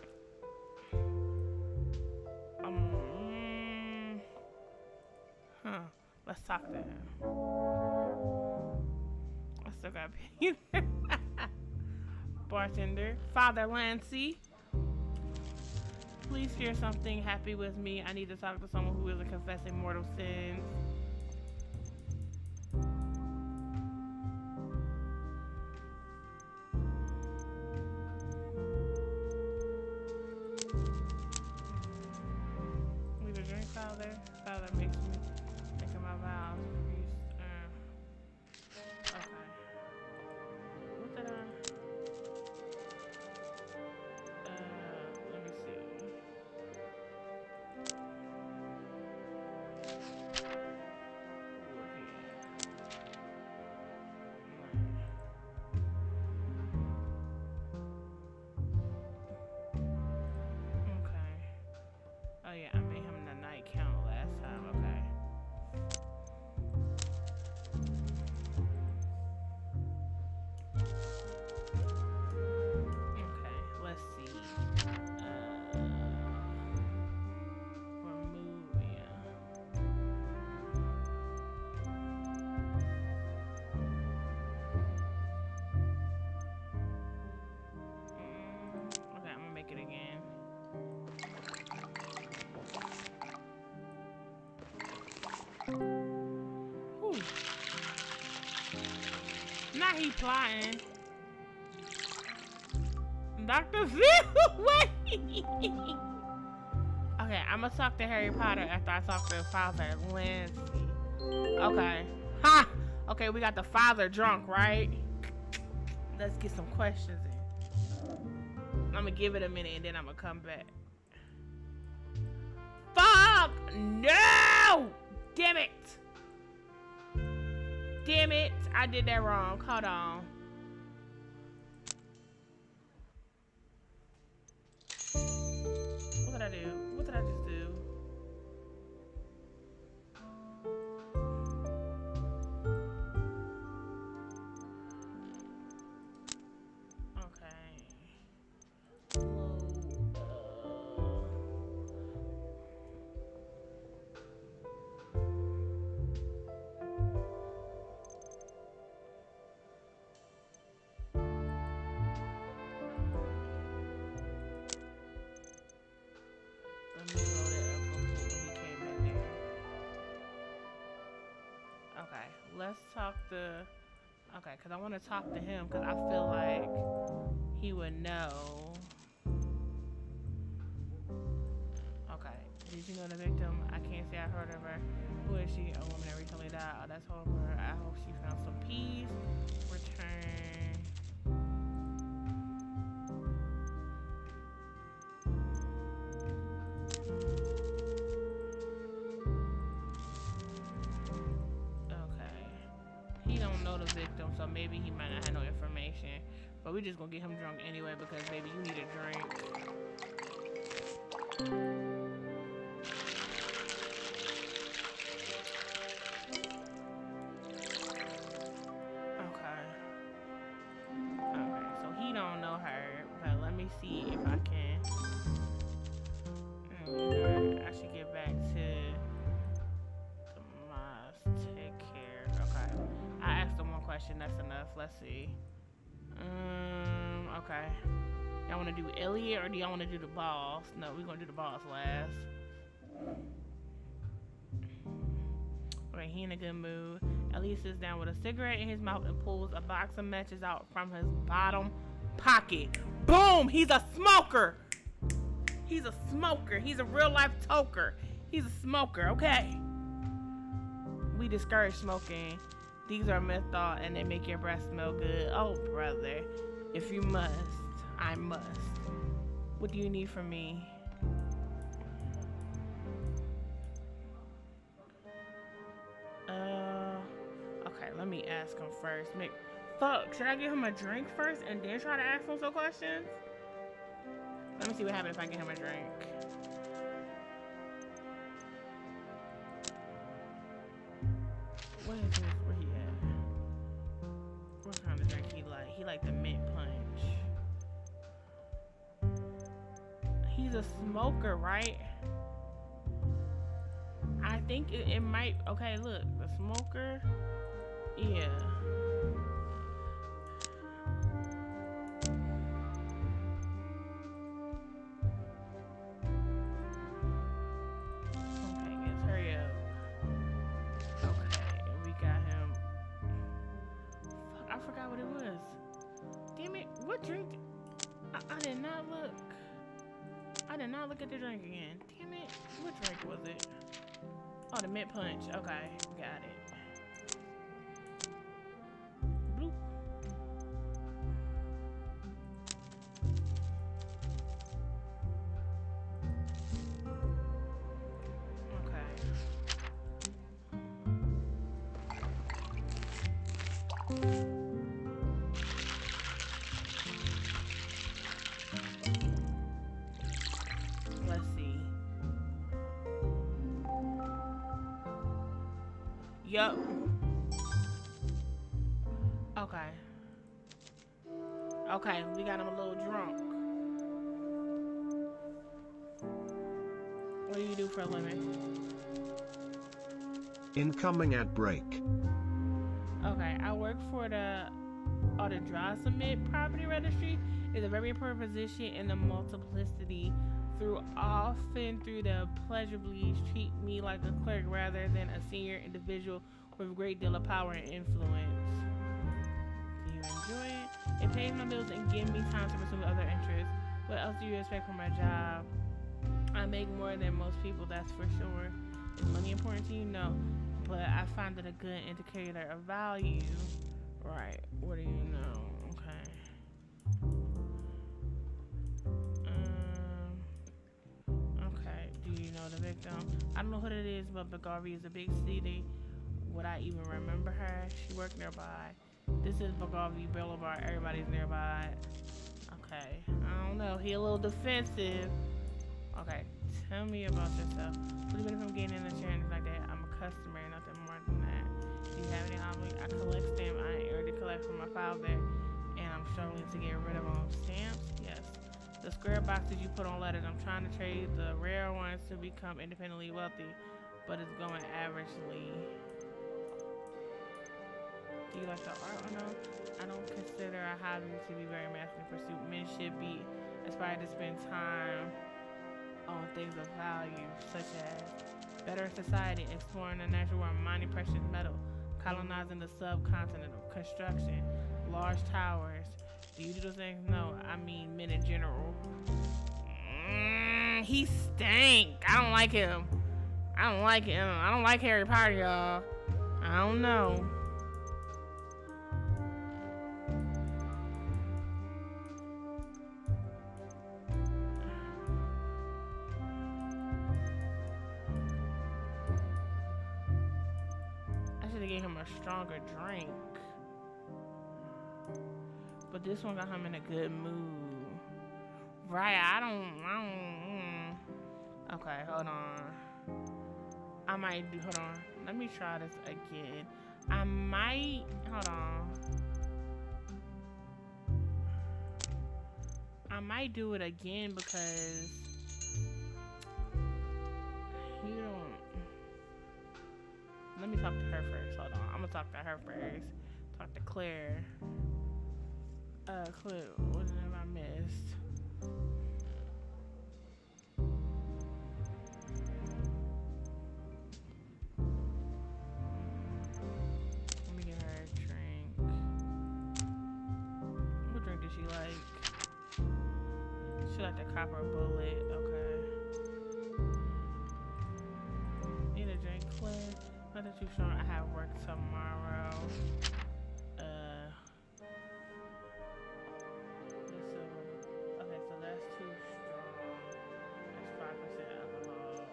Let's talk to him. I still got Peter. Bartender. Father Lancy. Please share something happy with me. I need to talk to someone who isn't confessing mortal sins. Need a drink, Father? Father makes me think of my vows. Okay. What did I... let me see. Okay. Oh yeah, I made him the night count last time. Okay. Whew. Now he plotting. Dr. Phil, wait. Okay, I'm gonna talk to Harry Potter after I talk to Father Lindsay. Okay. Ha! Okay, we got the father drunk, right? Let's get some questions in. I'm gonna give it a minute and then I'm gonna come back. Fuck! No! Damn it! Damn it! I did that wrong. Hold on. What did I do? What did I just do? Let's talk to, okay, because I want to talk to him because I feel like he would know. Okay, did you know the victim? I can't say I heard of her. Who is she? A woman that recently died. Oh, that's horrible. I hope she found some peace. Return. Victim, so maybe he might not have no information, but we just gonna get him drunk anyway because baby, you need a drink. Okay, so he don't know her, but let me see if I can. I should get back to take care. Okay, I asked him one question, that's enough. Let's see. Okay. Y'all wanna do Elliot or do y'all wanna do the boss? No, we're gonna do the boss last. Okay, he in a good mood. Elliot sits down with a cigarette in his mouth and pulls a box of matches out from his bottom pocket. Boom! He's a smoker! He's a smoker. He's a real life toker. He's a smoker, okay? We discourage smoking. These are menthol and they make your breath smell good. Oh, brother. If you must, I must. What do you need from me? Okay, let me ask him first. Fuck, should I give him a drink first and then try to ask him some questions? Let me see what happens if I give him a drink. What is this? Where he at? What kind of drink he like? He like the mint punch. He's a smoker, right? I think it might. Okay, look, the smoker. Yeah. Okay, guys, hurry up. Okay, we got him. Fuck, I forgot what it was. Damn it, what drink? I did not look. I did not look at the drink again. Damn it, what drink was it? Oh, the mint punch. Okay, got it. Bloop. Okay. Let's see. Yup. Okay. Okay, we got him a little drunk. What do you do for a living? Incoming ad break. Okay, I work for the Summit Property Registry. It's a very important position in the multiplicity often through the pleasurably treat me like a clerk rather than a senior individual with a great deal of power and influence. Do you enjoy it? It pays my bills and gives me time to pursue other interests. What else do you expect from my job? I make more than most people, that's for sure. Is money important to you? No. But I find it a good indicator of value. Right. What do you know? Okay. Okay. Do you know the victim? I don't know who it is, but Bulgaria is a big city. Would I even remember her? She worked nearby. This is Bulgaria Boulevard. Everybody's nearby. Okay. I don't know. He a little defensive. Okay. Tell me about yourself. What do you benefit from getting in the chair and like that? I'm a customer, nothing more than that. Do you have any obligation? I collect stamps. I ain't already collect from my father, and I'm struggling to get rid of them. Stamps? Yes. The square boxes you put on letters. I'm trying to trade the rare ones to become independently wealthy, but it's going averagely. Do you like the art or no? I don't consider a hobby to be very masculine pursuit. Men should be inspired to spend time on things of value, such as better society, exploring the natural world, mining precious metal, colonizing the subcontinent, construction, large towers. Do you do those things? No, I mean men in general. He stink. I don't like him. I don't like him. I don't like Harry Potter, y'all. I don't know. Get him a stronger drink, but this one got him in a good mood. Right? I don't. Okay, hold on. I might do. Hold on. Let me try this again. I might. Hold on. I might do it again because you don't. Let me talk to her first. Hold on. I'm gonna talk to her first. Talk to Claire. Claire, what have I missed? Let me get her a drink. What drink does she like? She like the copper bullet. Okay. Need a drink, Claire? Not that too sure. I have work tomorrow. Okay, so that's too strong. That's 5% alcohol.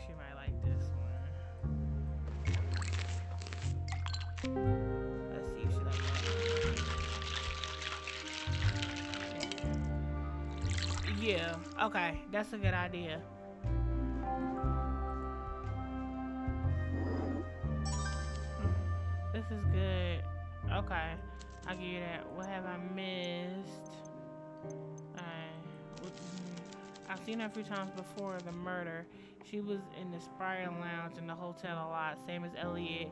She might like this one. Let's see if she likes that. Yeah, okay, that's a good idea. This is good. Okay, I'll give you that. What have I missed? I've seen her a few times before the murder. She was in the Spire Lounge in the hotel a lot, same as Elliot,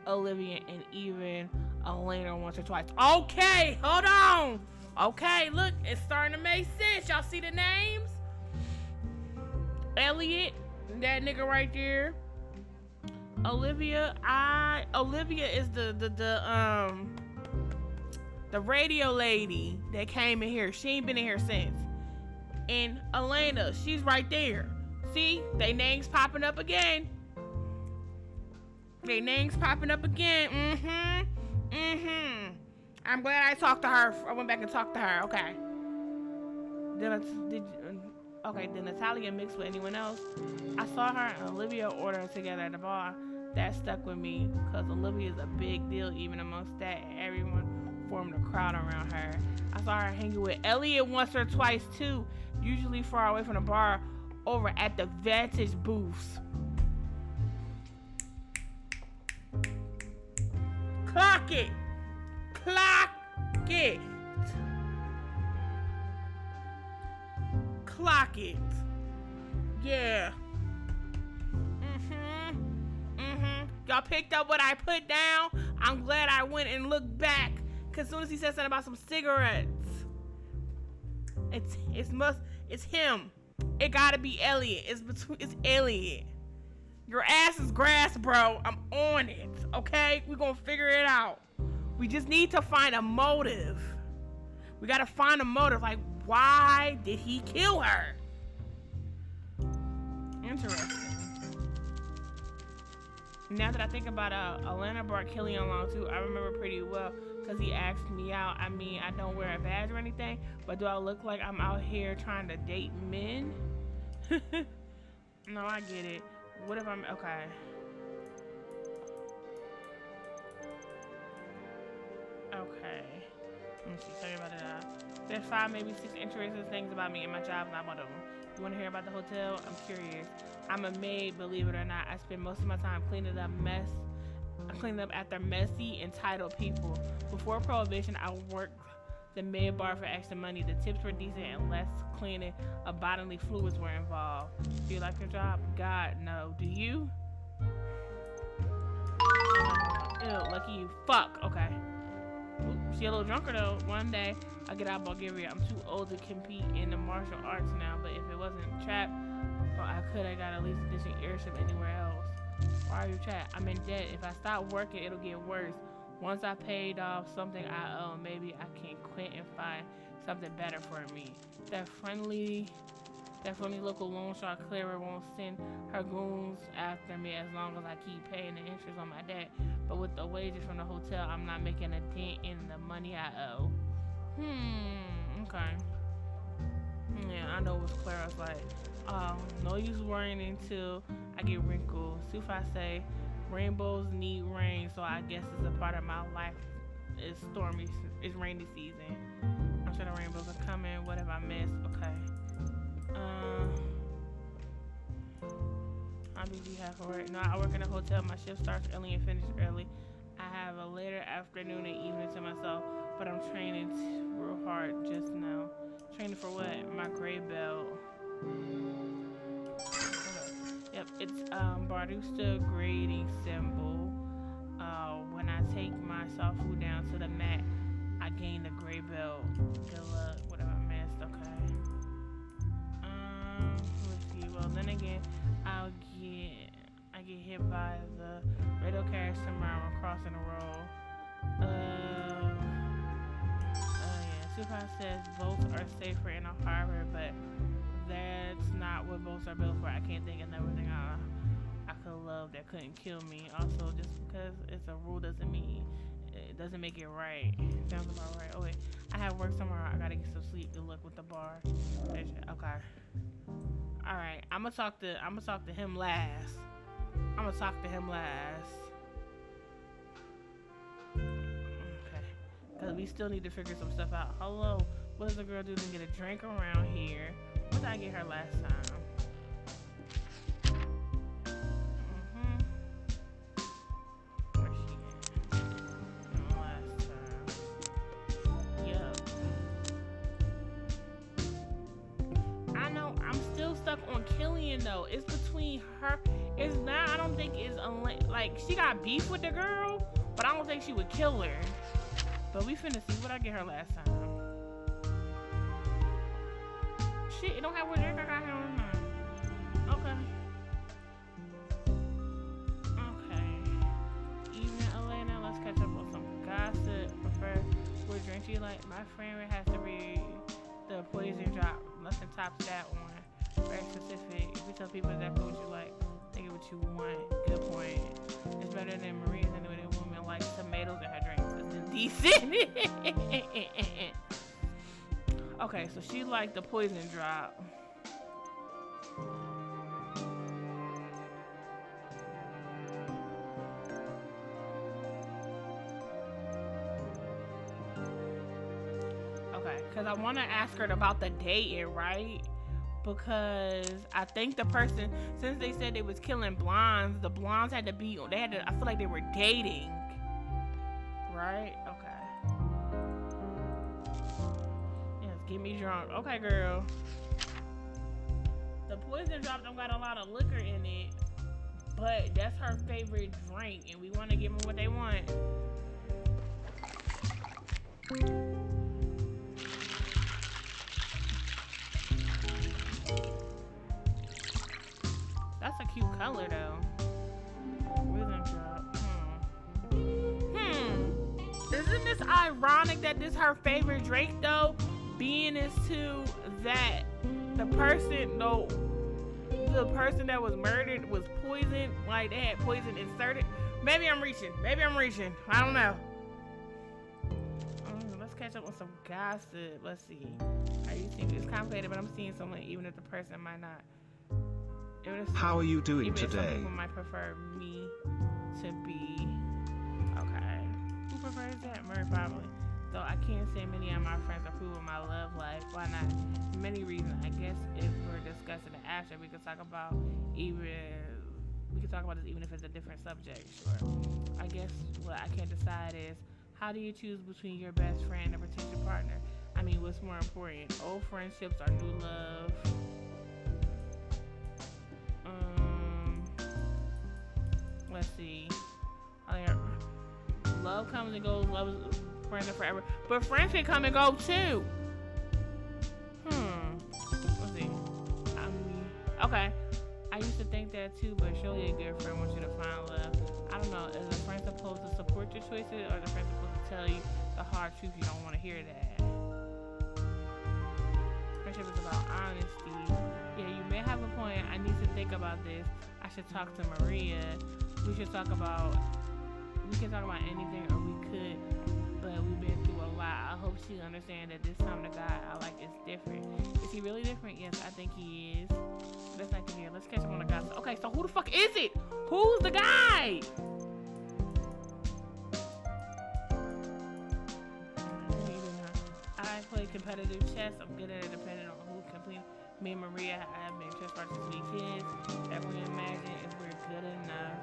Olivia, and even Elena once or twice. Okay, hold on. Okay, look, it's starting to make sense. Y'all see the names? Elliot, that nigga right there. Olivia is the radio lady that came in here. She ain't been in here since. And Elena, she's right there. See, they names popping up again. I'm glad I talked to her. I went back and talked to her. Okay. Did Natalia mix with anyone else? I saw her and Olivia order together at the bar. That stuck with me because Olivia is a big deal even amongst that. Everyone formed a crowd around her. I saw her hanging with Elliot once or twice too, usually far away from the bar over at the Vantage booths. Clock it! Clock pocket. Yeah. Y'all picked up what I put down. I'm glad I went and looked back. Cause as soon as he said something about some cigarettes, it's him. It gotta be Elliot. It's Elliot. Your ass is grass, bro. I'm on it. Okay? We're gonna figure it out. We just need to find a motive. We gotta find a motive. Like, why did he kill her? Interesting. Now that I think about Atlanta brought Killian along too, I remember pretty well because he asked me out. I mean, I don't wear a badge or anything, but do I look like I'm out here trying to date men? No, I get it. What if I'm okay? Okay. Let me see. Tell you about it. There's 5, maybe 6 interesting things about me and my job, not one of them. You want to hear about the hotel? I'm curious. I'm a maid, believe it or not. I spend most of my time cleaning up after messy, entitled people. Before Prohibition, I worked the maid bar for extra money. The tips were decent and less cleaning of bodily fluids were involved. Do you like your job? God, no. Do you? Ew, lucky you. Fuck. Okay. She a little drunker though. One day, I get out of Bulgaria. I'm too old to compete in the martial arts now, but if it wasn't trapped, well, I got at least a decent airship anywhere else. Why are you trapped? I'm in debt. If I stop working, it'll get worse. Once I paid off something I owe, maybe I can quit and find something better for me. That friendly local loan shark Clara won't send her goons after me as long as I keep paying the interest on my debt. But with the wages from the hotel, I'm not making a dent in the money I owe. Okay. Yeah, I know what Clara's like. No use worrying until I get wrinkled. Sufi say, rainbows need rain, so I guess it's a part of my life. It's stormy, it's rainy season. I'm sure the rainbows are coming. What have I missed? Okay. How busy you have for work? No, I work in a hotel. My shift starts early and finishes early. I have a later afternoon and evening to myself, but I'm training real hard just now. Training for what? My gray belt. Yep, it's Bardusta grading symbol. When I take my soft food down to the mat, I gain the gray belt. Good luck. Whatever I missed. Okay. Let's see. Well, then again, I get hit by the radio carrier tomorrow. I'm crossing the road. Yeah. Sufi says boats are safer in a harbor, but that's not what boats are built for. I can't think of everything I could love that couldn't kill me. Also, just because it's a rule doesn't mean it doesn't make it right. Sounds about right. Oh wait, I have work tomorrow. I gotta get some sleep. Good luck with the bar. Okay. All right. I'm gonna talk to him last. Okay. Cause we still need to figure some stuff out. Hello. What does the girl do to get a drink around here? What did I get her last time? Where's she at? Last time. Yup. I know. I'm still stuck on Killian though. It's between her. It's not. I don't think it's like she got beef with the girl, but I don't think she would kill her. But we finna see what I get her last time. Shit, it don't have what drink I got here on mine. Okay. Evening, Elena. Let's catch up on some gossip. Prefer what drink you like. My favorite has to be the poison drop. Nothing tops that one. Very specific. If you tell people exactly what you like, they get what you want. Good point. It's better than Maria's and the way a woman likes tomatoes in her drink. It's decent. Okay, so she liked the poison drop. Okay, because I want to ask her about the dating, right? Because I think the person, since they said they was killing blondes, the blondes had to be, I feel like they were dating. Right? Okay. Get me drunk. Okay, girl. the poison drop don't got a lot of liquor in it, but that's her favorite drink, and we want to give them what they want. That's a cute color though. Rhythm drop. Isn't this ironic that this her favorite drink though? Being is to that the person that was murdered was poisoned, like they had poison inserted. Maybe I'm reaching. I don't know. Let's catch up with some gossip. Let's see. You think it's complicated, but I'm seeing someone even if the person might not. How are you doing today? Some people might prefer me to be. Okay. Who prefers that? Murray probably. Though I can't say many of my friends approve of my love life. Why not? Many reasons. I guess if we're discussing it after, we could talk about this even if it's a different subject. Sure. I guess what I can't decide is how do you choose between your best friend and potential partner? I mean, what's more important? Old friendships or new love? Let's see. Love comes and goes. Love is friends are forever, but friends can come and go too. Let's see. Okay. I used to think that too, but surely a good friend wants you to find love. I don't know. Is a friend supposed to support your choices, or is a friend supposed to tell you the hard truth? You don't want to hear that. Friendship is about honesty. Yeah, you may have a point. I need to think about this. I should talk to Maria. We can talk about anything, or we could, but we've been through a lot. I hope she understands that this time the guy I like is different. Is he really different? Yes, I think he is. Let's not get here. Let's catch him on the gossip. Okay, so who the fuck is it? Who's the guy? I play competitive chess. I'm good at it depending on who completes. Me and Maria have been chess partners since we kids. Everyone imagine if we're good enough.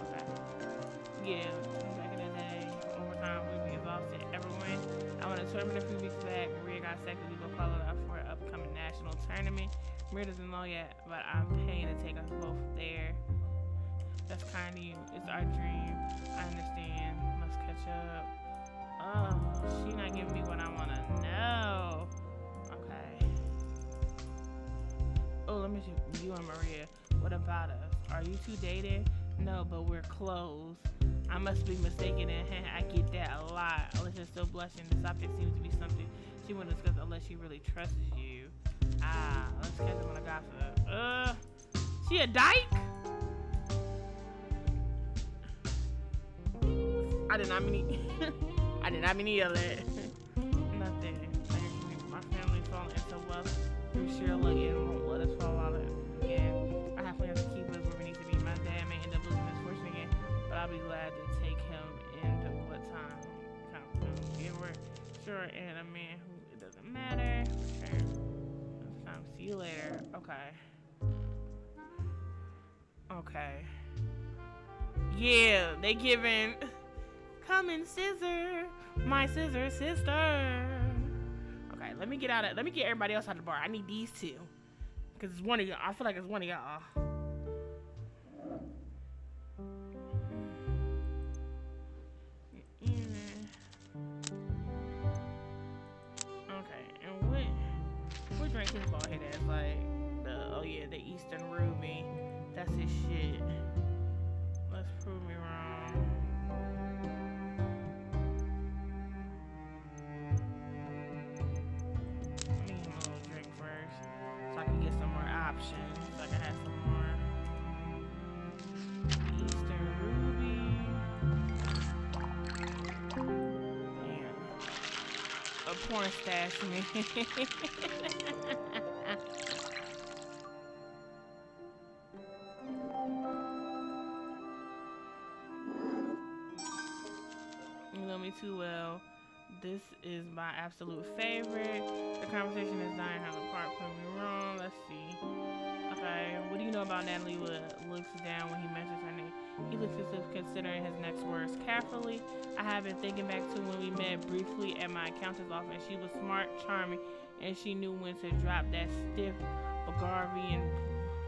Okay. Yeah, back in the day, overtime we'd be exhausted. Everyone, I won a tournament a few weeks back. Maria got second. We go follow up for an upcoming national tournament. Maria doesn't know yet, but I'm paying to take us both there. That's kind of you. It's our dream. I understand. Let's catch up. Oh, she not giving me what I want to know. Okay. Oh, let me see. You and Maria. What about us? Are you two dating? No, but we're close. I must be mistaken, and I get that a lot. Alicia's still blushing. The subject seems to be something she wouldn't discuss unless she really trusts you. Let's catch up on the gossip. She a dyke? I did not mean any of that. Nothing. My family falling into love through sheer luck and won't let us fall out again. I have plans to keep us where we need to be. My dad may end up losing his fortune again, but I'll be glad to take him into what time. Yeah, we're sure, and a man who it doesn't matter. Sure. See you later. Okay. Yeah, they giving. Come and scissor, my scissor sister. Okay, let me get everybody else out of the bar. I need these two. Cause it's one of y'all. I feel like it's one of y'all. Okay, and what drink his ball head as? Like the Eastern Ruby. That's his shit. Let's prove me wrong. Let me get a little drink first, so I can get some more options. So I can have some more Eastern Ruby. Yeah. A porn stash me. Too well. This is my absolute favorite. The conversation is dying how the part put me wrong. Let's see. Okay, what do you know about Natalie Wood? Looks down when he mentions her name. He looks as if considering his next words carefully. I have been thinking back to when we met briefly at my accountant's office. She was smart, charming, and she knew when to drop that stiff Bulgarian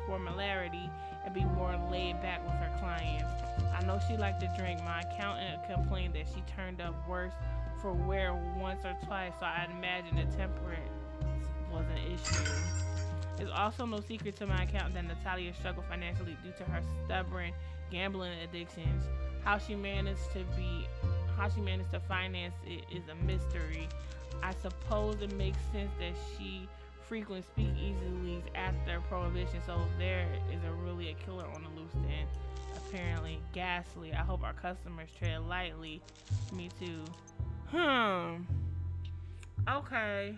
formality and be more laid back with her clients. I know she liked to drink. My accountant complained that she turned up worse for wear once or twice, so I'd imagine the temperance was an issue. It's also no secret to my accountant that Natalia struggled financially due to her stubborn gambling addictions. How she managed to finance it is a mystery. I suppose it makes sense that she frequent speakeasies after prohibition, so there is really a killer on the loose then. Apparently ghastly. I hope our customers tread lightly. Me too. Okay.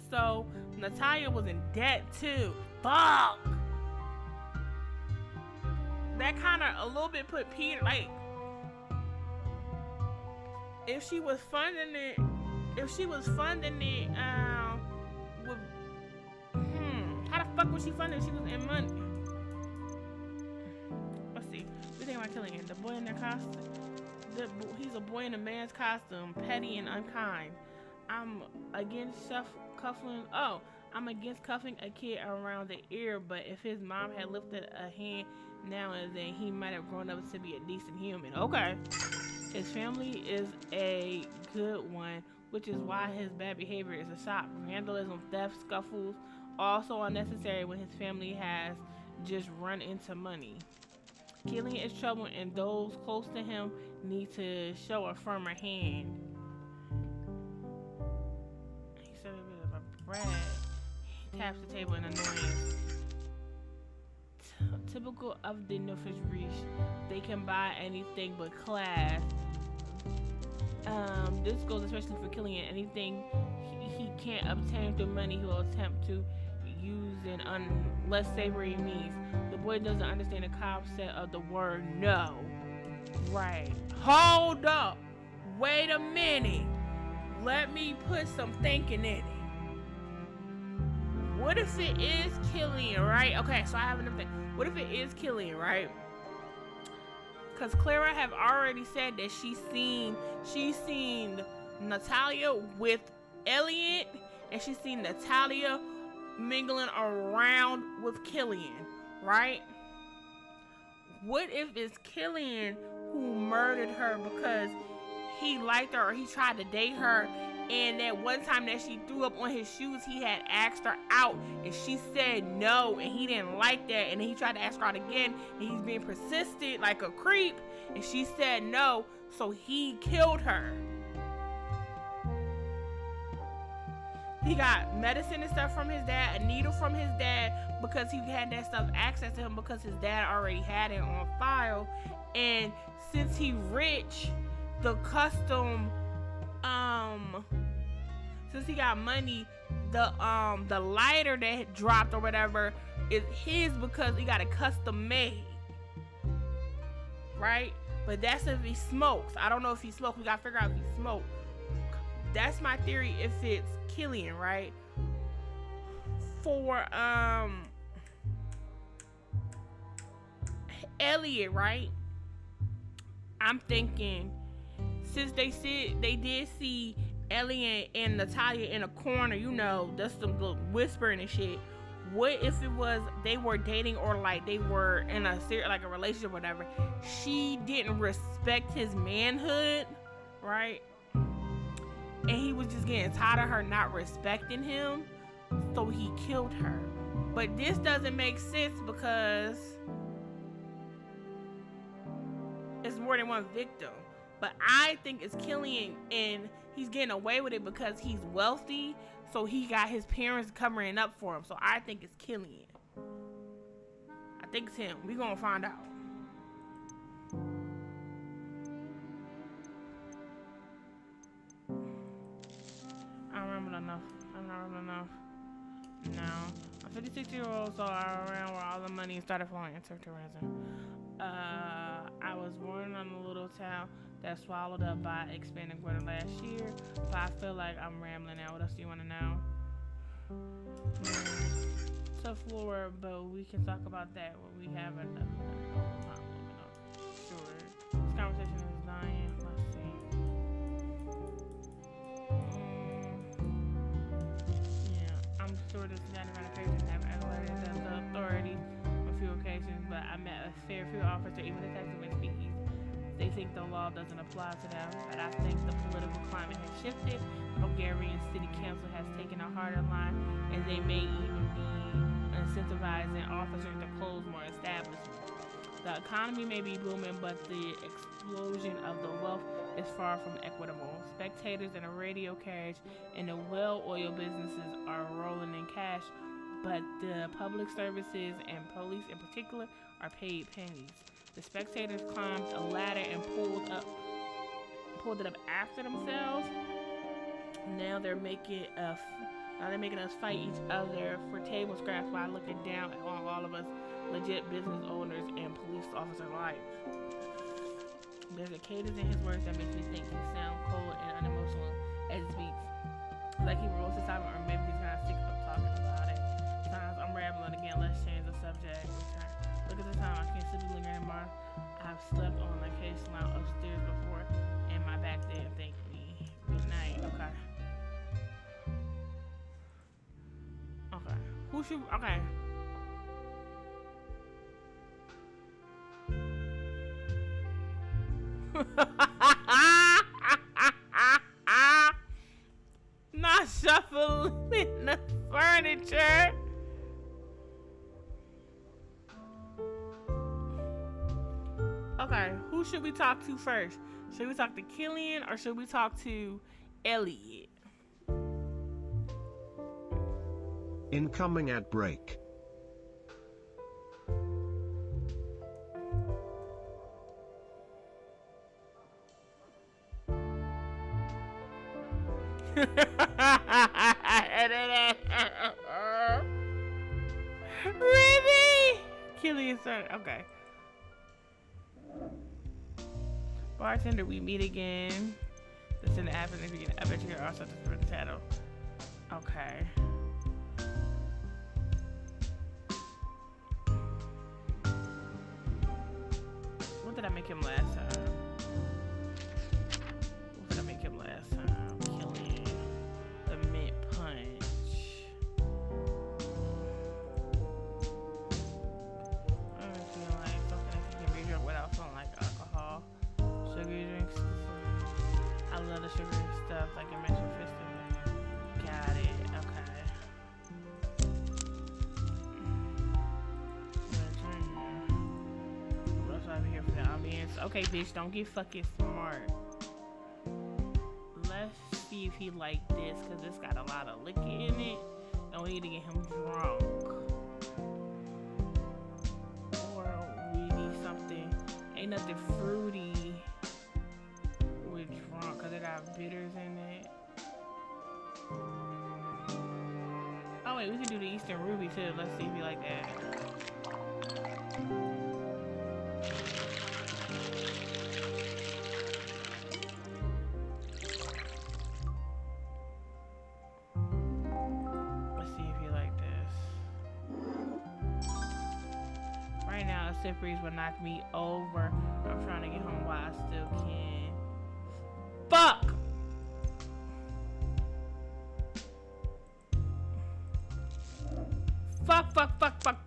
So Natalia was in debt too. Fuck. That kind of a little bit put Peter, like, if she was funding it with how the fuck was she funding it? She was in money. Let's see. We think about killing it. The boy in their costume. He's a boy in a man's costume, petty and unkind. I'm against cuffing a kid around the ear, but if his mom had lifted a hand now and then, he might have grown up to be a decent human. Okay. His family is a good one, which is why his bad behavior is a shock. Vandalism, theft, scuffles, also unnecessary when his family has just run into money. Killing is trouble, and those close to him need to show a firmer hand. He said a bit of a brat. He taps the table in annoyance. Typical of the Nuffish Reach. They can buy anything but class. This goes especially for killing anything he can't obtain through money. He will attempt to use an less savory means. The boy doesn't understand the concept of the word no. Right. Hold up. Wait a minute. Let me put some thinking in it. What if it is Killian, right? Okay, so I have another thing. What if it is Killian, right? Because Clara have already said that she's seen Natalia with Elliot, and she's seen Natalia mingling around with Killian, right? What if it's Killian who murdered her because he liked her or he tried to date her, and that one time that she threw up on his shoes, he had asked her out and she said no, and he didn't like that, and then he tried to ask her out again and he's being persistent like a creep, and she said no, so he killed her. He got medicine and stuff from his dad, a needle from his dad, because he had that stuff access to him because his dad already had it on file. And since he rich, the custom, since he got money, the lighter that dropped or whatever is his because he got it custom made, right? But that's if he smokes. I don't know if he smokes. We gotta figure out if he smoked. That's my theory if it's Killian, right? For Elliot, right? I'm thinking since they did see Elliot and Natalia in a corner, you know, that's some little whispering and shit. What if it was they were dating or like they were in a like a relationship or whatever? She didn't respect his manhood, right? And he was just getting tired of her not respecting him, so he killed her. But this doesn't make sense because it's more than one victim. But I think it's Killian, and he's getting away with it because he's wealthy, so he got his parents covering up for him. So I think it's Killian. I think it's him. We're gonna find out. I don't remember enough. No. I'm 56-year-old, so I ran where all the money started flowing into tourism. I was born in a little town that swallowed up by expanding water last year, but I feel like I'm rambling now. What else do you want to know? Tough floor, but we can talk about that when we have another. Sure. This conversation is dying. Let's see. toured this county around the patient have alerted the authorities on a few occasions, but I met a fair few officers, even detectives with speakeasy. They think the law doesn't apply to them, but I think the political climate has shifted. The Bulgarian City Council has taken a harder line, and they may even be incentivizing officers to close more establishments. The economy may be booming, but the explosion of the wealth is far from equitable. Spectators in a radio carriage and the well-oiled businesses are rolling in cash, but the public services and police in particular are paid pennies. The spectators climbed a ladder and pulled it up after themselves. Now they're making us fight each other for table scraps while looking down on all of us legit business owners and police officer lives. There's a cadence in his words that makes me think he sounds cold and unemotional as he speaks. Like he rolls his time, or maybe he's kind of sick of talking about it. Sometimes I'm rambling again. Let's change the subject. Look at the time. I can't sleep lingering anymore. I've slept on the case lounge upstairs before, and my back didn't thank me. Good night. Okay. Okay. Who should? Okay. Not shuffling the furniture. Okay, who should we talk to first? Should we talk to Killian or should we talk to Elliot? Incoming at break. Really? Killian, sir. Okay. Bartender, we meet again. This in the app, and if you get, I bet you hear also for the title. Okay. What did I make him last time? What did I make him last time? Killing the mint punch. I feel like something that you can be drunk without feeling like alcohol. Sugary drinks. I love the sugary stuff, like it makes me festive. Got it. Okay. What else do I have here for the ambience? Okay, bitch, don't get fucking smart. Let's see if he like this, cause it's got a lot of liquor in it. And we need to get him drunk. Or we need something. Ain't nothing fruity. We're drunk, cause it got bitters in it. Oh wait, we can do the Eastern Ruby too. Let's see if you like that. Let's see if you like this. Right now, a sip breeze will knock me over. I'm trying to get home while I still can. Fuck!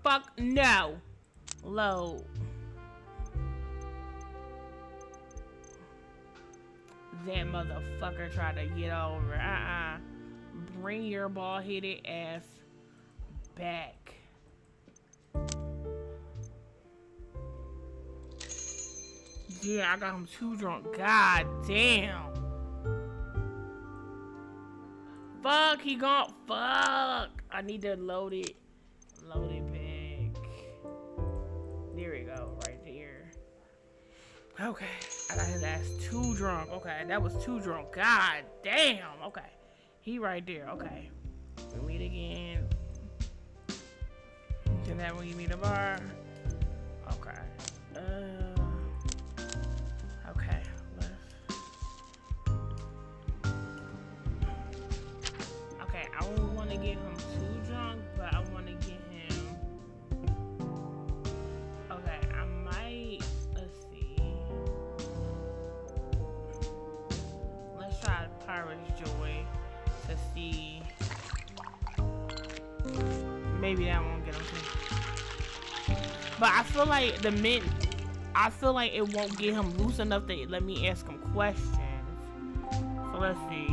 Fuck. No. Load. That motherfucker tried to get over. Bring your bald-headed ass back. Yeah, I got him too drunk. God damn. Fuck, he gone. Fuck. I need to load it. Load it back. There we go, right there. Okay, I got his ass too drunk. Okay, that was too drunk. God damn. Okay, he right there. Okay, we meet again. Can that when you meet a bar? Okay. Okay. Okay, I don't want to get him too drunk, but I want to get him. Okay, I might. Let's see. Let's try Pirate's Joy to see Maybe that won't get him too. But I feel like it won't get him loose enough to let me ask him questions. So let's see.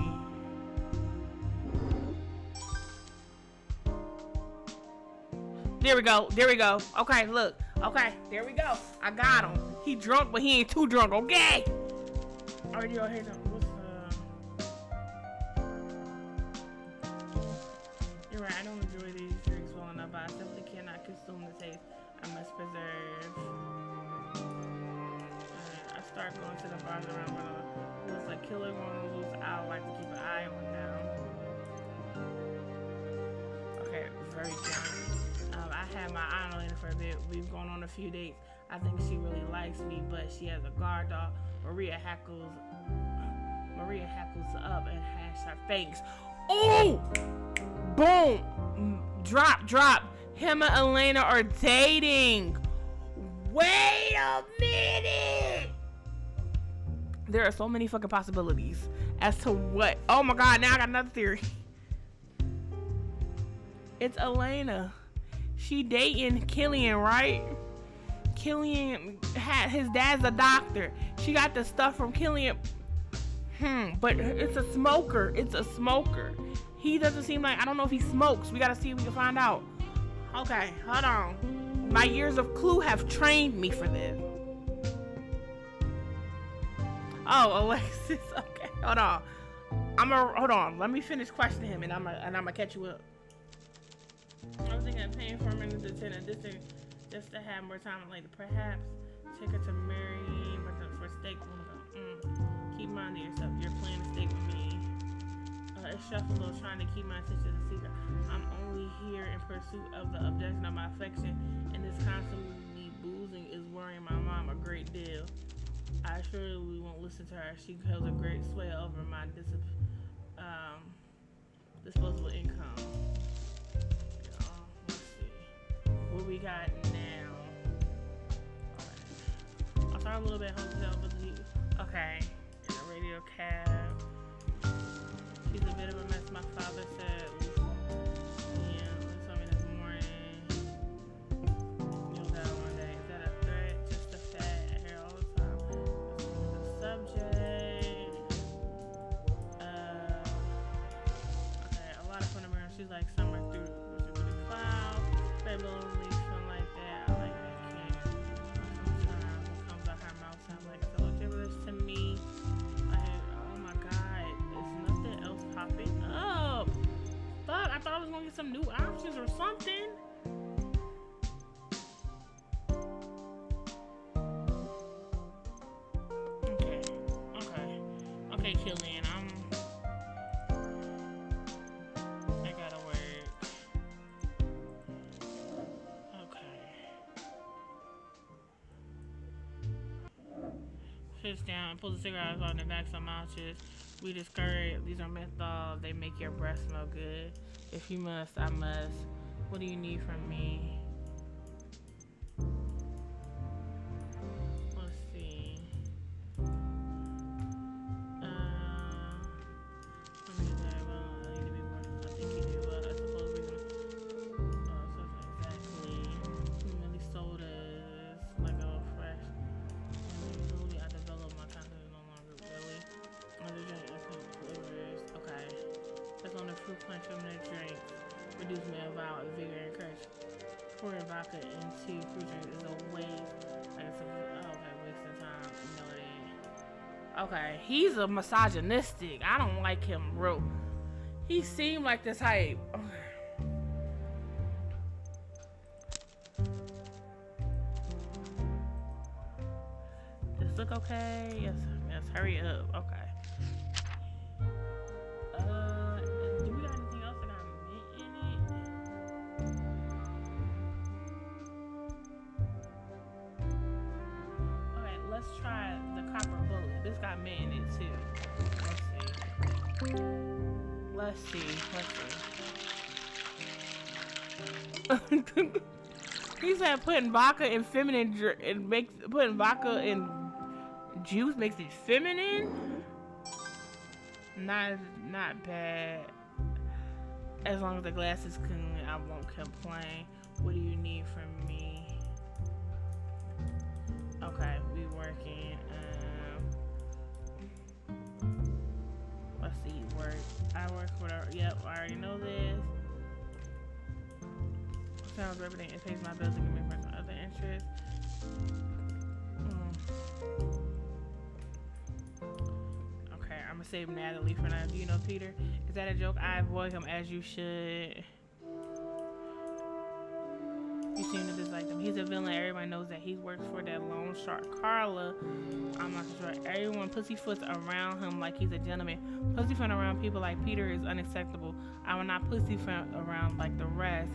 There we go. Okay, look. Okay, there we go. I got him. He drunk, but he ain't too drunk, okay? Alright, yo, here's what's You're right, I don't enjoy these drinks well enough, but I simply cannot consume the taste. I must preserve. I start going to the bars around when it's a killer going to lose. I like to keep an eye on them. Okay, very young. I had my eye on her for a bit. We've gone on a few dates. I think she really likes me, but she has a guard dog. Maria hackles up and has her face. Oh! Boom! Drop. Him and Elena are dating. Wait a minute! There are so many fucking possibilities as to what. Oh my god, now I got another theory. It's Elena. She dating Killian, right? Killian his dad's a doctor. She got the stuff from Killian. But it's a smoker. He doesn't seem like, I don't know if he smokes. We gotta see if we can find out. Okay, hold on. My years of Clue have trained me for this. Oh, Alexis. Okay, hold on. Hold on. Let me finish questioning him, and I'm gonna catch you up. I was thinking of paying for a minute to attend a distance just to have more time later. Perhaps take her to Mary for steak. Keep mind to yourself. You're playing a steak with me. It's shuffle, trying to keep my attention a secret. I'm only here in pursuit of the objection of my affection, and this constantly boozing is worrying my mom a great deal. I surely won't listen to her. She holds a great sway over my disposable income. Let's see what we got now. I'll start a little bit hotel, but okay. In a radio cab. She's a bit of a mess, my father said. Yeah, he told me this morning. You'll die one day. Is that a threat? Just a fact. I hear all the time. The subject. Okay, a lot of fun around. She's like summer through the clouds. Very lonely, feeling like that. I like that kid. Sometimes what comes out her mouth sounds like it's a little gibberish to me. Popping up. Fuck, I thought I was gonna get some new options or something. Okay, Killian, I gotta work. Okay. Sits down, pulls the cigarette out on the back some mouches. We discourage, these are menthol, they make your breath smell good. If you must, I must. What do you need from me? Let's see. I think you do, I suppose we can, exactly. Many sodas, like a little fresh. Slowly I developed my confidence no longer really. Okay. That's on the fruit punch from the drink. Reduce my violent vigor and courage. Pouring vodka into fruit drink is a waste. Like it's wasting time. No, it ain't. Okay, he's a misogynistic. I don't like him, bro. He seemed like the type. Does this look okay? Yes, hurry up. Okay. Do we got anything else that got mint in it? Okay, let's try the copper bullet. This got mint in it too. Let's see. He said putting vodka in feminine putting vodka in juice makes it feminine. Not bad. As long as the glass is clean, I won't complain. What do you need from me? Okay, we working. Let's see, work. I work for the. Yep, I already know this. Sounds everything. It pays my bills to give me personal other interests. Okay, I'm gonna save Natalie for now. Do you know Peter? Is that a joke? I avoid him as you should. You seem to dislike him. He's a villain. Everybody knows that. He works for that loan shark Carla. I'm not sure. Everyone pussyfoots around him like he's a gentleman. Pussyfoot around people like Peter is unacceptable. I will not pussyfoot around like the rest.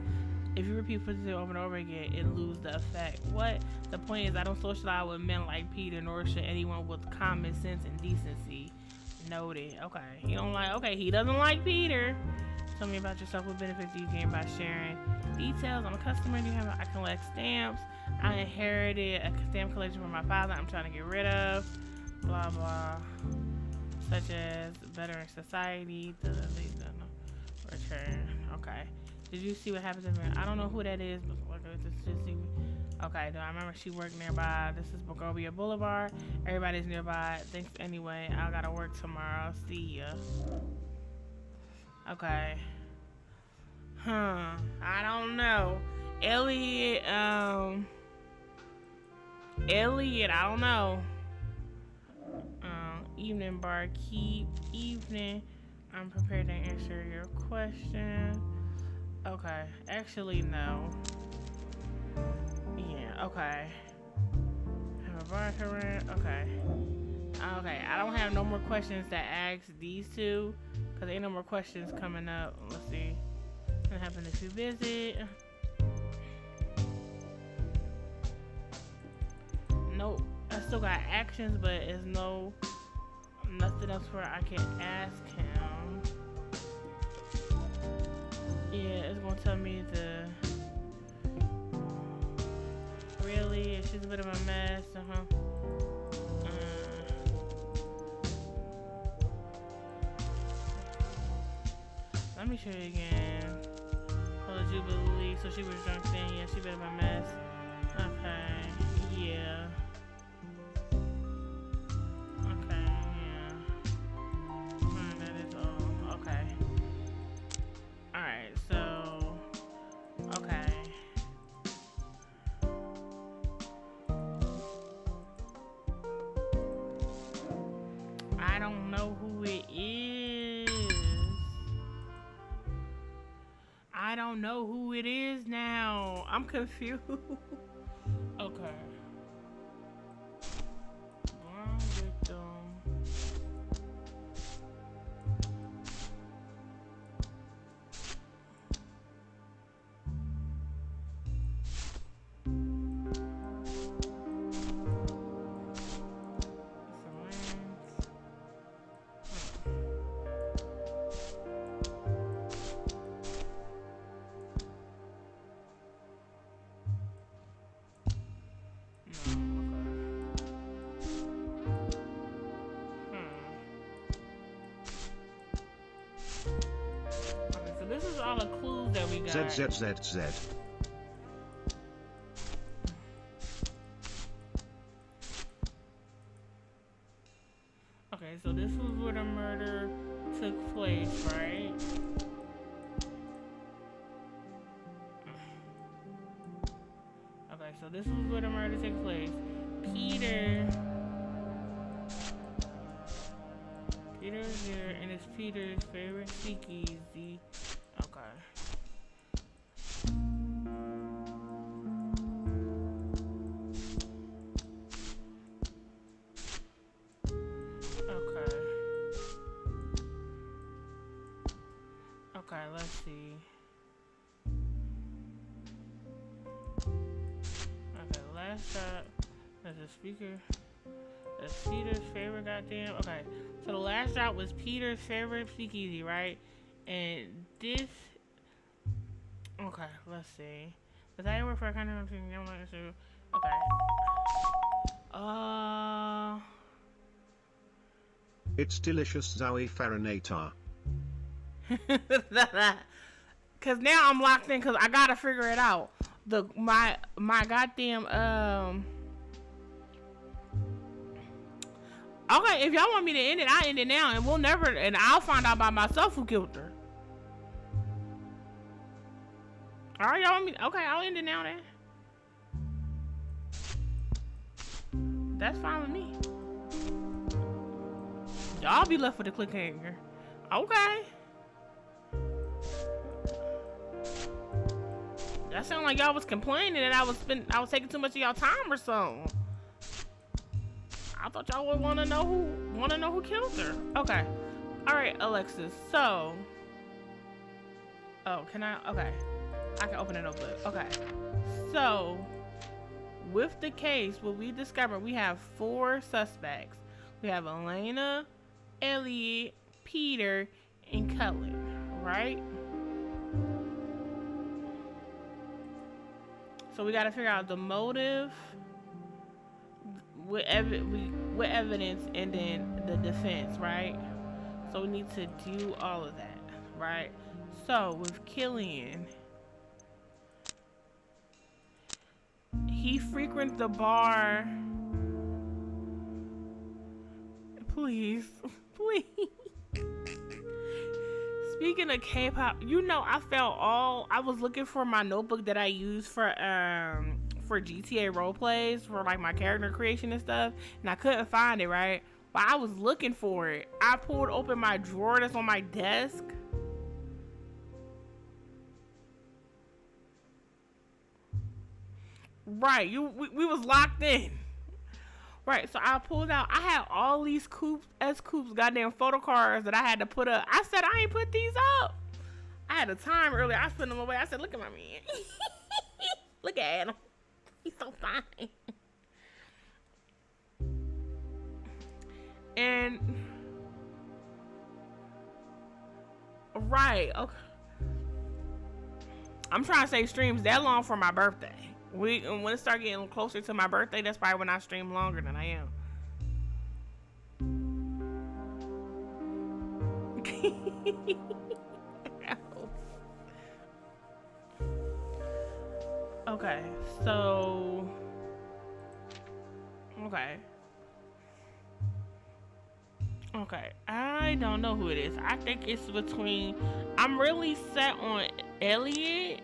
If you repeat pussy over and over again, it loses the effect. What? The point is, I don't socialize with men like Peter, nor should anyone with common sense and decency. Noted. Okay. He don't like. Okay, he doesn't like Peter. Tell me about yourself. What benefits do you gain by sharing details? I'm a customer. Do you have? I collect stamps. I inherited a stamp collection from my father. I'm trying to get rid of. Blah blah. Such as bettering society. Return. Okay. Did you see what happens in there? I don't know who that is, but okay, do I remember she worked nearby? This is Bogovia Boulevard. Everybody's nearby. Thanks anyway. I gotta work tomorrow. See ya. Okay. I don't know. Elliot, I don't know. Evening barkeep. Evening. I'm prepared to answer your question. Okay. Actually, no. Yeah, okay. Have a barker. Okay. Okay, I don't have no more questions to ask these two. Because ain't no more questions coming up. Let's see. What happened if you visit? Nope. I still got actions, but it's nothing else where I can ask him. Yeah, it's gonna tell me really, she's a bit of a mess. Let me show you again. Oh, Jubilee. So she was drunk then. Yeah, she a bit of a mess. Okay. Yeah. Okay. Yeah. That is all. Okay. Alright, so. Okay. I don't know who it is. I don't know who it is now. I'm confused. Okay. Wrong victim. This is all the clues that we got. ZZZZ. Okay, so this was where the murder took place, right? Okay, so this was where the murder took place. Peter's here, and it's Peter's favorite speakeasy. Okay. Okay, let's see. Okay, last shot. There's a speaker. That's Peter's favorite goddamn. Okay, so the last shot was Peter's favorite speakeasy, right? And this. Okay, let's see. Does that work for a kind of thing? I'm not sure. Okay. It's delicious, Zoe Farinator. Cause now I'm locked in. Cause I gotta figure it out. My goddamn Okay, if y'all want me to end it, I'll end it now, and we'll never. And I'll find out by myself who killed her. All right, y'all want me? Okay, I'll end it now then. That's fine with me. Y'all be left with a cliffhanger. Okay. That sounded like y'all was complaining that I was taking too much of y'all time or something. I thought y'all would want to know who killed her. Okay. All right, Alexis. So, can I? Okay, I can open it up. Okay. So, with the case, what we discovered, we have 4 suspects. We have Elena, Elliot, Peter, and Cullen. Right? So we got to figure out the motive, with evidence, and then the defense, right? So we need to do all of that, right? So with Killian, he frequents the bar. Please. Speaking of K-pop, you know, I was looking for my notebook that I use for GTA role plays, for like my character creation and stuff, and I couldn't find it, right? But I was looking for it. I pulled open my drawer that's on my desk. Right, we was locked in. Right, so I pulled out, I had all these Coops goddamn photo cards that I had to put up. I said, I ain't put these up. I had a time earlier, I put them away. I said, look at my man. Look at him. He's so fine. And, right, okay. I'm trying to save streams that long for my birthday. When it start getting closer to my birthday, that's probably when I stream longer than I am. Okay, so okay, I don't know who it is. I think it's between, I'm really set on Elliot,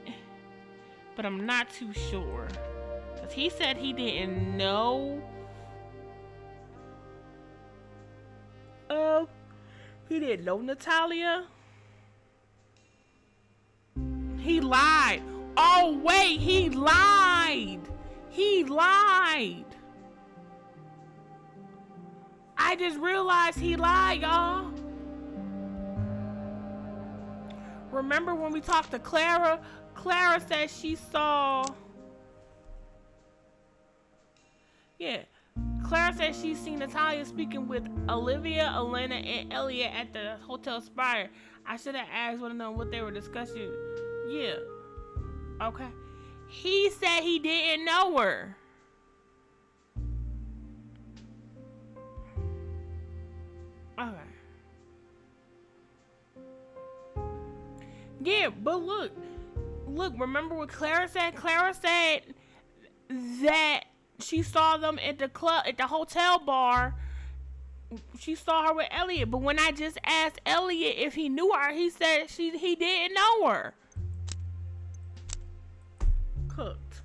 but I'm not too sure. Because he said he didn't know. He didn't know Natalia. He lied. Oh, wait, he lied. He lied. I just realized he lied, y'all. Remember when we talked to Clara? Clara said she saw... Yeah. Clara said she seen Natalia speaking with Olivia, Elena, and Elliot at the Hotel Spire. I should have asked one of them what they were discussing. Yeah. Okay. He said he didn't know her. Okay. Yeah, but look, remember what Clara said? Clara said that she saw them at the club, at the hotel bar. She saw her with Elliot, but when I just asked Elliot if he knew her, he said he didn't know her. Cooked.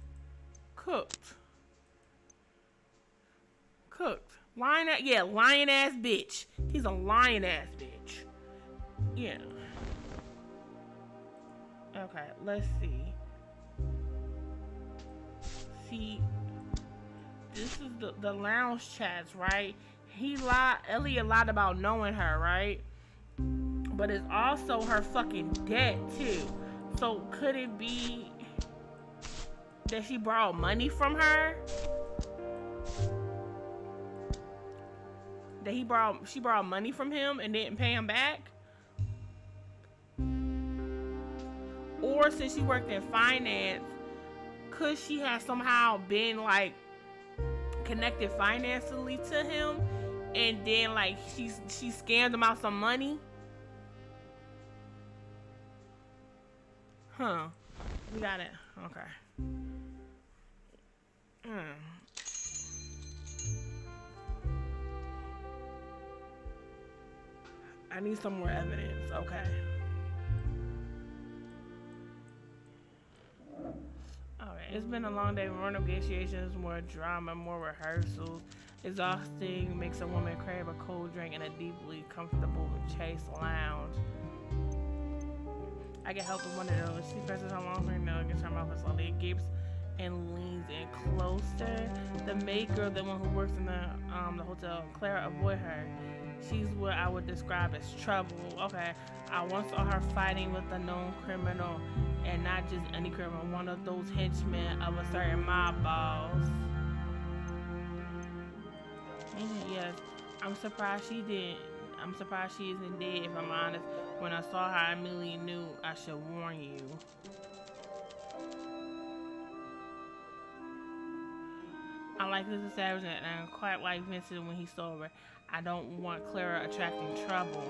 Lying ass bitch. He's a lying ass bitch. Yeah. Okay, let's see. See, this is the lounge chats, right? Elliot lied about knowing her, right? But it's also her fucking debt too. So could it be that she borrowed money from her? That she borrowed money from him and didn't pay him back? Or since she worked in finance, could she have somehow been like connected financially to him, and then like she scammed him out some money? Huh. We got it. Okay. I need some more evidence. Okay. Alright, it's been a long day. More negotiations, more drama, more rehearsals. Exhausting makes a woman crave a cold drink in a deeply comfortable Chase lounge. I get help with one of those. She presses her long finger nail against her mouth and slowly gapes and leans in closer. The maid girl, the one who works in the hotel, Clara, avoid her. She's what I would describe as trouble. Okay, I once saw her fighting with a known criminal, and not just any criminal, one of those henchmen of a certain mob boss. Yes, I'm surprised she isn't dead, if I'm honest. When I saw her, I immediately knew I should warn you. I like this establishment, and I quite like Vincent when he's sober. I don't want Clara attracting trouble.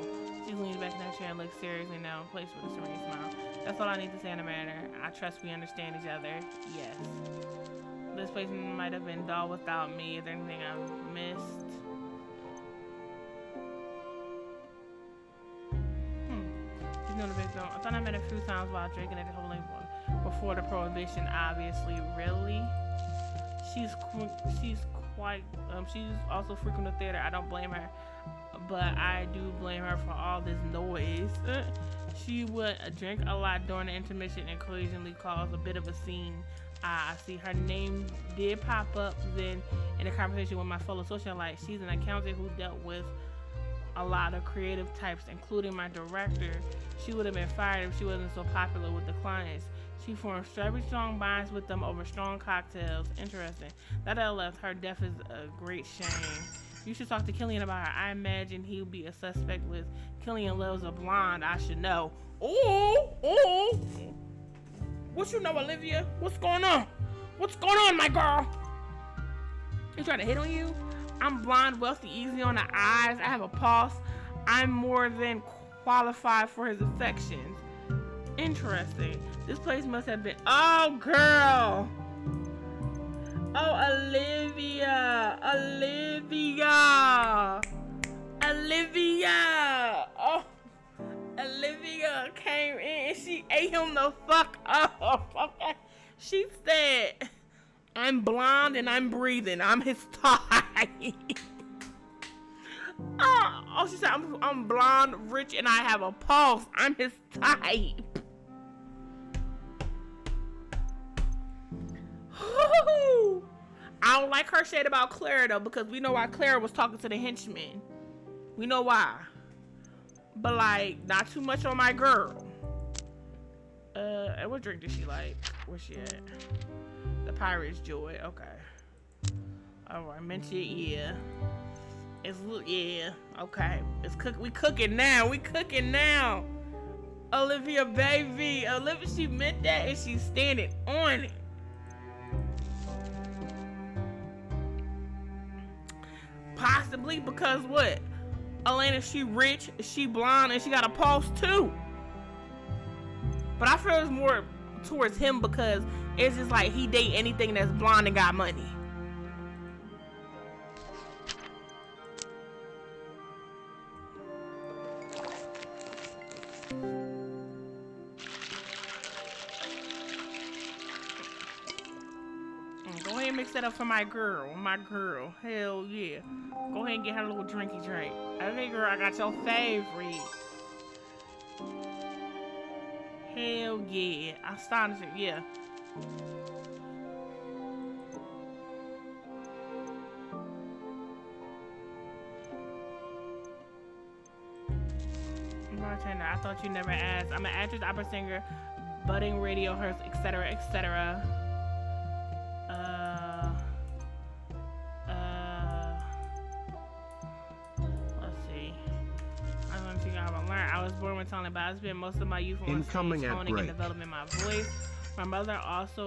She leans back in her chair and looks seriously now in place with a serene smile. That's all I need to say in the matter. I trust we understand each other. Yes. This place might have been dull without me. Is there anything I've missed? She's doing a big film. I thought I met a few times while drinking at the whole before the prohibition, obviously. Really? She's also frequent the theater. I don't blame her, but I do blame her for all this noise. She would drink a lot during the intermission and occasionally cause a bit of a scene. I see her name did pop up then in a conversation with my fellow socialite. She's an accountant who dealt with a lot of creative types, including my director. She would have been fired if she wasn't so popular with the clients. She formed very strong bonds with them over strong cocktails. Interesting. That I left, her death is a great shame. You should talk to Killian about her. I imagine he'll be a suspect with Killian loves a blonde. I should know. Ooh. What you know, Olivia? What's going on? What's going on, my girl? He trying to hit on you? I'm blonde, wealthy, easy on the eyes. I have a pulse. I'm more than qualified for his affections. Interesting. This place must have been. Oh, girl. Oh, Olivia. Oh, Olivia came in and she ate him the fuck up. Okay. She said, I'm blonde and I'm breathing. I'm his type. Oh, she said, I'm blonde, rich, and I have a pulse. I'm his type. I don't like her shade about Clara though, because we know why Clara was talking to the henchman. We know why. But like, not too much on my girl. What drink did she like? Where's she at? The Pirate's Joy. Okay. Alright, mention it, yeah. Yeah. Okay. We cooking now. Olivia, baby. Olivia, she meant that and she's standing on it. Possibly because what? Elena, she rich, she blonde, and she got a pulse too. But I feel it's more towards him because it's just like he date anything that's blonde and got money. Go ahead and mix that up for my girl. Hell yeah. Go ahead and get her a little drinky drink. Okay, girl, I got your favorite. Hell yeah. Astonishing, yeah. Bartender, I thought you never asked. I'm an actress, opera singer, budding radio host, etc., etc. Let's see. I don't think I haven't learned. I was born with talent, but I spent most of my youth on stage honing and developing my voice. My mother was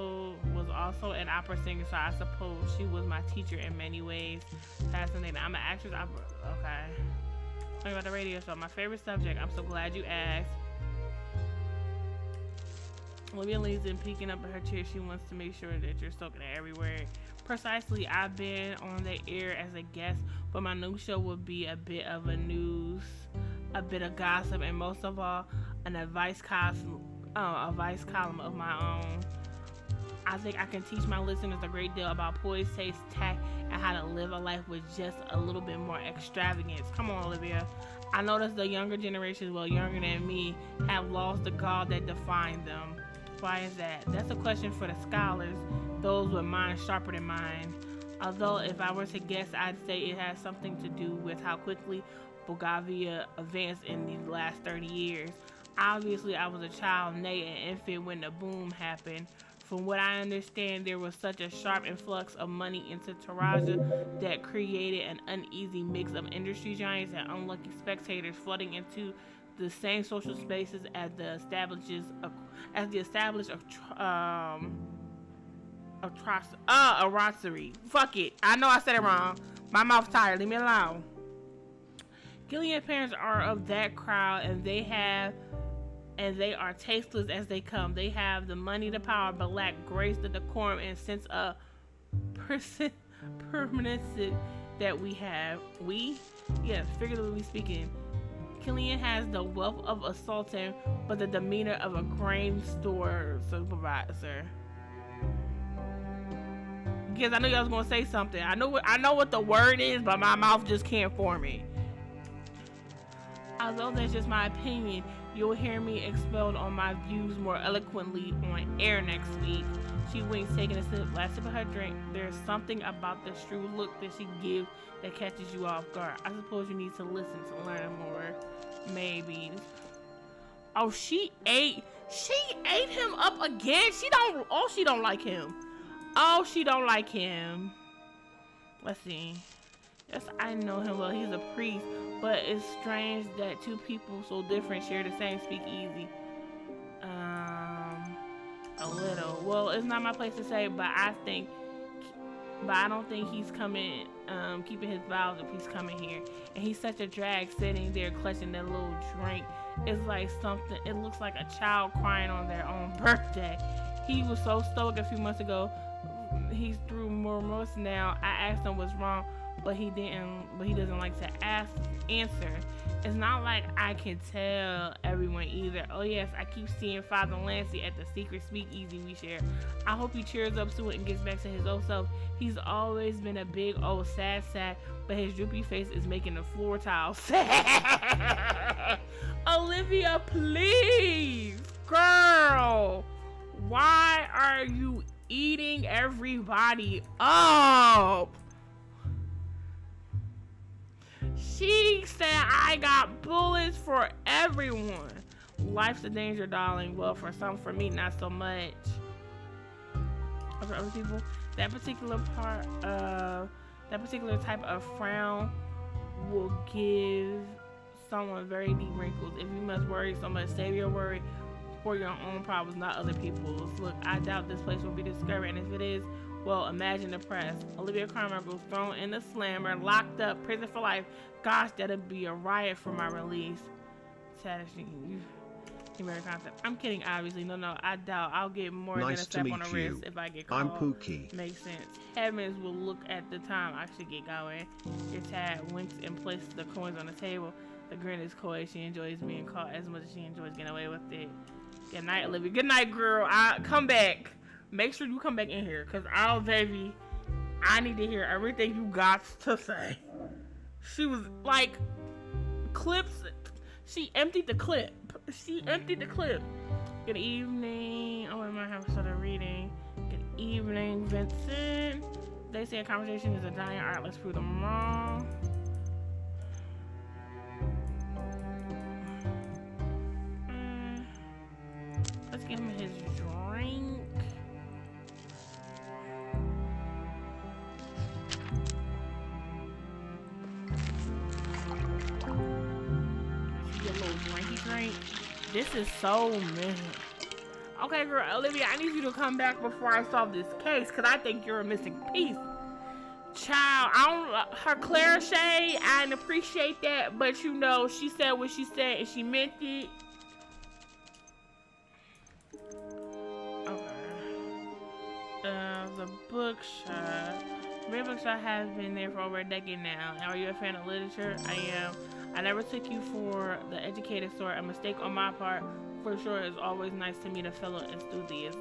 also an opera singer, so I suppose she was my teacher in many ways. Fascinating. I'm an actress, opera. Okay. Talking about the radio show. My favorite subject. I'm so glad you asked. Olivia leans in, peeking up at her chair. She wants to make sure that you're soaking it everywhere. Precisely, I've been on the air as a guest, but my new show will be a bit of a news, a bit of gossip, and most of all, an advice column of my own. I think I can teach my listeners a great deal about poise, taste, tact, and how to live a life with just a little bit more extravagance. Come on, Olivia. I notice the younger generations, well, younger than me, have lost the gall that defined them. Why is that? That's a question for the scholars, those with minds sharper than mine. Although, if I were to guess, I'd say it has something to do with how quickly Bulgaria advanced in these last 30 years. Obviously, I was a child, nay, an infant when the boom happened. From what I understand, there was such a sharp influx of money into Taraja that created an uneasy mix of industry giants and unlucky spectators flooding into the same social spaces as the established arossery. Fuck it. I know I said it wrong. My mouth's tired. Leave me alone. Gillian's parents are of that crowd, and they are tasteless as they come. They have the money, the power, but lack grace, the decorum, and sense of permanence that we have. Yes, figuratively speaking. Killian has the wealth of a sultan, but the demeanor of a grain store supervisor. Because I know y'all was gonna say something. I know what the word is, but my mouth just can't form it. Although that's just my opinion, you'll hear me expound on my views more eloquently on air next week. She winks, taking a last sip of her drink. There's something about the shrewd look that she gives that catches you off guard. I suppose you need to listen to learn more. Maybe. Oh, she ate him up again. She don't like him. Oh, she don't like him. Let's see. Yes, I know him well. He's a priest, but it's strange that two people so different share the same speakeasy. A little. Well, it's not my place to say, but I don't think he's coming, keeping his vows if he's coming here. And he's such a drag sitting there clutching that little drink. It's like something, it looks like a child crying on their own birthday. He was so stoic a few months ago. He's through more remorse now. I asked him what's wrong, but he doesn't like to answer. It's not like I can tell everyone either. Oh yes, I keep seeing Father Lancy at the secret speakeasy we share. I hope he cheers up soon and gets back to his old self. He's always been a big old sad sack, but his droopy face is making the floor tile sad. Olivia, please, girl, why are you eating everybody up? She said I got bullets for everyone. Life's a danger, darling. Well, for some, for me, not so much. For other people, that particular type of frown will give someone very deep wrinkles. If you must worry so much, save your worry for your own problems, not other people's. Look, I doubt this place will be discovered, and if it is, well, imagine the press. Olivia Carmichael thrown in the slammer, locked up, prison for life. Gosh, that'd be a riot for my release. I'm kidding, obviously. No, I doubt I'll get more than a step on the wrist if I get called. I'm Pookie. Makes sense. Heavens will look at the time I should get going. Your Tad winks and places the coins on the table. The grin is coy. She enjoys being caught as much as she enjoys getting away with it. Good night, Olivia. Good night, girl. Come back. Make sure you come back in here, cause baby, I need to hear everything you got to say. She was like, clips. She emptied the clip. Good evening. Oh, I might have started reading. Good evening, Vincent. They say a conversation is a dying art. Let's prove them wrong. Let's give him his drink. Get a little drinky drink. This is so many. Okay, girl, Olivia, I need you to come back before I solve this case, because I think you're a missing piece. Child, her Clara shade, I appreciate that, but you know, she said what she said and she meant it. of the bookshop. Red Bookshop has been there for over a decade now. Are you a fan of literature? I am. I never took you for the educated sort. A mistake on my part. For sure, it's always nice to meet a fellow enthusiast.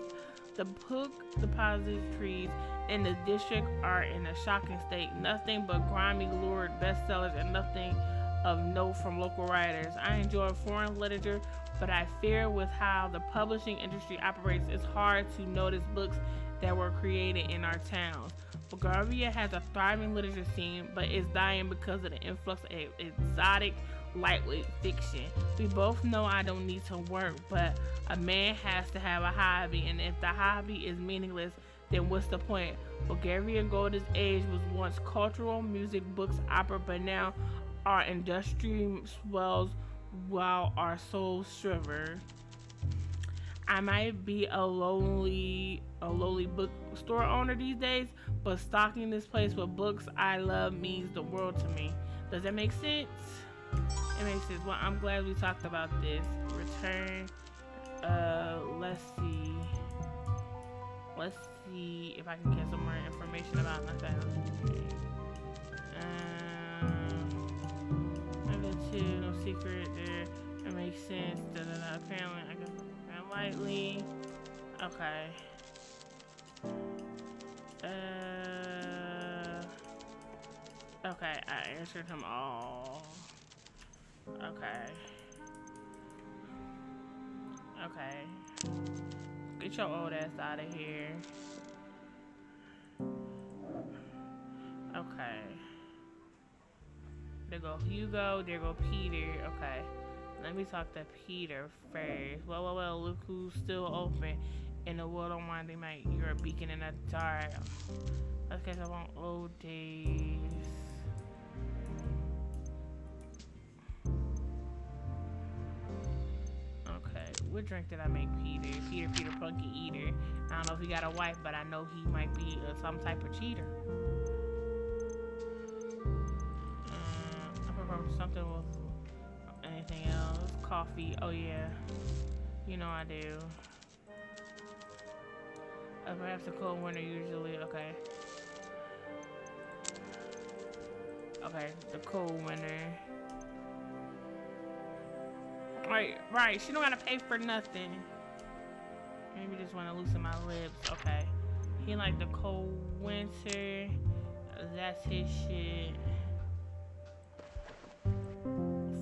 The book depositories in the district are in a shocking state. Nothing but grimy, lurid bestsellers and nothing of note from local writers. I enjoy foreign literature, but I fear with how the publishing industry operates, it's hard to notice books that were created in our towns. Bulgaria has a thriving literature scene, but it's dying because of the influx of exotic, lightweight fiction. We both know I don't need to work, but a man has to have a hobby, and if the hobby is meaningless, then what's the point? Bulgarian golden age was once cultural, music, books, opera, but now our industry swells while our souls shiver. I might be a lowly bookstore owner these days, but stocking this place with books I love means the world to me. Does that make sense? It makes sense. Well, I'm glad we talked about this. Return. Let's see. Let's see if I can get some more information about nothing. Number 2, no secret there. It makes sense. Apparently, I can lightly. Okay. Okay, I answered them all. Okay. Okay. Get your old ass out of here. Okay. There go Hugo, there go Peter. Okay. Let me talk to Peter first. Well, look who's still open. In the world of winding night, you're a beacon in the dark. Let's catch up on old days. Okay, what drink did I make Peter? Peter Punky Eater. I don't know if he got a wife, but I know he might be some type of cheater. I prefer something with anything else. Coffee. Oh yeah, you know I do. Perhaps a cold winter usually. Okay. Okay, the cold winter. Right. She don't gotta pay for nothing. Maybe just want to loosen my lips. Okay. He like the cold winter. That's his shit.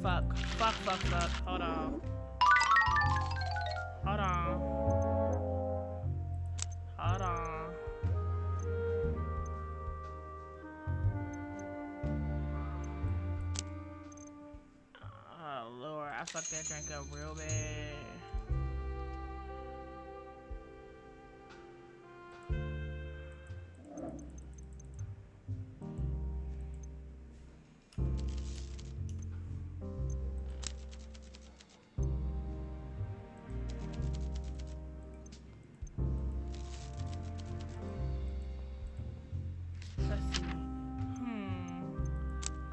Fuck. Hold on. Oh Lord, I fucked that drink up real bad.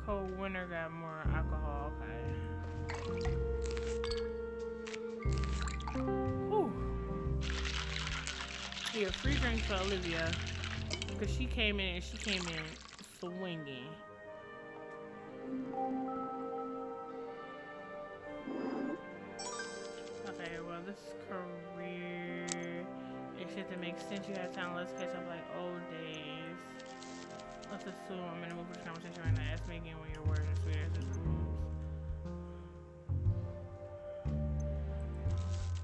Cold winter got more alcohol, okay. Whew. Yeah, free drink for Olivia. Because she came in swinging. Okay, well, this career, it shit that makes sense. You have time, let's catch up like old days. Let's assume I'm in a mood for this conversation right now. Ask me again when your words are sweet as this moves.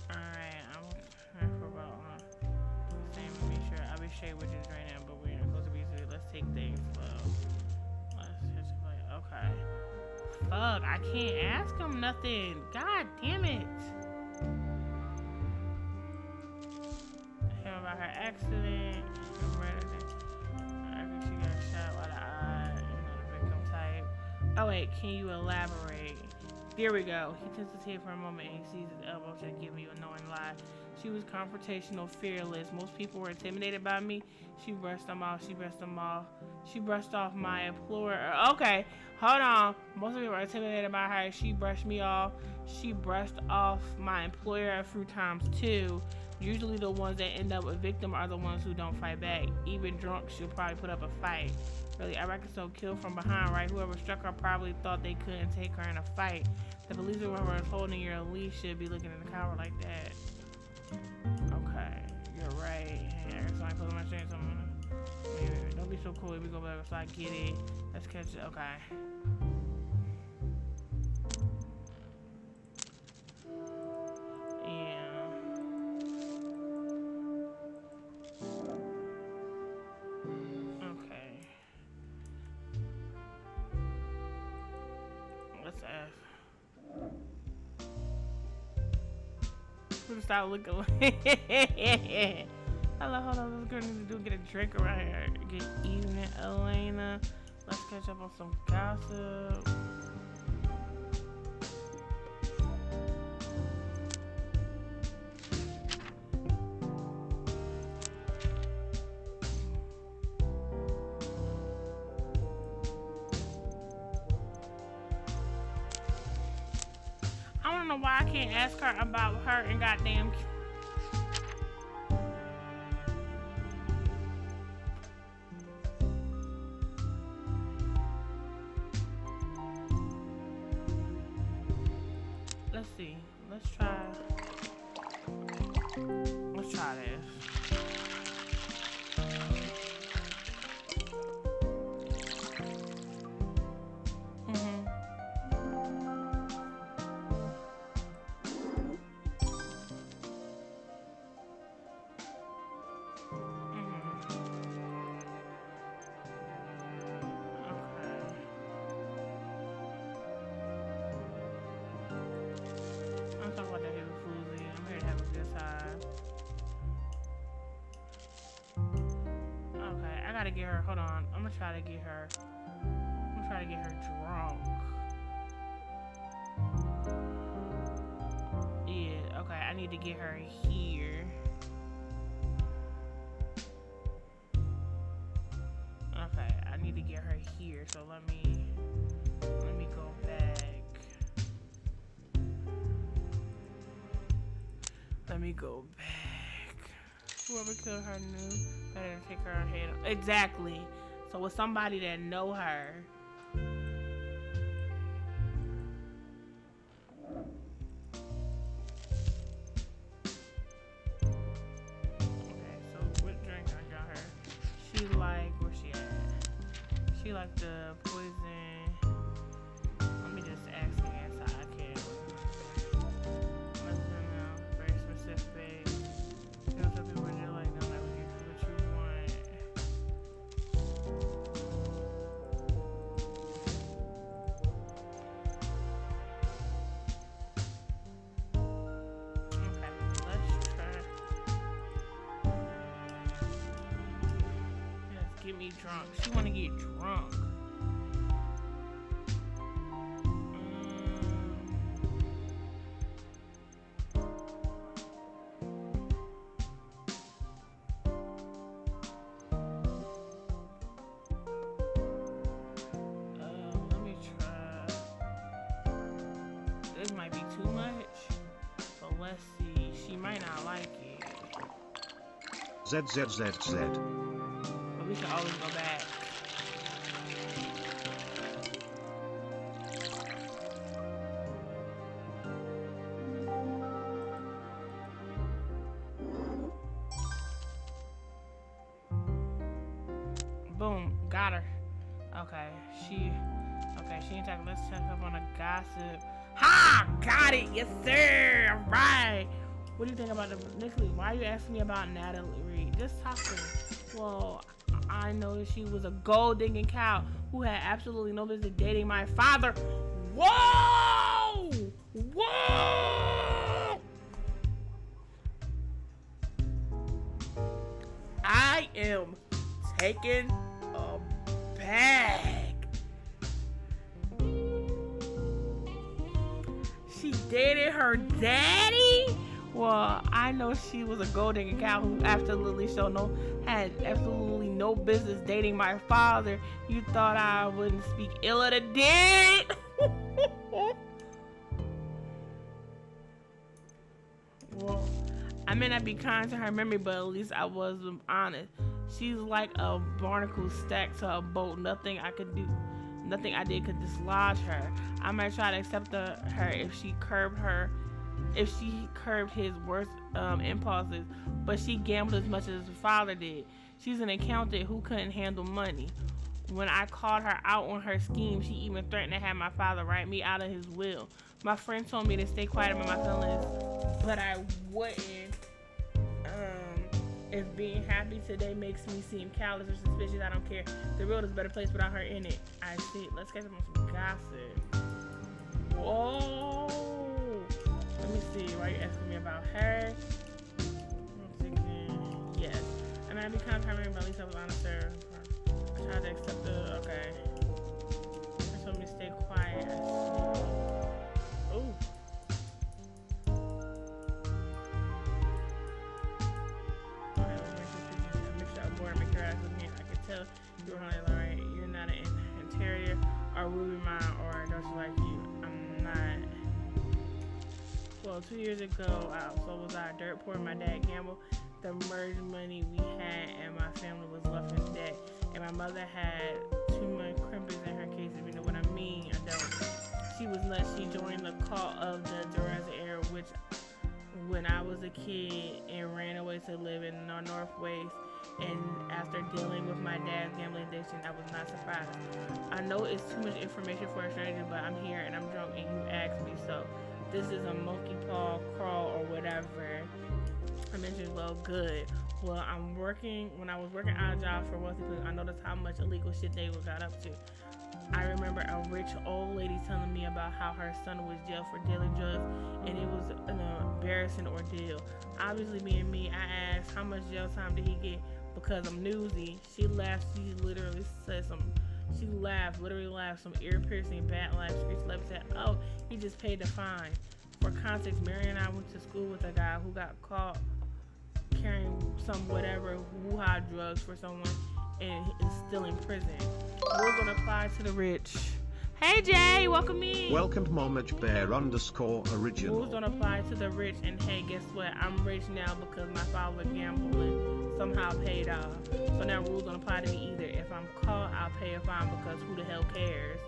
Alright, I'm trying for about same to be sure. I'll be straight with this right now, but we're not supposed to be sweet. Let's take things slow. Let's just like, okay. Fuck, I can't ask him nothing. God damn it. Hear about her accident. Oh wait, can you elaborate? There we go. He tilts his head for a moment and he sees his elbow check giving you a knowing lie. She was confrontational, fearless. Most people were intimidated by me. She brushed them off. She brushed off my employer. Okay, hold on. Most people were intimidated by her. She brushed me off. She brushed off my employer a few times too. Usually the ones that end up a victim are the ones who don't fight back. Even drunk, she'll probably put up a fight. Really, I reckon so. Killed from behind, right? Whoever struck her probably thought they couldn't take her in a fight. The police or whoever is holding your leash should be looking in the camera like that. Okay, you're right. Hey, I guess I put my chains on. Wait, don't be so cool. If we go back so I get it. Let's catch it. Okay. Stop looking like hello, hold on, this girl needs to get a drink around here. Good evening, Elena. Let's catch up on some gossip. I don't know why I can't ask her about her and goddamn. Let's see. Let's try this. To get her, hold on. I'm gonna try to get her drunk. Yeah, okay, I need to get her here. Okay, I need to get her here, so let me go back. Let me go back. Whoever killed her knew better take her head. Exactly. So with somebody that know her. Okay, so what drink I got her? She like, where she at? She like the poison. Let me just ask again so I can. Listen now, very specific. Some people are just like, no, never get what you want. Okay, let's try. Yes, get me drunk. She wanna get drunk. This might be too much, so let's see. She might not like it. ZZZZ. But we can always go back. Boom, got her. Okay, she ain't talking. Let's check up on the gossip. Ha! Got it! Yes, sir! Alright! What do you think about the Nicholas? Why are you asking me about Natalie Reed? Just talk to me. Well, I noticed she was a gold digging cow who had absolutely no business dating my father. Whoa! Whoa! I am taken aback. She dated her daddy? Well, I know she was a gold digger cow who had absolutely no business dating my father. You thought I wouldn't speak ill of the dead? Well, I may not be kind to her memory, but at least I was honest. She's like a barnacle stacked to a boat. Nothing I could do, nothing I did could dislodge her. I might try to accept her if she curbed his worst impulses, but she gambled as much as her father did. She's an accountant who couldn't handle money. When I called her out on her scheme, she even threatened to have my father write me out of his will. My friend told me to stay quiet about my feelings, but I wouldn't. If being happy today makes me seem callous or suspicious, I don't care. The world is a better place without her in it. I see. Let's get some gossip. Whoa. Let me see. Why are you asking me about her? I'm thinking, yes. I mean, I'd be kind of timing, but at least I was honest there. I tried to accept the, okay. She told me to stay quiet. Ooh. You're right. You're not an interior or Ruby mine or don't you like you? I'm not. Well, 2 years ago, so was I dirt poor. My dad gambled the merged money we had, and my family was left in debt. And my mother had too much crimpers in her case, if you know what I mean. I don't. She was nuts. She joined the cult of the Duranza era, which when I was a kid, and ran away to live in the Northwest. And after dealing with my dad's gambling addiction, I was not surprised. I know it's too much information for a stranger, but I'm here and I'm drunk and you asked me, so this is a monkey paw crawl or whatever. I mentioned, well, good. Well, when I was working odd jobs for wealthy people, I noticed how much illegal shit they got up to. I remember a rich old lady telling me about how her son was jailed for dealing drugs, and it was an embarrassing ordeal. Obviously, being me, I asked, how much jail time did he get? Because I'm newsy. She laughed. She literally laughed some ear-piercing, bat-like screech. Levy said, oh, he just paid the fine. For context, Mary and I went to school with a guy who got caught carrying some whatever woo-ha drugs for someone and is still in prison. Rules don't apply to the rich. Hey Jay, welcome in. Welcome @bear_original. Rules don't apply to the rich, and hey, guess what? I'm rich now because my father gambling somehow paid off. So now rules don't apply to me either. If I'm caught, I'll pay a fine because who the hell cares?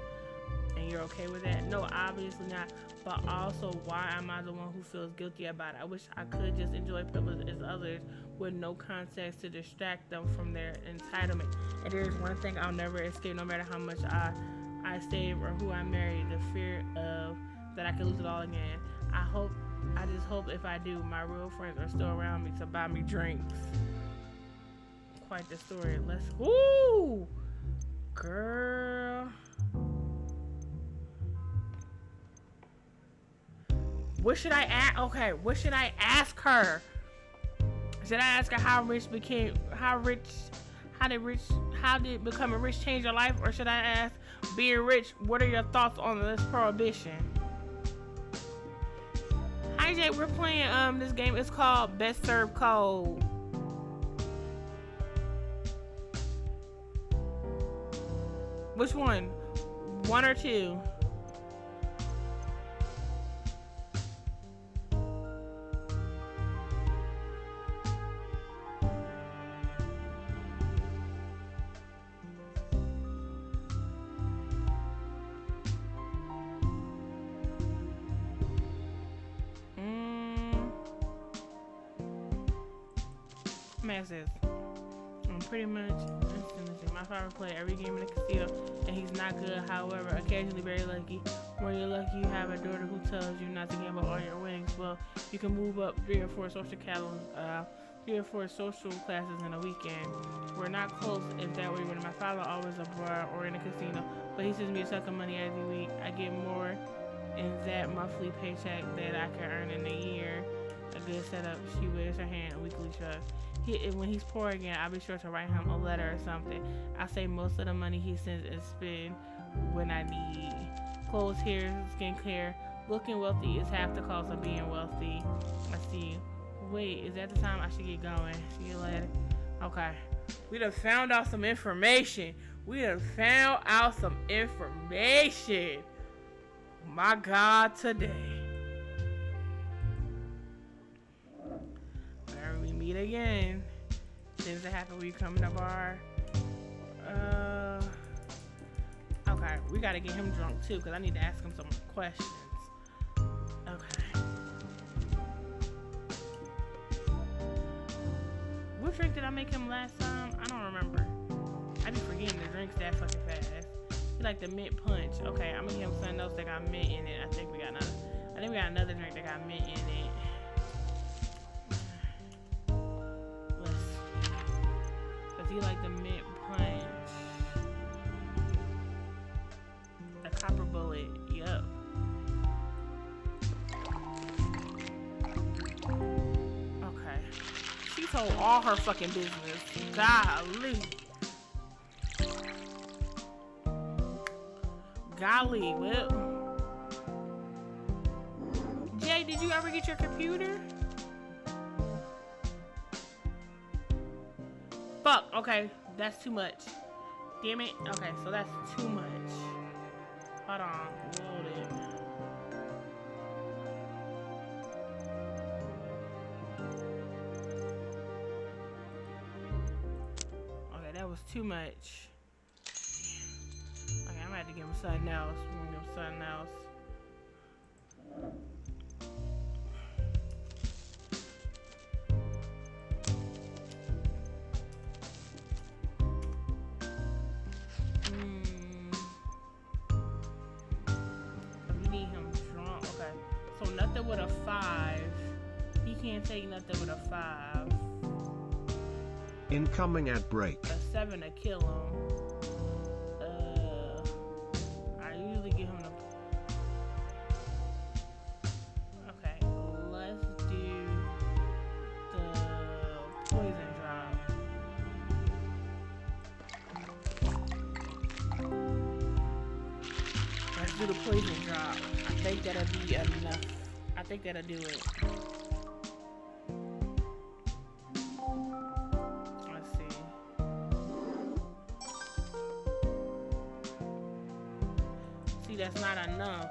And you're okay with that? No, obviously not. But also, why am I the one who feels guilty about it? I wish I could just enjoy privilege as others with no context to distract them from their entitlement. And there's one thing I'll never escape, no matter how much I save or who I marry, the fear of that I could lose it all again. I just hope if I do, my real friends are still around me to buy me drinks. Quite the story. Woo! Girl. What should I ask? Okay, what should I ask her? Should I ask her how did becoming rich change your life? Or should I ask, being rich, what are your thoughts on this prohibition? Hi Jay, we're playing this game. It's called Best Served Cold. Which one? 1 or 2? Massive. Pretty much, my father played every game in the casino, and he's not good. However, occasionally very lucky. When you're lucky, you have a daughter who tells you not to gamble all your winnings. Well, you can move up 3 or 4 social classes in a weekend. We're not close if that were when my father always abroad or in a casino, but he sends me a chunk of money every week. I get more in that monthly paycheck that I can earn in a year. A good setup. She waves her hand, a weekly trust. When he's poor again, I'll be sure to write him a letter or something. I say most of the money he sends is spent when I need clothes, hair, skincare. Looking wealthy is half the cost of being wealthy. I see. Wait, is that the time I should get going? See you later. Okay. We done found out some information. My God, today. it again. Tends to happen when you come in the bar. Okay, we gotta get him drunk too, because I need to ask him some questions. Okay. What drink did I make him last time? I don't remember. I be forgetting the drinks that fucking fast. He like the mint punch. Okay, I'm gonna give him something else that got mint in it. I think we got another drink that got mint in it. Let's see. Cause he like the mint punch. The copper bullet. Yup. Okay. She told all her fucking business. Golly. Golly, well. Jay, did you ever get your computer? Fuck, okay, that's too much. Damn it. Okay, so that's too much. Hold on, load it. Okay, that was too much. Okay, I'm gonna have to give him something else. I'm gonna give him something else. We need him drunk. Okay, so nothing with a 5. He can't take nothing with a 5. Incoming ad break. A 7 to kill him. I usually give him the. Okay, let's do the poison drop. Let's do the poison drop. I think that'll be enough. I think that'll do it. That's not enough.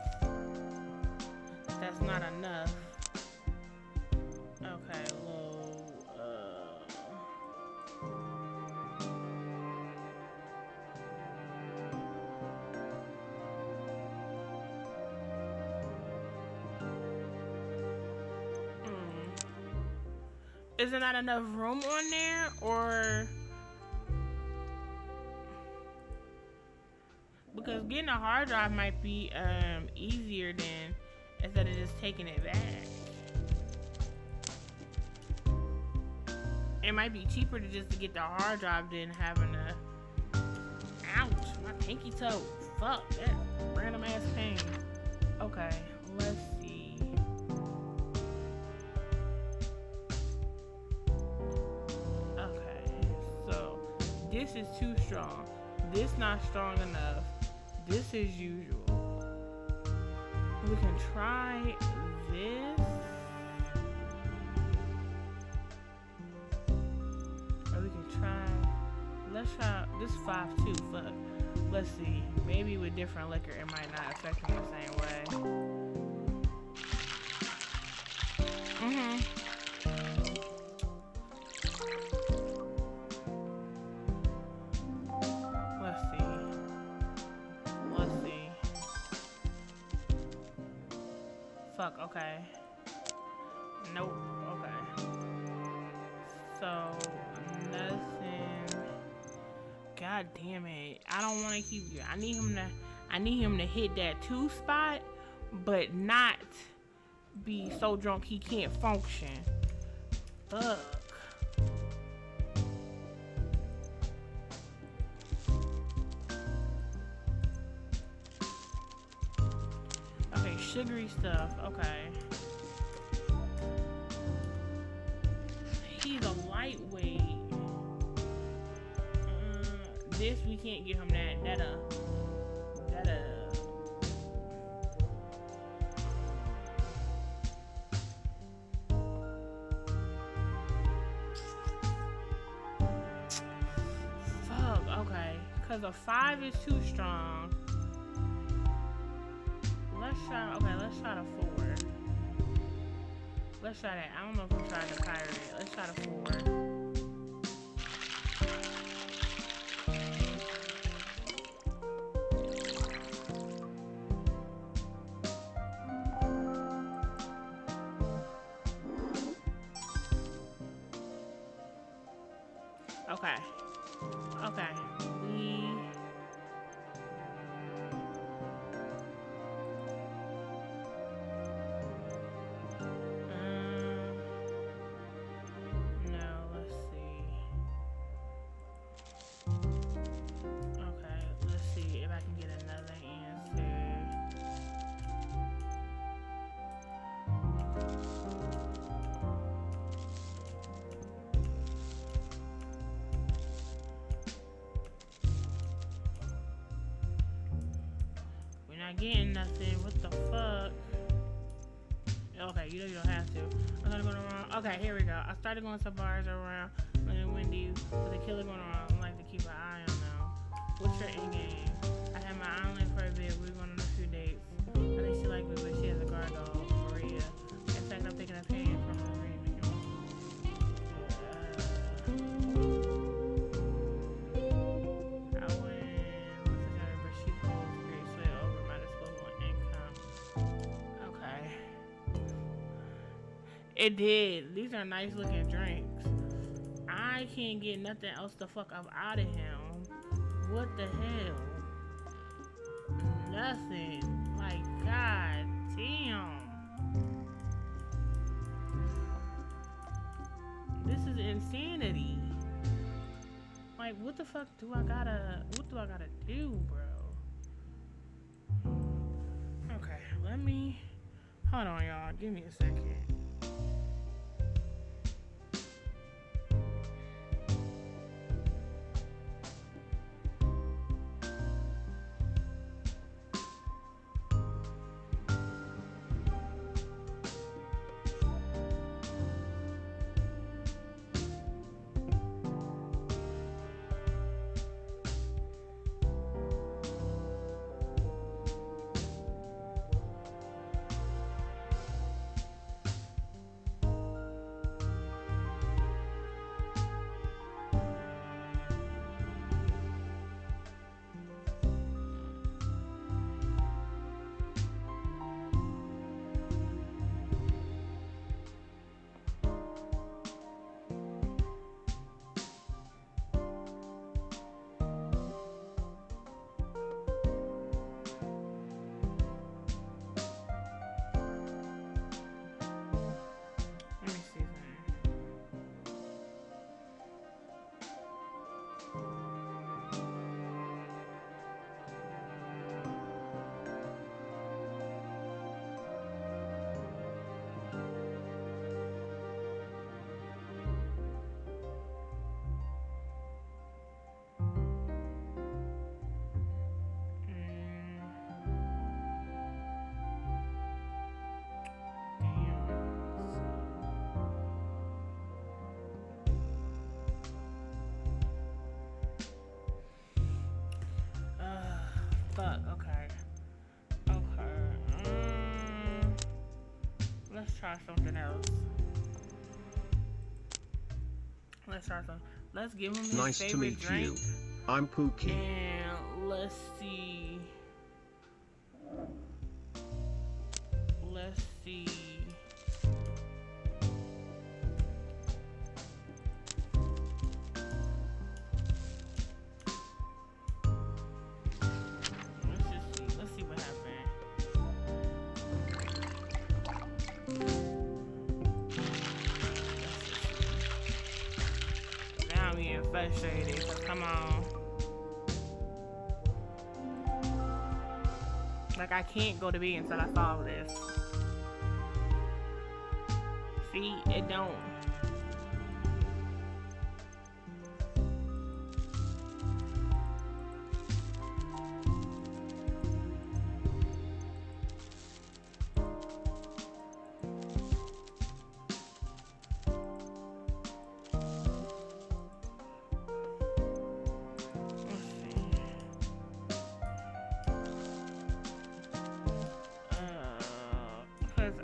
That's not enough. Okay, low. Is there not enough room on there, or? Because getting a hard drive might be easier than instead of just taking it back. It might be cheaper to just to get the hard drive than having to. Ouch, my pinky toe. Fuck that random ass pain. Okay, let's see. Okay, so this is too strong. This not strong enough. This is usual. We can try this. Or we can try. Let's try this 5-2. Fuck. Let's see. Maybe with different liquor it might not affect him the same way. Fuck, okay. Nope, okay. So, nothing. God damn it. I don't want to keep you. I need him to hit that 2 spot, but not be so drunk he can't function. Fuck. Sugary stuff, okay. He's a lightweight. This we can't give him that. Fuck, okay. Cause a 5 is too strong. Let's try the 4. Let's try that. I don't know if we tried the pirate. Let's try the 4. Okay. Okay. No, let's see. Okay, let's see if I can get another answer. We're not getting nothing. What the fuck? Okay, you know you don't have to. I'm gonna go around. Okay, here we go. I started going to bars around when windy with a killer going around. I like to keep an eye on them. What's your end game? I had my island for a bit. We're going on a few dates. I think she liked me, but she has a guard dog, Maria. In fact, I'm thinking of paying for her ring. I went with her, but she holds great sway over my disposable income. Okay. It did. These are nice looking drinks. I can't get nothing else the fuck up out of him. What the hell? Nothing. Like, god damn. This is insanity. Like, what the fuck do I gotta do, bro? Okay, let me, hold on, y'all. Give me a second. Fuck, okay. Okay. Let's try something else. Let's try something. Let's give him his Nice to favorite meet drink. you. I'm Pookie. And let's see. Let's see. Let's see what happened. Now I'm getting frustrated. So come on. Like, I can't go to bed until I solve this. See, it don't.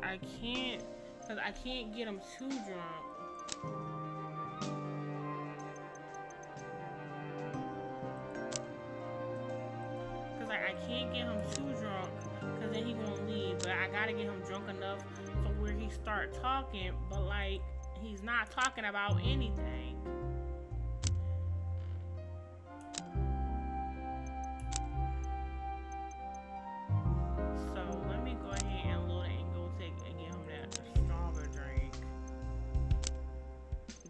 I can't Cause I can't get him too drunk. Cause like I can't get him too drunk, cause then he won't leave. But I gotta get him drunk enough to where he start talking, but like he's not talking about anything. So let me go ahead and load it and go take and get him that stronger drink.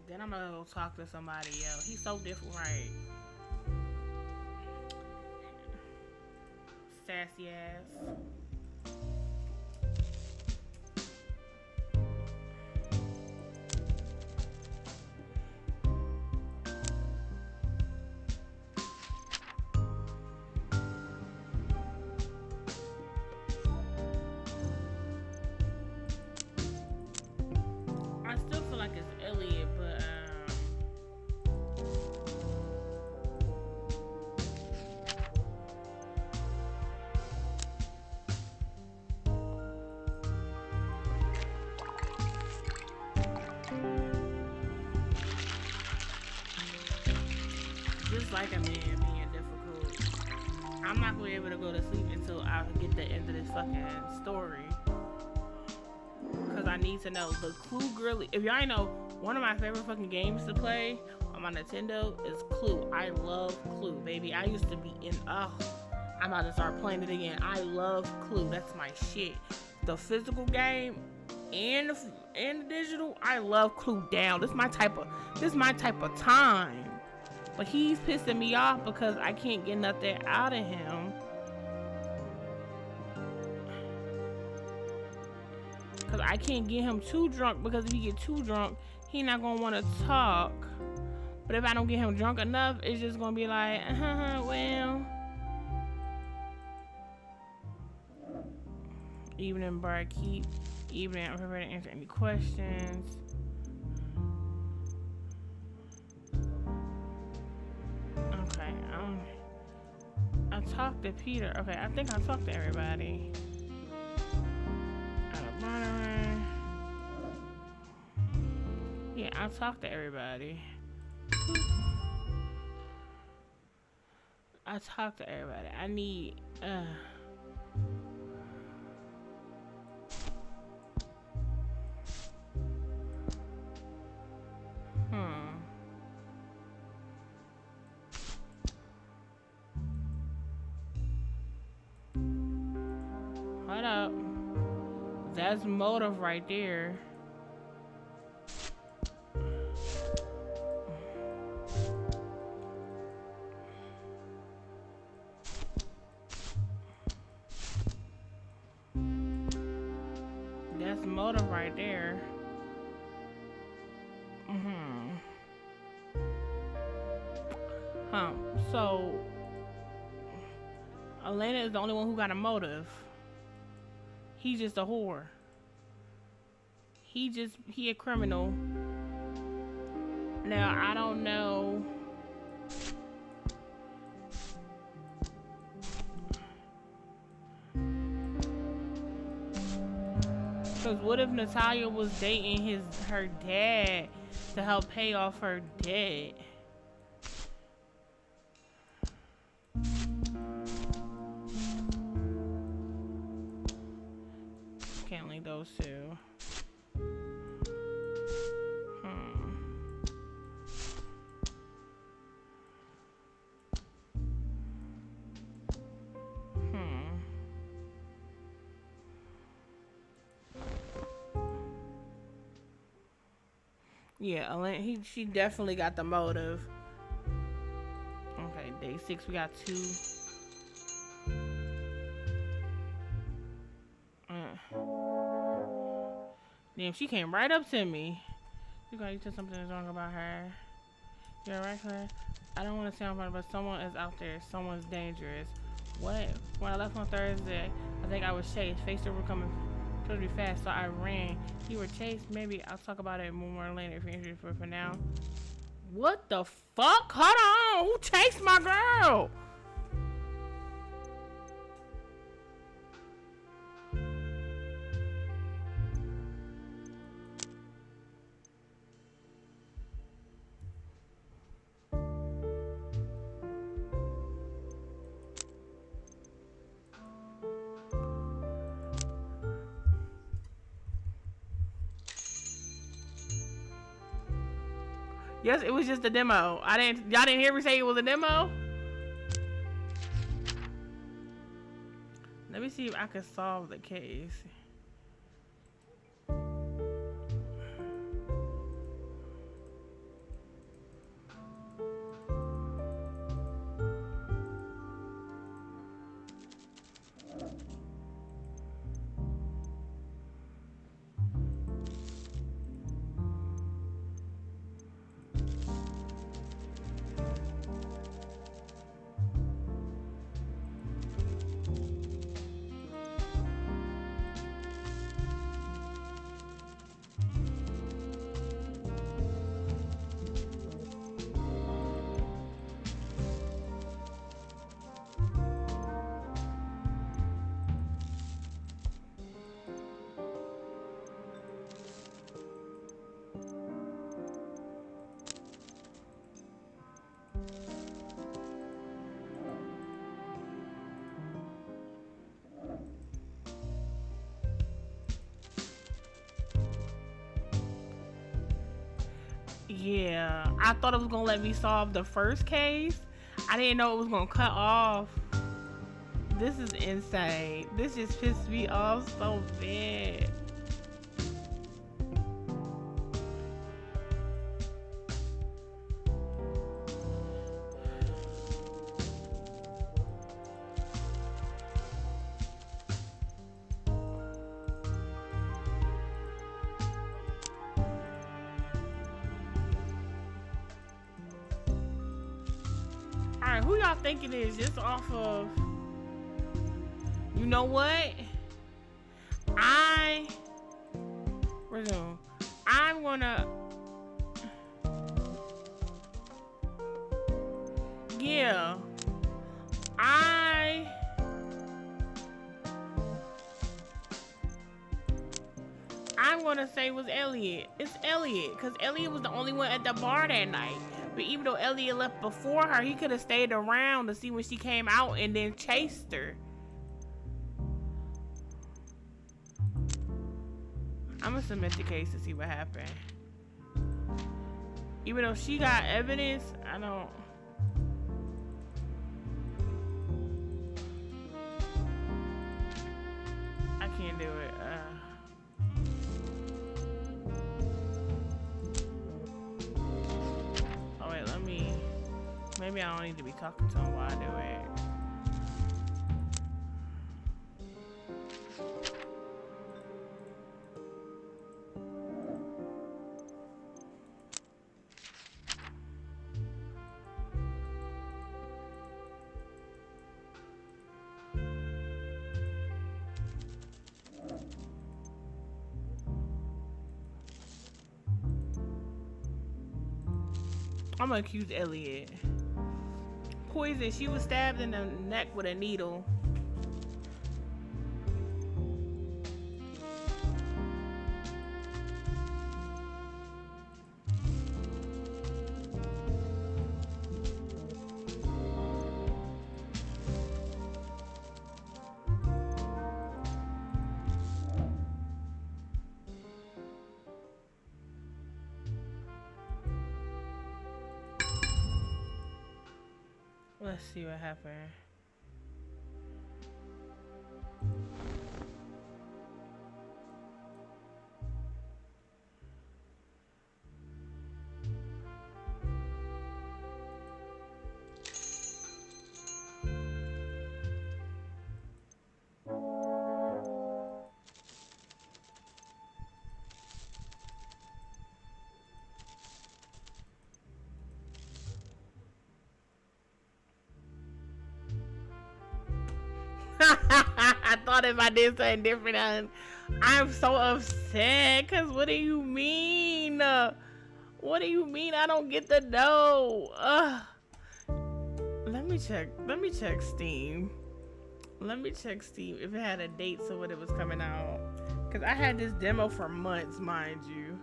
Then I'm gonna go talk to somebody else. He's so different, right? Sassy ass. I still feel like it's Elliot, but just like a man being difficult, I'm not gonna be able to go to sleep until I get the end of this fucking story. Cause I need to know the Clue Girly. If y'all know, one of my favorite fucking games to play on my Nintendo is Clue. I love Clue, baby. I used to be in. Oh, I'm about to start playing it again. I love Clue. That's my shit. The physical game and the digital. I love Clue down. This is my type of time. But he's pissing me off because I can't get nothing out of him. Because I can't get him too drunk, because if he get too drunk, he not going to want to talk. But if I don't get him drunk enough, it's just going to be like, well. Evening, barkeep. Evening, I'm prepared to answer any questions. Okay, I talked to Peter. Okay, I think I talked to everybody. Yeah, I talked to everybody. I talked to everybody. I need Hold up. That's motive right there. That's motive right there. So Elena is the only one who got a motive. He's just a whore. He a criminal. Now, I don't know. Because what if Natalia was dating her dad to help pay off her debt? Can't link those two. Yeah, Elaine, she definitely got the motive. Okay, day 6, we got 2. Damn, she came right up to me. You said something is wrong about her. You're right, Claire. I don't want to sound funny, but someone is out there. Someone's dangerous. What? When I left on Thursday, I think I was chased. Faces were coming towards me fast, so I ran. You were chased? Maybe I'll talk about it more later if you're interested. For now. What the fuck? Hold on. Who chased my girl? Yes, it was just a demo. Y'all didn't hear me say it was a demo? Let me see if I can solve the case. Yeah, I thought it was gonna let me solve the first case. I didn't know it was gonna cut off. This is insane. This just pissed me off so bad. Alright, who y'all think it is? Just off of... You know what? Resume. I'm gonna... Yeah. I'm gonna say it was Elliot. It's Elliot, because Elliot was the only one at the bar that night. But even though Elliot left before her, he could have stayed around to see when she came out and then chased her. I'm gonna submit the case to see what happened. Even though she got evidence, I don't... I can't do it. Oh wait, let me... Maybe I don't need to be talking to him while I do it. I'm gonna accuse Elliot. Poison, she was stabbed in the neck with a needle. Let's see what happened. I thought if I did something different, I'm so upset. Cause what do you mean? What do you mean I don't get the dough? Let me check Steam. Let me check Steam if it had a date so when it was coming out. Cause I had this demo for months, mind you.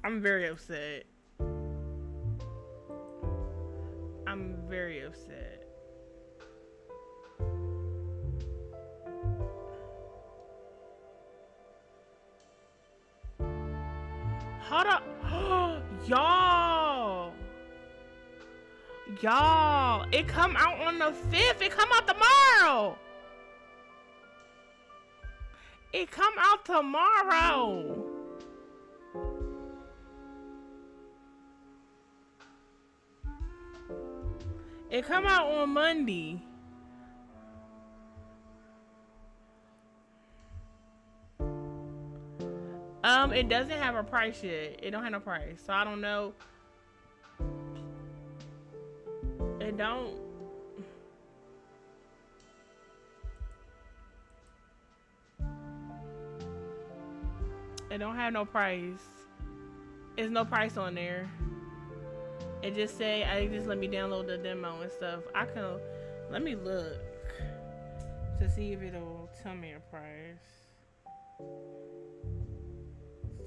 I'm very upset. I'm very upset. Hold up. Y'all. Y'all. It come out on the 5th. It come out tomorrow. It come out tomorrow. It come out on Monday. It doesn't have a price yet. It don't have no price, so I don't know. It don't. It don't have no price. There's no price on there. It just say, I just let me download the demo and stuff. I can, let me look to see if it'll tell me a price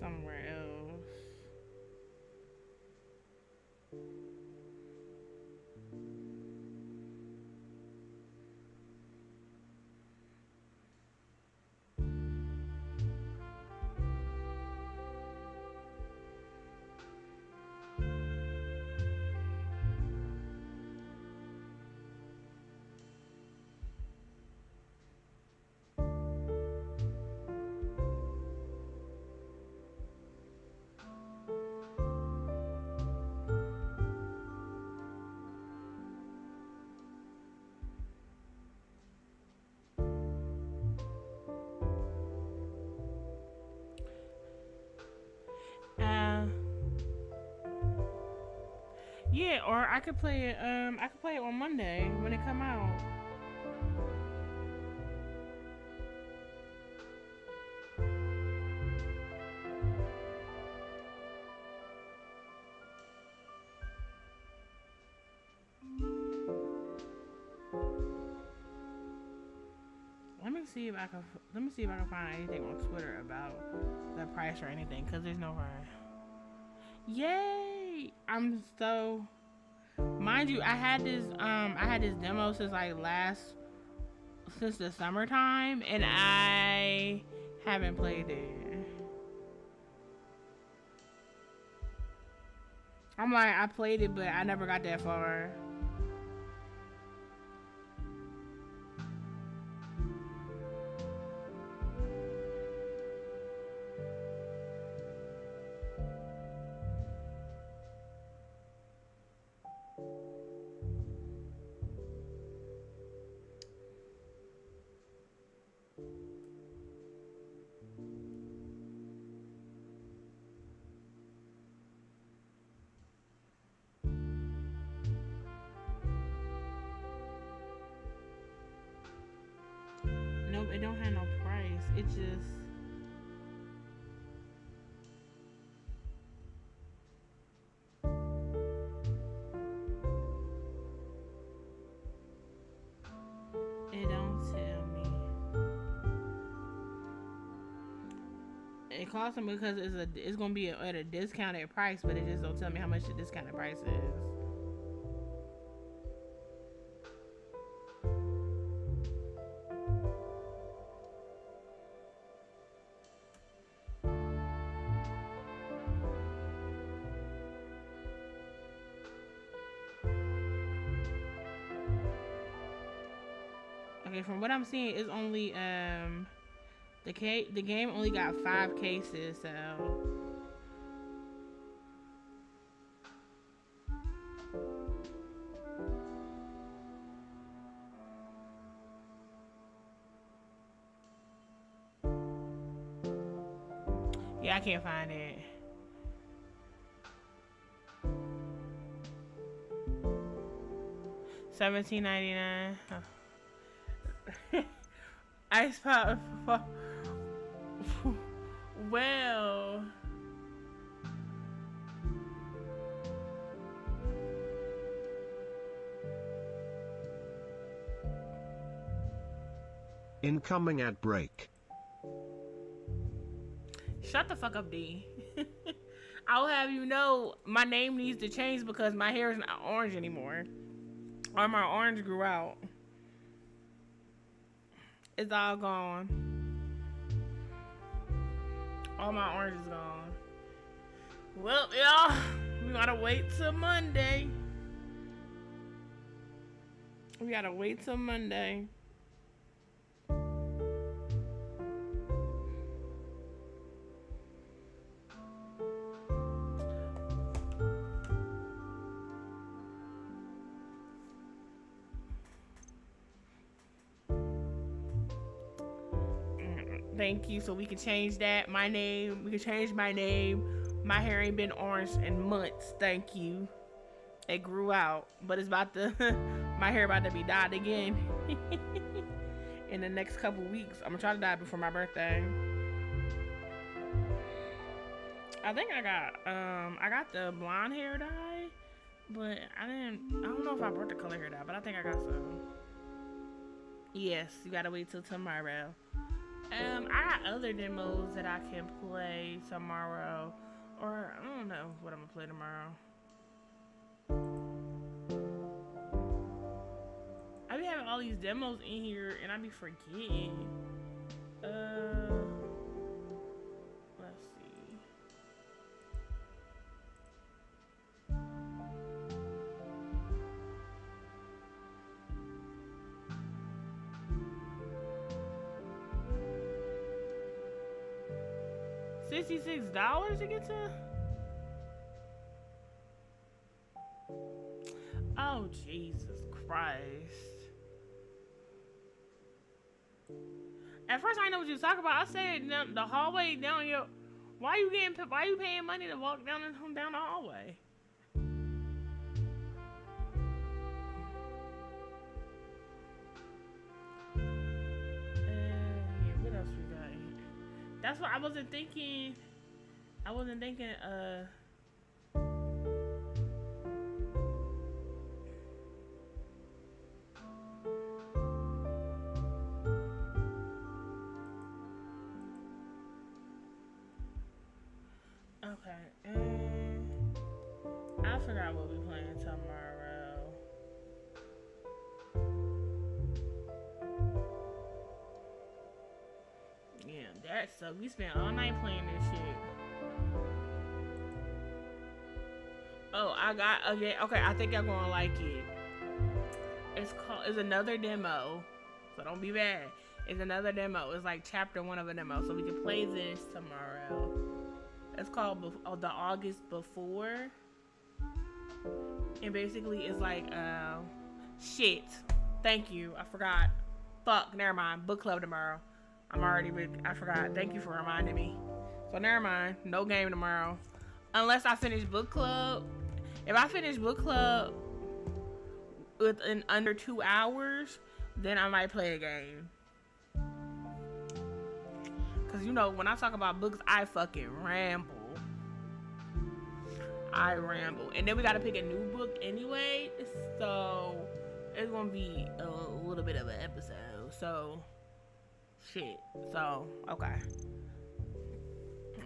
somewhere else. Yeah, or I could play it. I could play it on Monday when it come out. Let me see if I can. Let me see if I can find anything on Twitter about the price or anything, cause there's no price. Yay! I'm so. Mind you, I had this demo since like since the summertime, and I haven't played it. I'm like, I played it, but I never got that far. Nope, it don't have no price. It just. It don't tell me. It costs them because it's gonna be at a discounted price, but it just don't tell me how much the discounted price is. Okay, from what I'm seeing, it's only the game only got 5 cases, so yeah, I can't find it. $17.99. Ice pop. Well. Incoming ad break. Shut the fuck up, D. I'll have you know my name needs to change because my hair is not orange anymore. Or my orange grew out. It's all gone. All my orange is gone. Well, y'all, we gotta wait till Monday. We gotta wait till Monday. Thank you. So we can change that. My name. We can change my name. My hair ain't been orange in months. Thank you. It grew out, but it's about to. My hair about to be dyed again. In the next couple weeks, I'm gonna try to dye before my birthday. I think I got the blonde hair dye, but I don't know if I brought the color hair dye, but I think I got some. Yes, you gotta wait till tomorrow. I got other demos that I can play tomorrow, or I don't know what I'm gonna play tomorrow. I be having all these demos in here, and I be forgetting. Let's see. $66 to get to? Oh, Jesus Christ. At first, I didn't know what you was talking about. I said the hallway down your. Why you paying money to walk down the hallway? Yeah, what else we got? That's what I wasn't thinking. Okay, I forgot what we playing tomorrow. Yeah, that sucks. We spent all night playing this shit. Oh, okay, I think y'all gonna like it. It's another demo, so don't be bad. It's another demo. It's like chapter 1 of a demo, so we can play this tomorrow. It's called The August Before. And basically it's like, shit. Thank you. I forgot. Fuck, never mind. Book club tomorrow. I forgot. Thank you for reminding me. So never mind. No game tomorrow. Unless I finish book club. If I finish book club within under 2 hours, then I might play a game. Cause you know, when I talk about books, I fucking ramble. And then we gotta pick a new book anyway. So it's gonna be a little bit of an episode. So shit. So okay.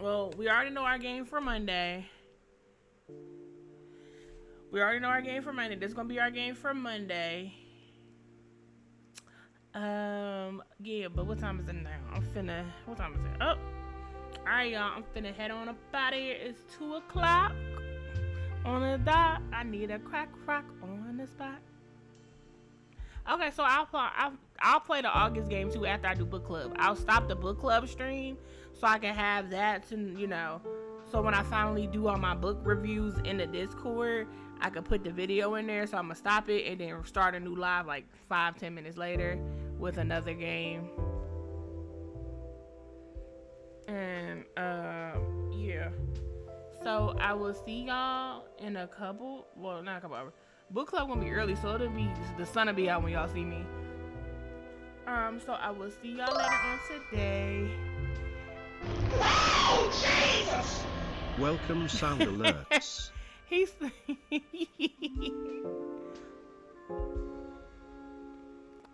Well, we already know our game for Monday. This is gonna be our game for Monday. Yeah, but what time is it now? What time is it? Oh, alright, y'all. I'm finna head on up out of here. It's 2 o'clock on the dot. I need a crack rock on the spot. Okay, so I'll play the August game too after I do book club. I'll stop the book club stream so I can have that to, you know, so when I finally do all my book reviews in the Discord, I could put the video in there. So I'm gonna stop it and then start a new live like 5-10 minutes later with another game. And yeah. So I will see y'all in a couple. Well, not a couple hours. Book club gonna be early, so the sun will be out when y'all see me. So I will see y'all later on today. Wow, Jesus! Welcome sound alerts. He's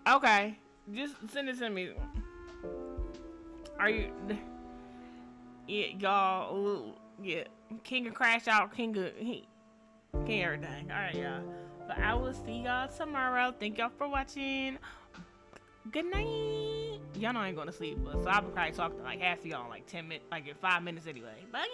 okay. Just send it to me. Are you? Yeah, y'all. Yeah, King of Crash Out, King everything. All right, y'all. But I will see y'all tomorrow. Thank y'all for watching. Good night. Y'all know I ain't gonna sleep, but so I'll probably talk to like half of y'all in like 10 minutes, like in 5 minutes anyway. Bye.